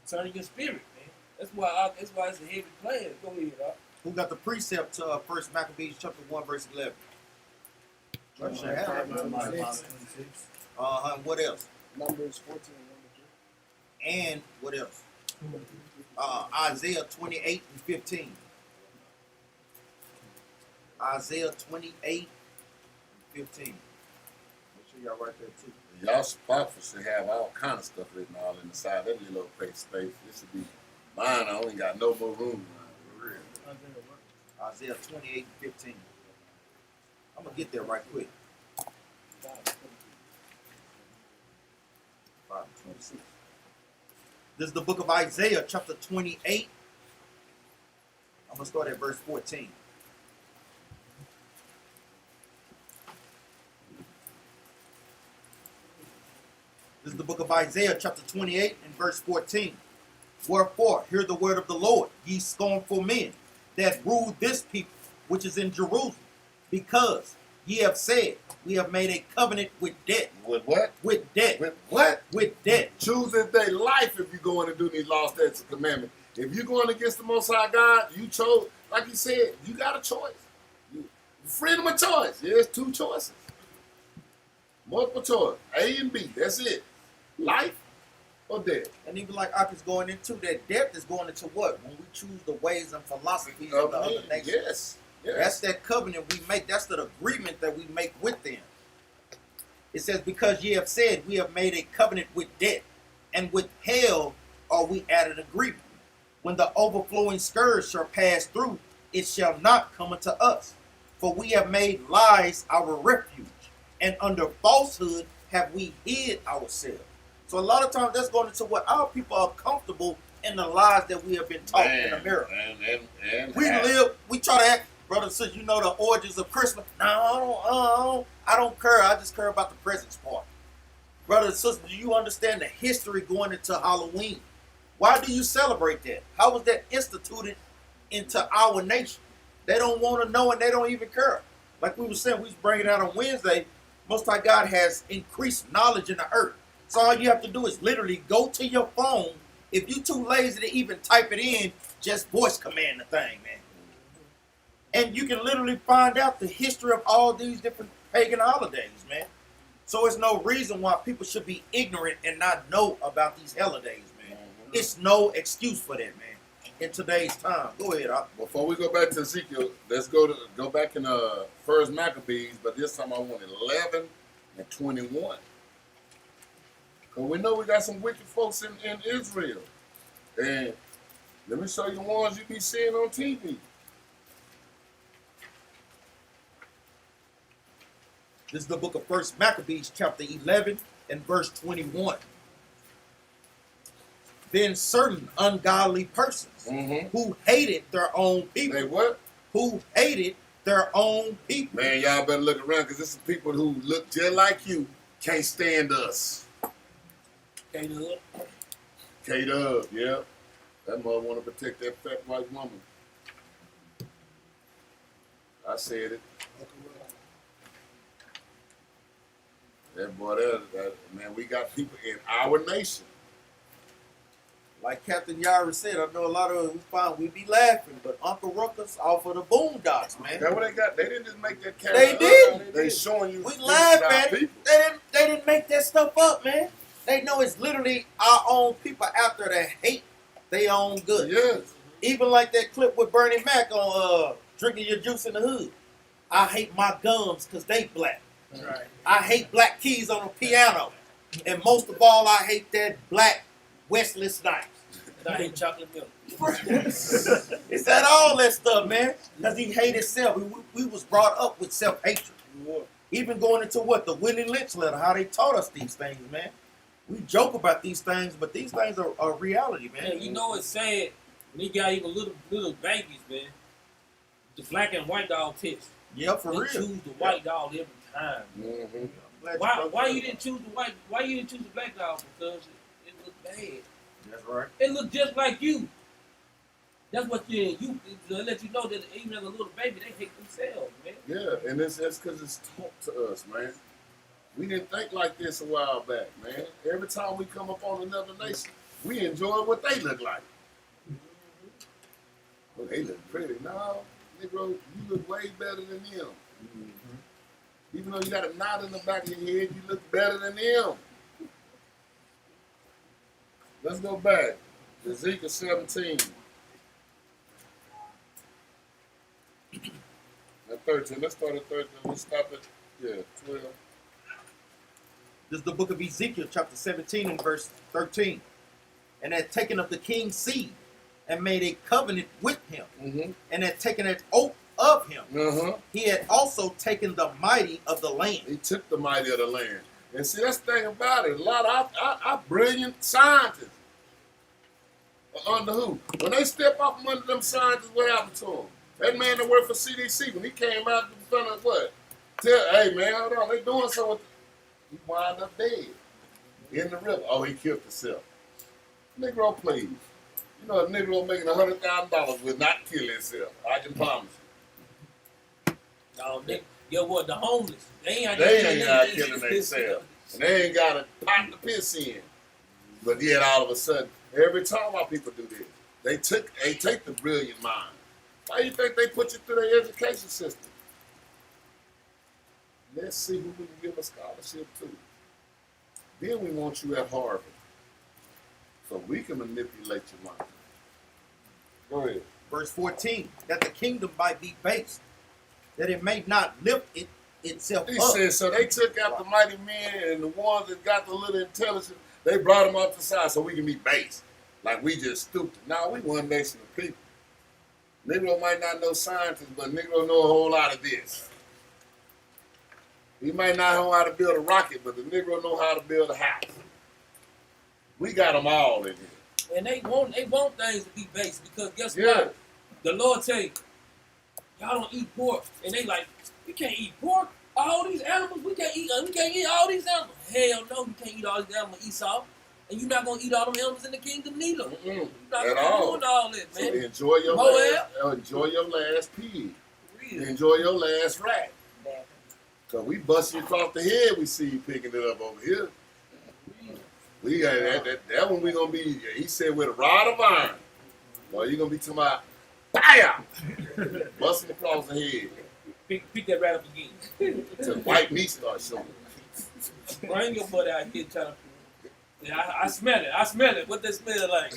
concerning your spirit, man. That's why it's a heavy plan. Go ahead, Doc. Who got the precept to 1 Maccabees chapter 1 verse 11? What else? Numbers 14, 1 And what else? Isaiah 28 and 15. Isaiah 28 and 15. Make sure y'all write that too. Y'all prophets should have all kind of stuff written all in the side of every little space. This should be mine. I only got no more room. For real. Isaiah 28 and 15. I'm going to get there right quick. 5:26. This is the book of Isaiah, chapter 28. I'm going to start at verse 14. This is the book of Isaiah, chapter 28, and verse 14. Wherefore, hear the word of the Lord, ye scornful men, that rule this people, which is in Jerusalem, because ye have said, we have made a covenant with death. With what? With death. With what? With death. Choose this day life if you're going to do these law, statutes, and commandments. If you're going against the Most High God, you chose, like you said, you got a choice. Freedom of choice. There's two choices. Multiple choice. A and B. That's it. Life or death. And even like Ak is going into that, death is going into what? When we choose the ways and philosophies of the other nations. Yes. Yes. That's that covenant we make. That's the agreement that we make with them. It says, because ye have said, we have made a covenant with death, and with hell are we at an agreement. When the overflowing scourge shall pass through, it shall not come unto us. For we have made lies our refuge, and under falsehood have we hid ourselves. So a lot of times that's going into what our people are comfortable in the lies that we have been taught in America. And We try to act, brother and sister, you know the origins of Christmas. No, I don't care. I just care about the presents part. Brother and sister, do you understand the history going into Halloween? Why do you celebrate that? How was that instituted into our nation? They don't want to know and they don't even care. Like we were saying, we was bringing it out on Wednesday. Most High God has increased knowledge in the earth. So all you have to do is literally go to your phone. If you're too lazy to even type it in, just voice command the thing, man. And you can literally find out the history of all these different pagan holidays, man. So it's no reason why people should be ignorant and not know about these holidays, man. It's no excuse for that, man. In today's time. Go ahead, Ak. Before we go back to Ezekiel, let's go back in 1 Maccabees, but this time I want 11 and 21. Because we know we got some wicked folks in Israel. And let me show you ones you be seeing on TV. This is the book of 1 Maccabees, chapter 11 and verse 21. Then certain ungodly persons who hated their own people. They what? Who hated their own people. Man, y'all better look around because there's some people who look just like you can't stand us. K-Dub. K-Dub, yeah. That mother want to protect that fat white woman. I said it. That boy, man, we got people in our nation. Like Captain Yara said, I know a lot of us find we be laughing, but Uncle Ruckus off of the Boondocks, man. That what they got? They didn't just make that character They up. did. They showing you. We things laugh about at it. people. They didn't make that stuff up, man. They know it's literally our own people out there that hate their own good. Yes. Even like that clip with Bernie Mac on drinking your juice in the hood. I hate my gums because they black. Right. I hate black keys on the piano. And most of all, I hate that black Wesley Snipes. And I hate chocolate milk. It's that all that stuff, man. Because he hated self. We was brought up with self-hatred. Even going into what? The Willie Lynch letter, how they taught us these things, man. We joke about these things, but these things are reality, man. Man, you know it's sad when they got even little babies, man. The black and white dog test. Yeah, for They real. choose the white dog every time. Mm-hmm. Why you didn't choose the white? Why you didn't choose the black dog? Because it looked bad. That's right. It looked just like you. That's what you to let you know that even as a little baby, they hate themselves, man. Yeah, and that's because it's taught to us, man. We didn't think like this a while back, man. Every time we come up on another nation, we enjoy what they look like. Well, they look pretty. No, Negro, you look way better than them. Even though you got a knot in the back of your head, you look better than them. Let's go back. Ezekiel 17. At 13. Let's start at 13. Let's stop at 12. This is the book of Ezekiel, chapter 17 and verse 13. And had taken of the king's seed and made a covenant with him, Mm-hmm. and had taken an oath of him. Uh-huh. He had also taken the mighty of the land. He took the mighty of the land. And see, that's the thing about it. A lot of our brilliant scientists are under who? When they step up from under them scientists, what happened to them? That man that worked for CDC, when he came out in front of what? Hey, man, hold on. They doing something. He wound up dead in the river. Oh, he killed himself. Negro, please. You know, a Negro making $100,000 will not kill himself. I can promise you. No, get what? The homeless. They ain't Out killing themselves. And they ain't got a pot to piss in. But yet all of a sudden, every time our people do this, they take the brilliant mind. Why do you think they put you through their education system? Let's see who we can give a scholarship to. Then we want you at Harvard. So we can manipulate your mind. Go ahead. Verse 14, that the kingdom might be based, that it may not lift itself He up. said, so they took out the mighty men and the ones that got the little intelligence, they brought them up the side so we can be base. Like we just stupid. Now we one nation of people. Negro might not know scientists, but Negro know a whole lot of this. He might not know how to build a rocket, but the Negro know how to build a house. We got them all in here. And they want things to be based because guess Yeah. what? The Lord tell you, y'all don't eat pork, and they like, we can't eat pork. All these animals, we can't eat all these animals. Hell no, you can't eat all these animals, Esau. And you're not gonna eat all them animals in the kingdom neither. Mm-mm. You're not At gonna all. do all that, So man. enjoy your Moab. enjoy your last pig. Real. Enjoy your last rat. Cause we busting you across the head, we see you picking it up over here. We got that one we gonna be, he said, with a rod of iron. Well, you gonna be talking about fire! Busting across the head. Pick that rat up again. Till white meat starts showing. Bring your butt out here trying to. Yeah, I smell it. I smell it. What that smell like?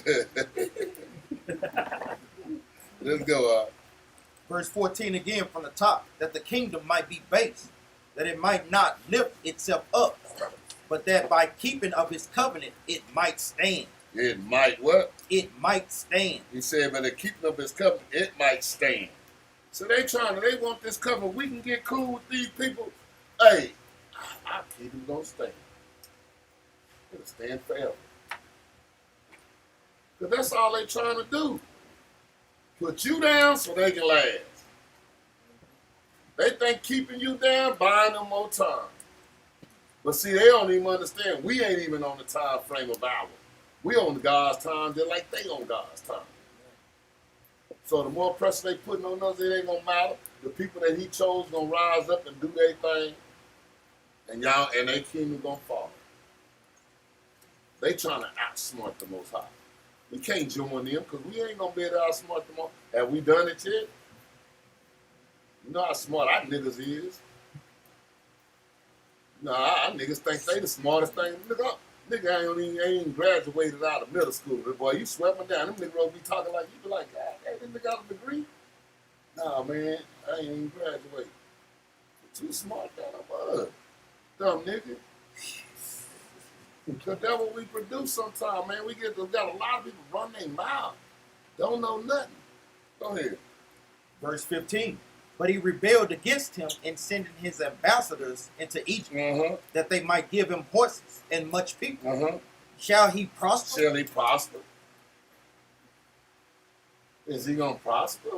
Let's go, Verse 14 again from the top, that the kingdom might be based, that it might not lift itself up, but that by keeping of his covenant it might stand. It might what? It might stand. He said, but the keeping of his covenant, it might stand. So they want this covenant. We can get cool with these people. Hey, our kingdom gonna stand. It'll stand forever. Because that's all they trying to do. Put you down so they can last. They think keeping you down, buying them more time. But see, they don't even understand. We ain't even on the time frame of ours. We on God's time just like they on God's time. So the more pressure they putting on us, it ain't gonna matter. The people that he chose gonna rise up and do their thing, and y'all and their kingdom gonna fall. They trying to outsmart the Most High. We can't join them because we ain't gonna be able to outsmart them all. Have we done it yet? You know how smart our niggas is. Nah, our niggas think they the smartest thing. Nigga ain't even graduated out of middle school. But boy, you swept me down. Them niggas be talking like you be like, God, hey, this nigga got a degree? Nah, man, I ain't even graduated. You're too smart down the mud. Dumb nigga. Because that's what we produce sometimes, man. We got a lot of people run their mouth. Don't know nothing. Go ahead. Verse 15. But he rebelled against him in sending his ambassadors into Egypt, that they might give him horses and much people. Shall he prosper? Shall he prosper? Is he going to prosper?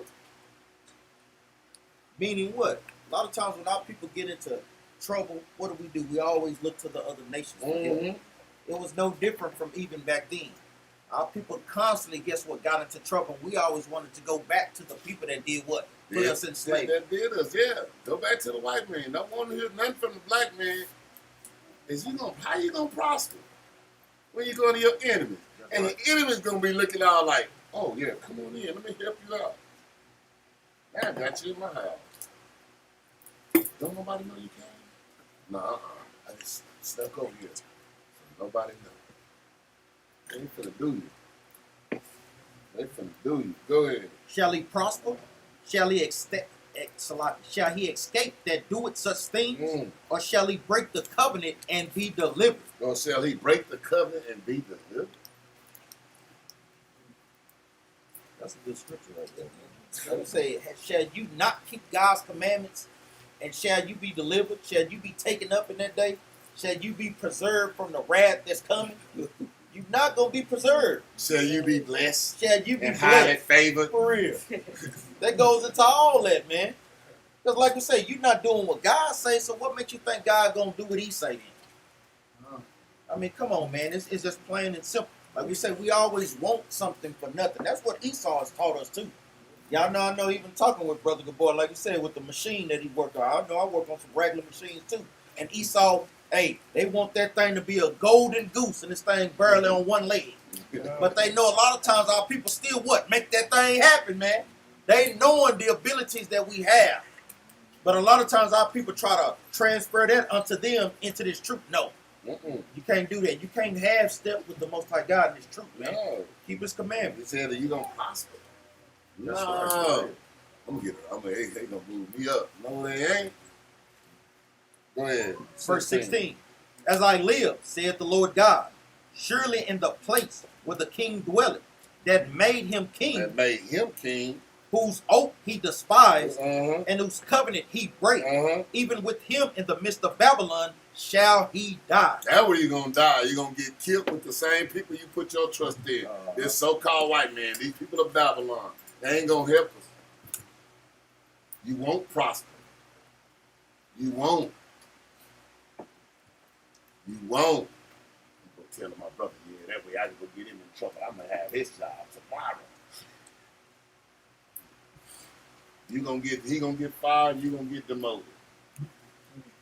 Meaning what? A lot of times when our people get into trouble, what do? We always look to the other nations for help. It was no different from even back then. Our people constantly, guess what, got into trouble. We always wanted to go back to the people that did what? Put us in slavery. That did us, yeah. Go back to the white man. Don't want to hear nothing from the black man. How you gonna prosper when you go to your enemies? And the enemy's gonna be looking out like, oh yeah, come on in, let me help you out. Now I got you in my house. Don't nobody know you came? Nah, I just stuck over here. So nobody know. They ain't finna do you. They finna do you. Go ahead. Shall he prosper? Shall he escape that doeth such things? Or shall he break the covenant and be delivered? Or shall he break the covenant and be delivered? That's a good scripture right there, man. Let me say, shall you not keep God's commandments? And shall you be delivered? Shall you be taken up in that day? Shall you be preserved from the wrath that's coming? You're not going to be preserved. Shall you be blessed? Shall you be and highly blessed? favored? For real. That goes into all that, man. Because like we say, you're not doing what God says, so what makes you think God going to do what he say then? I mean, come on, man. It's just plain and simple. Like we say, we always want something for nothing. That's what Esau has taught us too. Y'all know I know even talking with Brother Gabor, like you said, with the machine that he worked on. I know I work on some regular machines too. And Esau, hey, they want that thing to be a golden goose and this thing barely on one leg. But they know a lot of times our people still what? Make that thing happen, man. They knowing the abilities that we have. But a lot of times our people try to transfer that unto them into this truth. No. You can't do that. You can't have step with the Most High God in this truth, man. No. Keep his commandments. He said that you don't prosper. That's no. right. I'm gonna get it. They gonna move me up. No, they ain't. Go ahead. Verse 16. As I live, saith the Lord God, surely in the place where the king dwelleth, that made him king, whose oath he despised, and whose covenant he brake, even with him in the midst of Babylon shall he die. That's where you're gonna die. You're gonna get killed with the same people you put your trust in. This so-called white man, these people of Babylon, they ain't gonna help us. You won't prosper. You won't. You won't. I'm gonna tell my brother, yeah, that way I can go get him in trouble. I'm gonna have his job tomorrow. He gonna get fired, you gonna get demoted.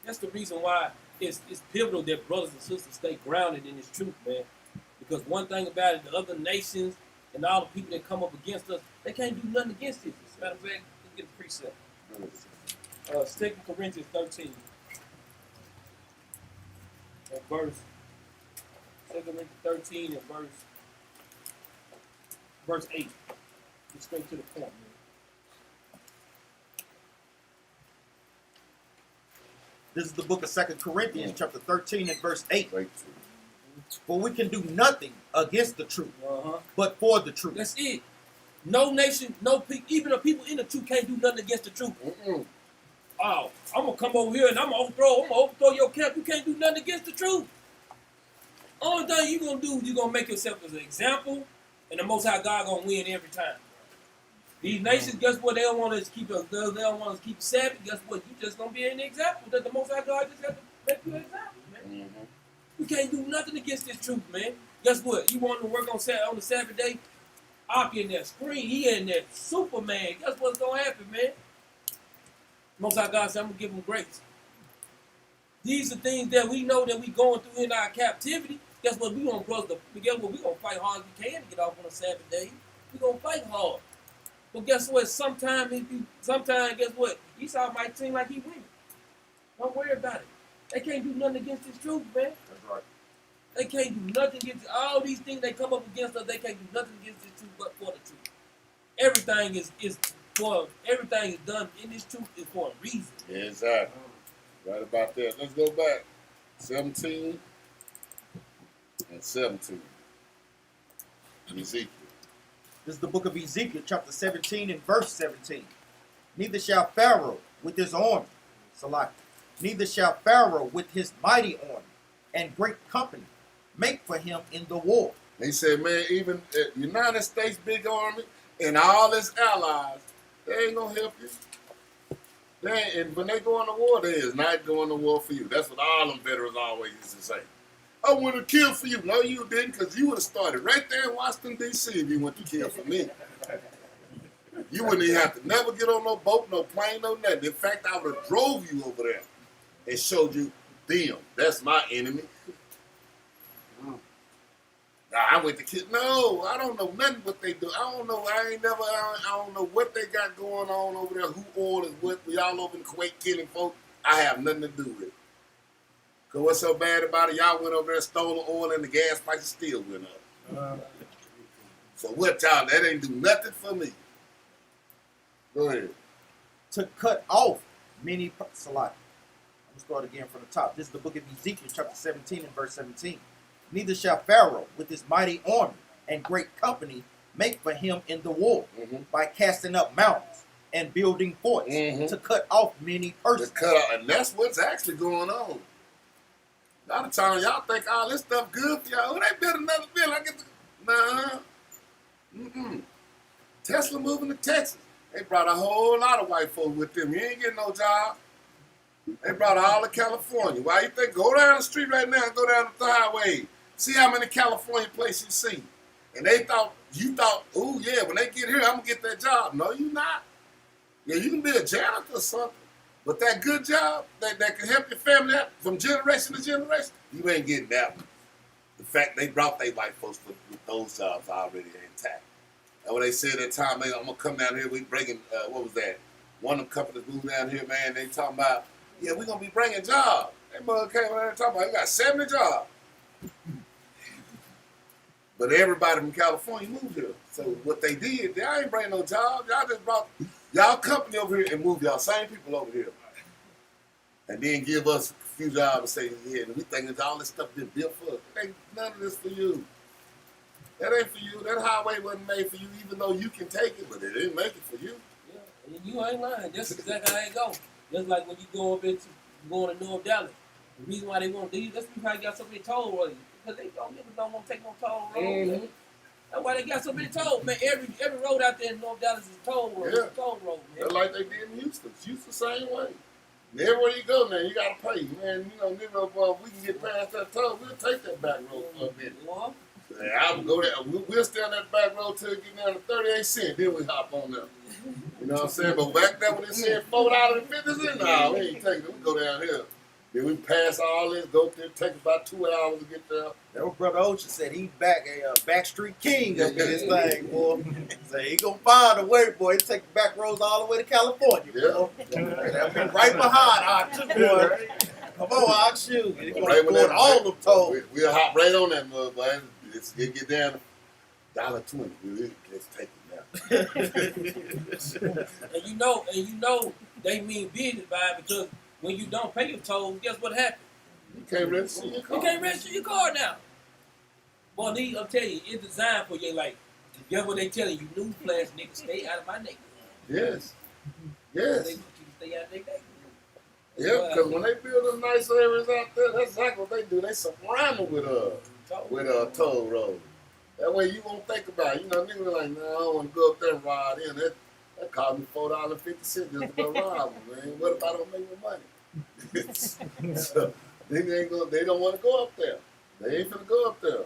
That's the reason why it's pivotal that brothers and sisters stay grounded in this truth, man. Because one thing about it, the other nations and all the people that come up against us, they can't do nothing against it. As a matter of fact, let's get a precept. 2 Corinthians 13. And verse 2 Corinthians 13 and verse 8. Get straight to the point, man. This is the book of 2 Corinthians, chapter 13 and verse 8. For we can do nothing against the truth, but for the truth. That's it. No nation, no people, even the people in the truth can't do nothing against the truth. Oh, I'm gonna come over here and I'm gonna overthrow your camp. You can't do nothing against the truth. Only thing you gonna do, you gonna make yourself as an example, and the Most High God gonna win every time. These nations, guess what? They don't want us to keep us. They don't want us to keep Sabbath. Guess what? You just gonna be an example. That the Most High God just have to make you an example, man. Mm-hmm. We can't do nothing against this truth, man. Guess what? You want to work on the Sabbath day? Aki in there, screen. He in there, Superman. Guess what's gonna happen, man? Most High God said, I'm gonna give him grace. These are things that we know that we going through in our captivity. Guess what? We gonna guess what? We gonna fight hard as we can to get off on a Sabbath day. We gonna fight hard. But guess what? Sometimes guess what? Esau might seem like he winning. Don't worry about it. They can't do nothing against this truth, man. That's right. They can't do nothing against all these things they come up against us. They can't do nothing against this truth but for the truth. Everything is done in this truth is for a reason. Yeah, exactly. Right about that. Let's go back. 17 and 17. Ezekiel. This is the book of Ezekiel, chapter 17 and verse 17. Neither shall Pharaoh with his army, Salah, neither shall Pharaoh with his mighty army and great company make for him in the war. He said, man, even the United States big army and all its allies, they ain't gonna help you. And when they go on the war, they is not going to war for you. That's what all them veterans always used to say. I would have killed for you. No, you didn't, because you would have started right there in Washington, D.C. if you went to kill for me. You wouldn't even have to never get on no boat, no plane, no nothing. In fact, I would have drove you over there and showed you them. That's my enemy. Now, I went to kill. No, I don't know nothing what they do. I don't know. I don't know what they got going on over there. Who orders what? We all over in Kuwait killing folk. I have nothing to do with it. Because what's so bad about it? Y'all went over there and stole the oil and the gas prices still went up. So what y'all, that ain't do nothing for me. Go ahead. To cut off many, Salah. I'm going to start again from the top. This is the book of Ezekiel, chapter 17 and verse 17. Neither shall Pharaoh with his mighty army and great company make for him in the war by casting up mountains and building forts to cut off many persons. To cut off, and that's what's actually going on. A lot of times y'all think all this stuff good for y'all. Oh, they built another building. I get the Tesla moving to Texas. They brought a whole lot of white folks with them. You ain't getting no job. They brought all of California. Why you think? Go down the street right now and go down the highway. See how many California places you see. And you thought, oh yeah, when they get here, I'm gonna get that job. No, you not. Yeah, you can be a janitor or something. But that good job that can help your family out from generation to generation, you ain't getting that one. The fact they brought their white folks with those jobs already intact. And when they said at that time, man, I'm gonna come down here, we bringing, what was that? One of them companies moved down here, man, they talking about, yeah, we're gonna be bringing jobs. That mother came out there talking about, he got 70 jobs. But everybody from California moved here. So what they did, they ain't bring no jobs. Y'all just brought y'all company over here and moved y'all same people over here. And then give us a few jobs and say, yeah, we think that all this stuff been built for us. It ain't none of this for you. That ain't for you. That highway wasn't made for you, even though you can take it, but it didn't make it for you. Yeah, and you ain't lying. That's exactly how it go. Just like when you go up into going to North Dallas. The reason why they want to do that's because they got so many toll roads. Because they don't want to take no toll roads. That's why they got so many toll. Man, every road out there in North Dallas is a toll road. Yeah. It's a toll road, man. Just like they did in Houston. Houston same way. And everywhere you go now, you gotta pay. Man, if we can get past that toll, we'll take that back road for a minute. Well, I would go there. We'll stay on that back road till it get down to 38 cents. Then we hop on them. You know what I'm saying? But back then when they said $4.50, no, we ain't taking it. We go down here. Then we pass all this, go there, take about 2 hours to get there. That was Brother Ocean said he backstreet king up in this thing, boy. So he gonna find a way, boy. He take the back roads all the way to California, boy. That be right behind our two, boy. Come on, our shoe. He gonna Right when afford that- all them tolls. We'll hop right on that mud, boy. It get down to $1.20. Let's take it now. and you know they mean business by it because when you don't pay your tolls, guess what happens? You can't register your car. You can't register your car now. Boy, I'm telling you, it's designed for you. Like, guess what they telling you? Newsflash, nigga, stay out of my neighborhood. Yes. They Yes. want you to stay out of their neighborhood. Yeah, because when they build them nice areas out there, that's exactly what they do. They surround them with toll road. That way you won't think about it. You know, niggas are like, no, I don't want to go up there and ride in. That cost me $4.50 just to go rob them, man. What if I don't make no money? So, they don't want to go up there. They ain't finna go up there.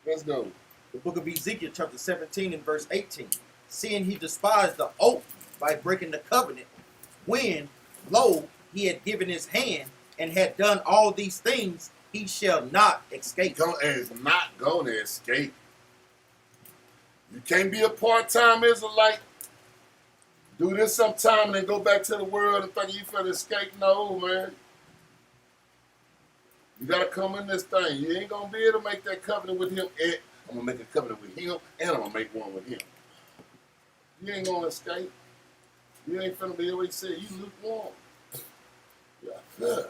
Let's go. The book of Ezekiel, chapter 17 and verse 18. Seeing he despised the oath by breaking the covenant, when, lo, he had given his hand and had done all these things, he shall not escape. Is not going to escape. You can't be a part-time Israelite. Do this sometime and then go back to the world and think you finna escape. No, man. You gotta come in this thing. You ain't gonna be able to make that covenant with him. And I'm gonna make a covenant with him, and I'm gonna make one with him. You ain't gonna escape. You ain't finna be able to say you lukewarm. Yeah, good.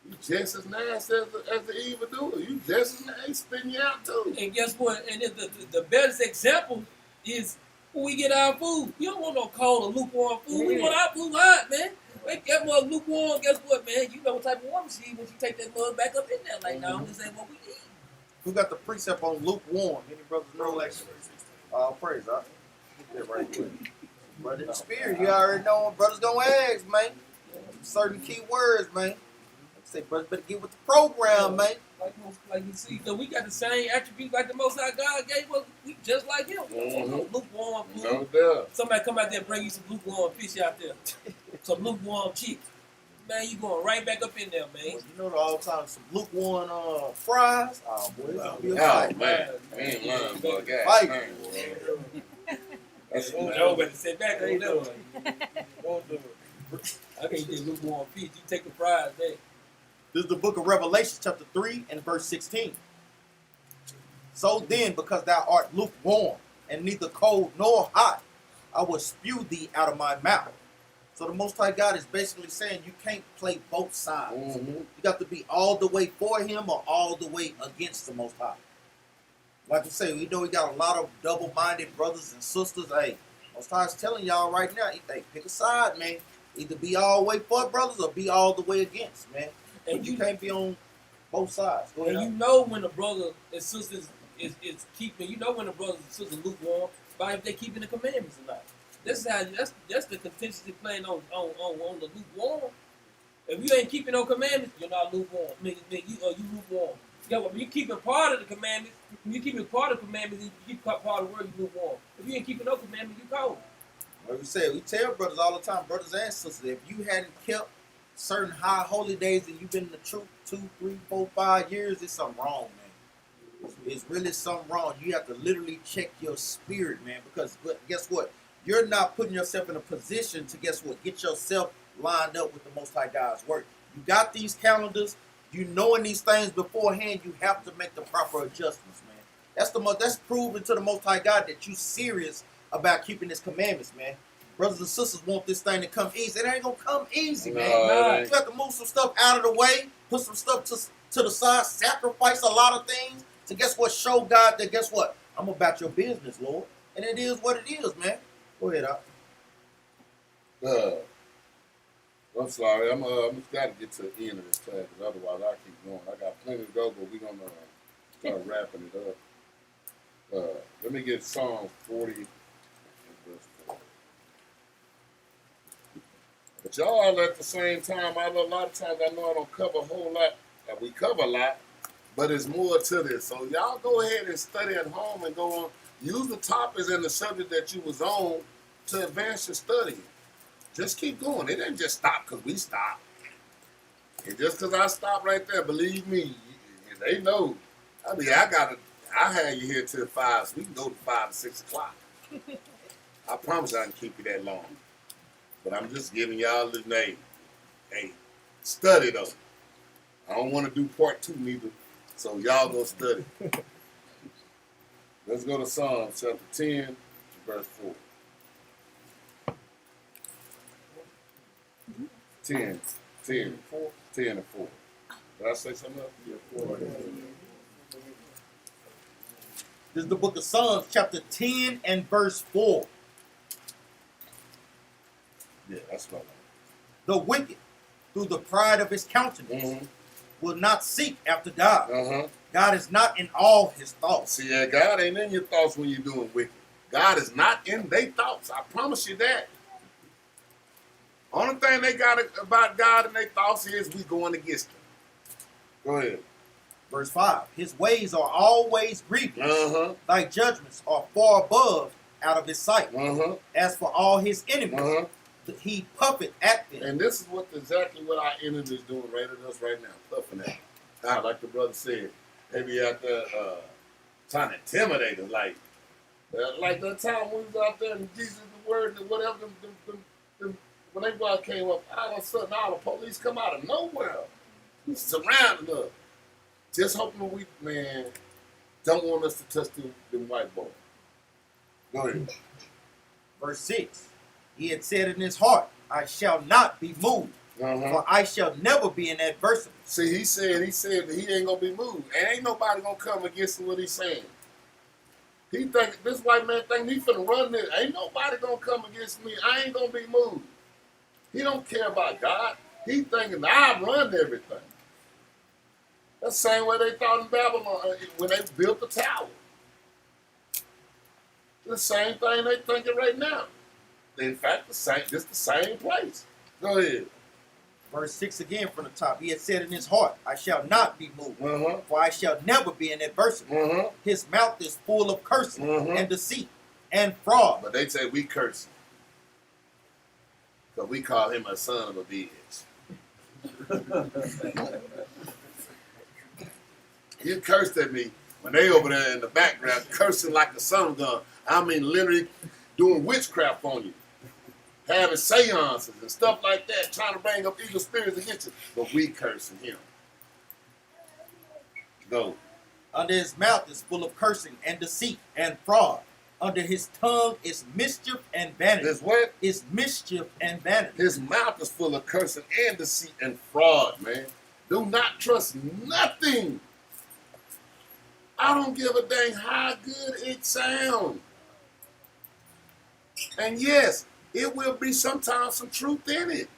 You just as nasty as the evildoer. You just as nasty, spitting you out too. And guess what? And the best example is when we get our food. You don't want no cold or lukewarm food. We want our food hot, man. Make that mug lukewarm. Guess what, man? You know what type of woman she is when you take that mug back up in there. Like, no, this ain't what we need. Who got the precept on lukewarm? Any brothers know like all praise, huh? Get that right quick. Brother in the spirit, you already know what brothers gonna ask, man. Certain key words, man. Like I say, brothers better get with the program, man. Like you see, so we got the same attributes like the Most High God gave us. We just like Him. Mhm. Lukewarm food. No doubt. Somebody come out there and bring you some lukewarm fish out there, some lukewarm chicken. Man, you going right back up in there, man. You know all the time some lukewarm fries. Oh boy, it's gonna be a Oh, fight. man. I ain't lying, boy. God, Fight. man. That's Joe better sit back on that one. Won't do it. I can't get lukewarm fish. You take the fries, man. This is the book of Revelation, chapter 3 and verse 16. So then, because thou art lukewarm and neither cold nor hot, I will spew thee out of my mouth. So the Most High God is basically saying you can't play both sides. Mhm. You got to be all the way for him or all the way against the Most High. Like I say, we know we got a lot of double-minded brothers and sisters. Hey, Most High is telling y'all right now, hey, pick a side, man. Either be all the way for brothers or be all the way against, man. And You can't be on both sides. Go And ahead. you know when the brother and sisters is keeping, you know when the brothers and sisters lukewarm by if they keeping the commandments or not. That's how that's the contingency playing on the lukewarm. If you ain't keeping no commandments, you're not lukewarm. You lukewarm. Yeah, well, you keeping part of the commandments. When you keeping part of the commandments, you keep part of the word, you lukewarm. If you ain't keeping no commandments, you cold. Like we said, we tell brothers all the time, brothers and sisters, if you hadn't kept certain high holy days and you've been in the truth 2, 3, 4, 5 years, it's something wrong, man. It's really something wrong. You have to literally check your spirit, man, because guess what? You're not putting yourself in a position to, guess what, get yourself lined up with the Most High God's work. You got these calendars, you knowing these things beforehand, you have to make the proper adjustments, man. That's proven to the Most High God that you serious about keeping His commandments, man. Brothers and sisters want this thing to come easy. It ain't gonna come easy, man. No, it You have to move some stuff out of the way, put some stuff to the side, sacrifice a lot of things to, guess what, show God that, guess what, I'm about your business, Lord. And it is what it is, man. Go ahead, Doc. I'm sorry. I'm got to get to the end of this class, because otherwise I keep going. I got plenty to go, but we're gonna start wrapping it up. Let me get Psalm 40. Verse 4. But y'all at the same time, a lot of times I know I don't cover a whole lot. We cover a lot, but it's more to this. So y'all go ahead and study at home and go on. Use the topics and the subject that you was on to advance your studying. Just keep going. It didn't just stop because we stopped. And just because I stopped right there, believe me, they know. I mean, I had you here till 5, so we can go to 5 to 6 o'clock. I promise I can keep you that long. But I'm just giving y'all the name. Hey, study though. I don't want to do part 2 neither. So y'all go study. Let's go to Psalms chapter 10, verse 4. 10 and 4. Did I say something else? Yeah, 4. This is the book of Psalms, chapter 10 and verse 4. Yeah, that's right. The wicked, through the pride of his countenance, Mm-hmm. will not seek after God. Uh-huh. God is not in all his thoughts. See, God ain't in your thoughts when you're doing wicked. God is not in their thoughts. I promise you that. Only thing they got about God and their thoughts is we going against them. Go ahead. Verse 5. His ways are always grievous. Uh-huh. Thy judgments are far above out of his sight. Uh-huh. As for all his enemies, Uh-huh. he puffeth at them. And this is exactly what our enemy is doing right at us right now, puffing at us. Like the brother said, they be out there trying to intimidate us. Like that time we was out there and Jesus the word and whatever, when they boys came up, all of a sudden all the police come out of nowhere. He's surrounding us. Just hoping we, man, don't want us to touch them white boys. Go ahead. Verse 6. He had said in his heart, I shall not be moved, for I shall never be in adversity. See, he said that he ain't gonna be moved. And ain't nobody gonna come against what he's saying. He think this white man think he finna run this. Ain't nobody gonna come against me. I ain't gonna be moved. He don't care about God. He thinking I run everything. That's the same way they thought in Babylon when they built the tower. The same thing they thinking right now. In fact, the same place. Go ahead. Verse 6 again from the top. He had said in his heart, I shall not be moved, for I shall never be in adversity. His mouth is full of cursing and deceit and fraud. But they say we curse him. Because we call him a son of a bitch. He cursed at me when they over there in the background cursing like the sun gun. I mean, literally doing witchcraft on you. Having seances and stuff like that, trying to bring up evil spirits against you. But we cursing him. Go. Under his mouth is full of cursing and deceit and fraud. Under his tongue is mischief and vanity. His what? Is mischief and vanity. His mouth is full of cursing and deceit and fraud, man. Do not trust nothing. I don't give a dang how good it sounds. And yes, it will be sometimes some truth in it.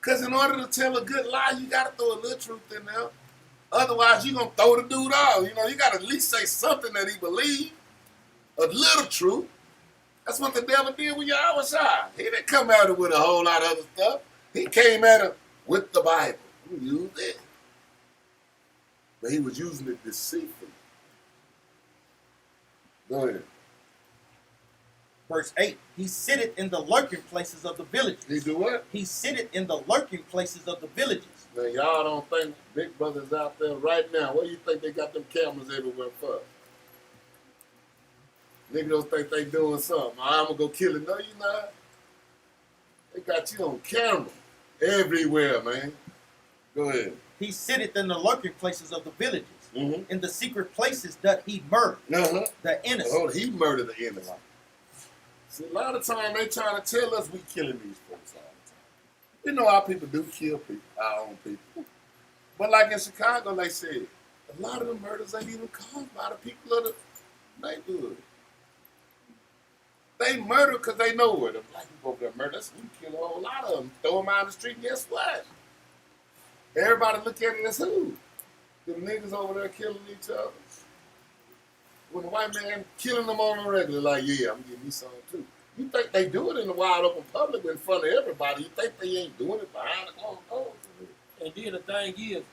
Because in order to tell a good lie, you got to throw a little truth in there. Otherwise, you're going to throw the dude off. You know, you got to at least say something that he believes. A little truth. That's what the devil did with Yahweh. He didn't come at it with a whole lot of other stuff. He came at it with the Bible. He used it. But he was using it deceitfully. Go ahead. Verse 8. He sitteth in the lurking places of the villages. He do what? He sitteth in the lurking places of the villages. Now, y'all don't think Big Brother's out there right now. What do you think they got them cameras everywhere for? Niggas don't think they doing something. I'm going to go kill it. No, you not. They got you on camera everywhere, man. Go ahead. He sitteth in the lurking places of the villages. Mm-hmm. In the secret places doth he murder the innocent. Oh, he murdered the innocent. See, a lot of time they trying to tell us we killing these folks all the time. You know our people do kill people, our own people. But like in Chicago, they said, a lot of the murders ain't even caused by the people of the neighborhood. They murder because they know where the black people over there murder. We kill a whole lot of them, throw them out in the street, and guess what? Everybody look at it as who? Them niggas over there killing each other. When the white man killing them on the regular, like, yeah, I'm getting me some too. You think they do it in the wide open public in front of everybody. You think they ain't doing it behind the closed doors? And then the thing is,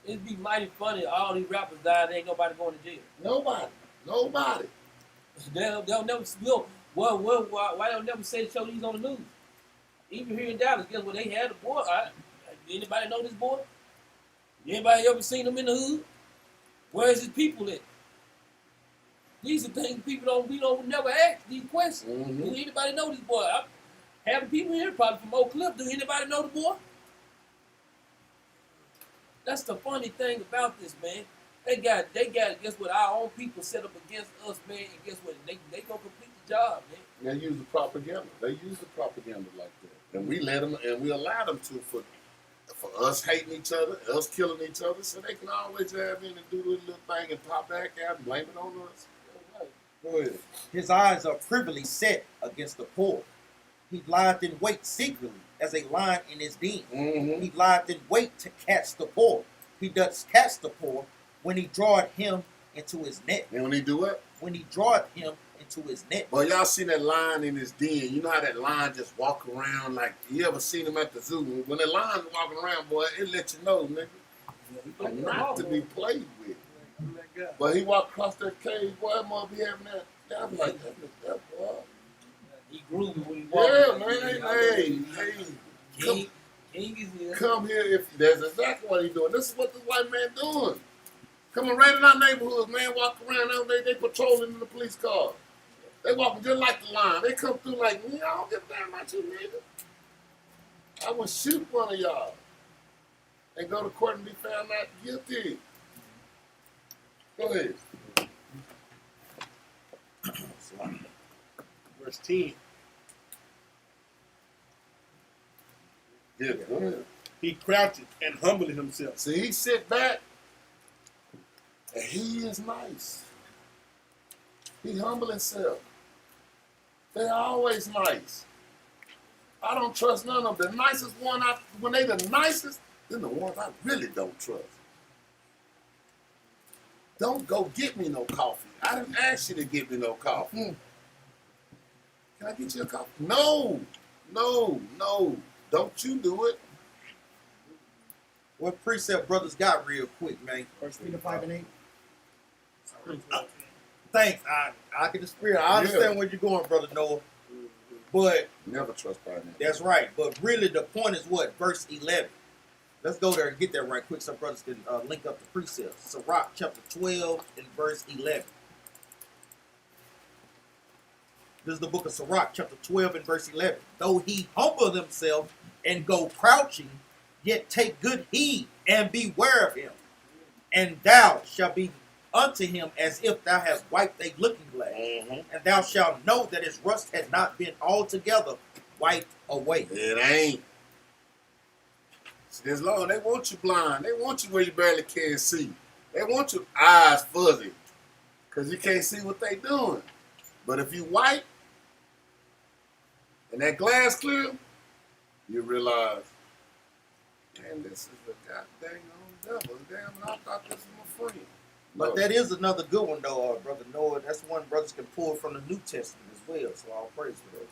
it'd be mighty funny. All these rappers died. Ain't nobody going to jail. Nobody. They'll never. Why they'll never say show these on the news? Even here in Dallas, guess what? They had a boy. Anybody know this boy? Anybody ever seen him in the hood? Where's his people at? These are things we don't never ask these questions. Mm-hmm. Do anybody know this boy? Half the people here probably from Oak Cliff. Do anybody know the boy? That's the funny thing about this, man. They got guess what, our own people set up against us, man, and guess what? They gonna complete the job, man. They use the propaganda. They use the propaganda like that. And we let them and we allow them to for us hating each other, us killing each other, so they can always have in and do this little thing and pop back out and blame it on us. Go ahead. His eyes are privily set against the poor. He lieth in wait secretly as a lion in his den. Mm-hmm. He lieth in wait to catch the poor. He doth catch the poor when he draweth him into his net. And when he do what? When he draweth him into his net. But y'all seen that lion in his den. You know how that lion just walk around like, you ever seen him at the zoo? When the lion's walking around, boy, it let you know, nigga, not to be played with. That guy. But he walked across that cave, boy, that mother be having that. I'm like, that boy. He groovy when he walking. Yeah, man, hey, King is here. come here if that's exactly what he's doing. This is what the white man doing. Coming right in our neighborhoods, man, walk around every day, they patrolling in the police car. They walking just like the line. They come through like me, I don't give a damn about you, nigga. I would shoot one of y'all and go to court and be found not guilty. Go ahead. Verse 10. Yeah, go ahead. He crouched and humbled himself. See, he sit back and he is nice. He humble himself. They're always nice. I don't trust none of them. The nicest one, when they the nicest, then the ones I really don't trust. Don't go get me no coffee. I didn't ask you to get me no coffee. Can I get you a coffee? No. Don't you do it. What precept brothers got real quick, man? 1 Peter 5 and 8. Thanks. I can spirit. I understand where you're going, brother Noah. But Never trust by name. that's right. But really, the point is what? Verse 11. Let's go there and get that right quick so brothers can link up the precepts. Sirach chapter 12 and verse 11. This is the book of Sirach chapter 12 and verse 11. Though he humble himself and go crouching, yet take good heed and beware of him. And thou shalt be unto him as if thou hast wiped a looking glass. And thou shalt know that his rust had not been altogether wiped away. It ain't. See, as long they want you blind. They want you where you barely can see. They want your eyes fuzzy because you can't see what they doing. But if you white and that glass clear, you realize, man, this is the goddamn devil. Damn, I thought this was my friend. But that is another good one, though, Brother Noah. That's one brothers can pull from the New Testament as well. So all praise for that.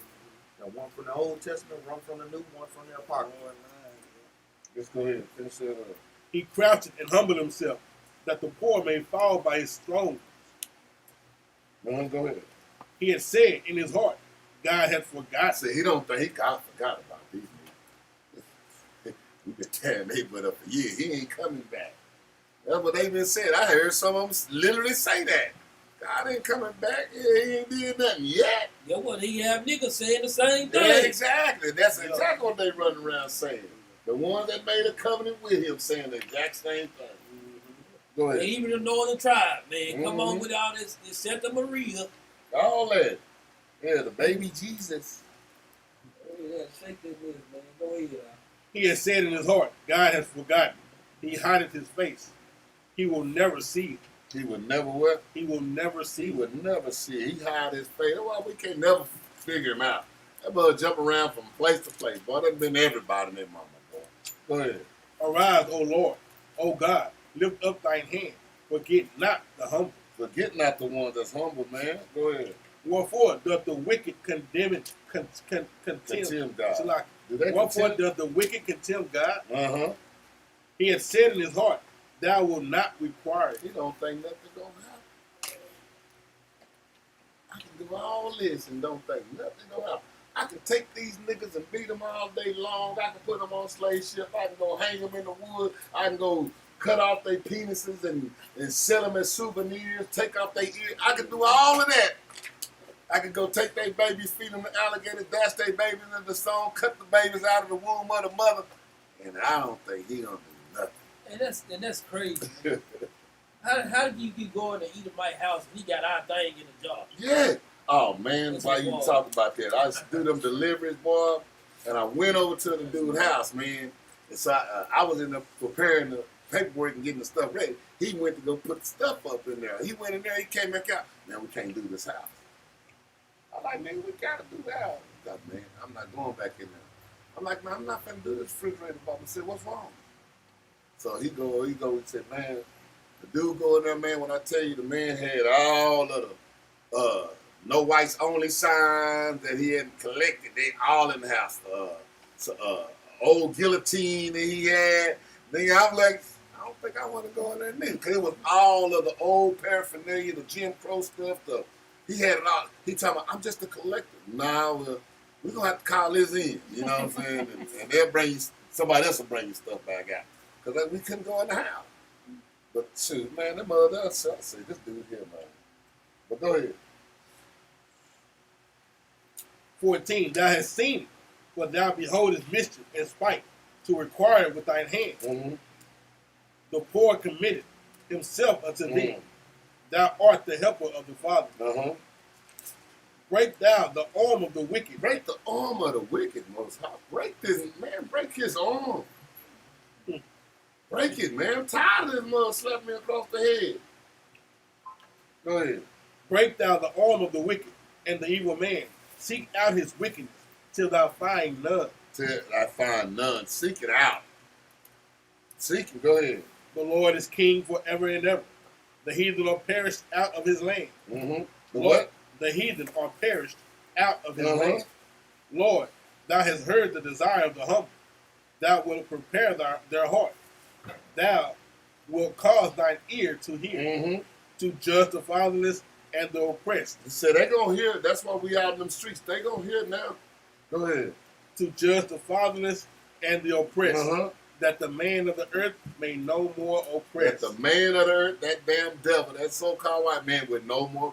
Now, one from the Old Testament, one from the New, one from the Apocrypha. Let's go ahead and finish that up. He crouched and humbled himself, that the poor may fall by his throne. No, go ahead. He had said in his heart, God had forgotten. See, he don't think he forgot about these niggas. We've been tearing they butt up for years. He ain't coming back. That's what they been said. I heard some of them literally say that. God ain't coming back. Yeah, he ain't did nothing yet. Yeah, what he have niggas saying the same thing. Yeah, exactly. That's exactly what they running around saying. The ones that made a covenant with him saying the exact same thing. Go And ahead. even the northern tribe, man, come on Mhm. with all this Santa Maria. All that. Yeah, the baby Jesus. Oh, yeah, shake that with it, man. Go ahead. He had said in his heart, God has forgotten. He hideth his face. He will never see it. He would never what? He will never see He it. would never see it. He hide his face. That's why we can't never figure him out. That boy jump around from place to place. Boy, that been everybody in their mama, boy. Go ahead. Arise, O Lord, O God, lift up thine hand. Forget not the humble. Forget not the one that's humble, man. Go ahead. Wherefore doth the wicked condemn it, contemn God. Salaki. Do they Wherefore contempt? doth the wicked contemn God? Uh-huh. He had said in his heart, thou wilt not require it. He don't think nothing gonna happen. I can do all this and don't think nothing gonna happen. I can take these niggas and beat them all day long. I can put them on slave ship. I can go hang them in the wood. I can go cut off their penises and sell them as souvenirs, take off their ears. I can do all of that. I can go take their babies, feed them to alligators, dash their babies in the stone, cut the babies out of the womb of the mother. And I don't think he gonna do nothing. And that's crazy. Man. How did you keep going to Edomite house and he got our thing in the jar? Yeah. Oh man, That's why a you wall. talk about that? I used to do them deliveries, boy, and I went over to the dude's house, man. And so I was in there preparing the paperwork and getting the stuff ready. He went to go put the stuff up in there. He went in there, he came back out. Man, we can't do this house. I'm like, man, we gotta do the house. He like, man, I'm not going back in there. I'm like, man, I'm not gonna do this refrigerator bubble. I said, what's wrong? So he said, man, the dude go in there, man, when I tell you the man had all of the no whites only signs that he hadn't collected. They all in the house. Old guillotine that he had. Then I'm like, I don't think I want to go in there neither. Because it was all of the old paraphernalia, the Jim Crow stuff. He had it all. He talking about, I'm just a collector. Nah, we're going to have to call this in. You know what I'm saying? And they'll bring you, somebody else will bring your stuff back out. Because we couldn't go in the house. But shoot, man, that mother, I said, this dude here, man. But go ahead. 14, thou hast seen it, for thou beholdest mischief and spite, to require it with thine hand. Mm-hmm. The poor committed himself unto thee. Mm-hmm. Thou art the helper of the father. Uh-huh. Break thou the arm of the wicked. Break the arm of the wicked, Most High. Break this, man. Break his arm. Break it, man. I'm tired of this mother slapping me across the head. Go ahead. Break thou the arm of the wicked and the evil man. Seek out his wickedness till thou find none. Till I find none. Seek it out. Seek it. Go ahead. The Lord is king forever and ever. The heathen are perished out of his land. Mm-hmm. The Lord, what? the heathen are perished out of his Uh-huh. land. Lord, thou hast heard the desire of the humble. Thou wilt prepare their heart. Thou wilt cause thine ear to hear, Mm-hmm. to judge the fatherless and the oppressed, He said they gonna hear it. That's why we out in them streets. They gonna hear it now. Go ahead. to judge the fatherless and the oppressed, Uh-huh. that the man of the earth may no more That oppress. the man of the earth, that damn devil, that so-called white man would no more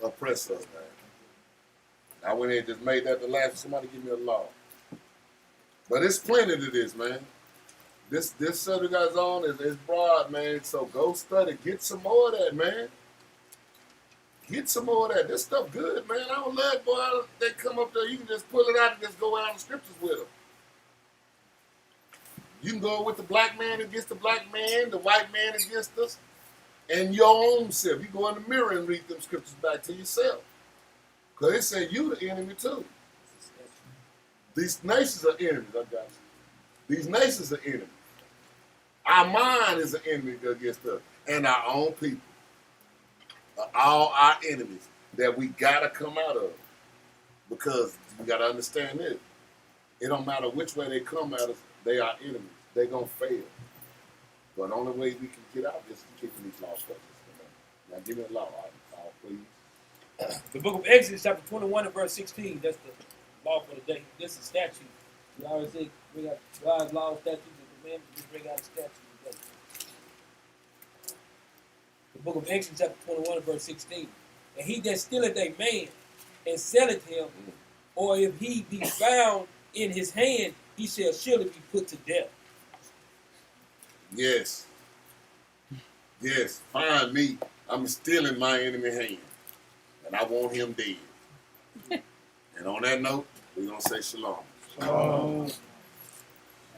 oppress us, man. I went in and just made that the last. Somebody give me a law. But it's plenty to this, man. This subject guys on is broad, man. So go study. Get some more of that, man. Get some more of that. This stuff good, man. I don't love it, boy. They come up there, you can just pull it out and just go out the scriptures with them. You can go with the black man against the black man, the white man against us, and your own self. You go in the mirror and read them scriptures back to yourself. Because it said you the enemy too. These nations are enemies, I got you. These nations are enemies. Our mind is an enemy against us, and our own people are all our enemies that we gotta come out of. Because we gotta understand this. It don't matter which way they come at us, they are enemies. They gonna fail. But the only way we can get out is keeping these law structures. Now give me a law, please. The book of Exodus, chapter 21 and verse 16. That's the law for the day. This is statute. We always say bring out God's law, statutes, and commandments. Just bring out a statute today. The book of Exodus, chapter 21 and verse 16. And he that stealeth a man and selleth him, or if he be found in his hand, he shall surely be put to death. Yes. Yes. Find me. I'm still in my enemy hand. And I want him dead. And on that note, we're going to say shalom. Shalom.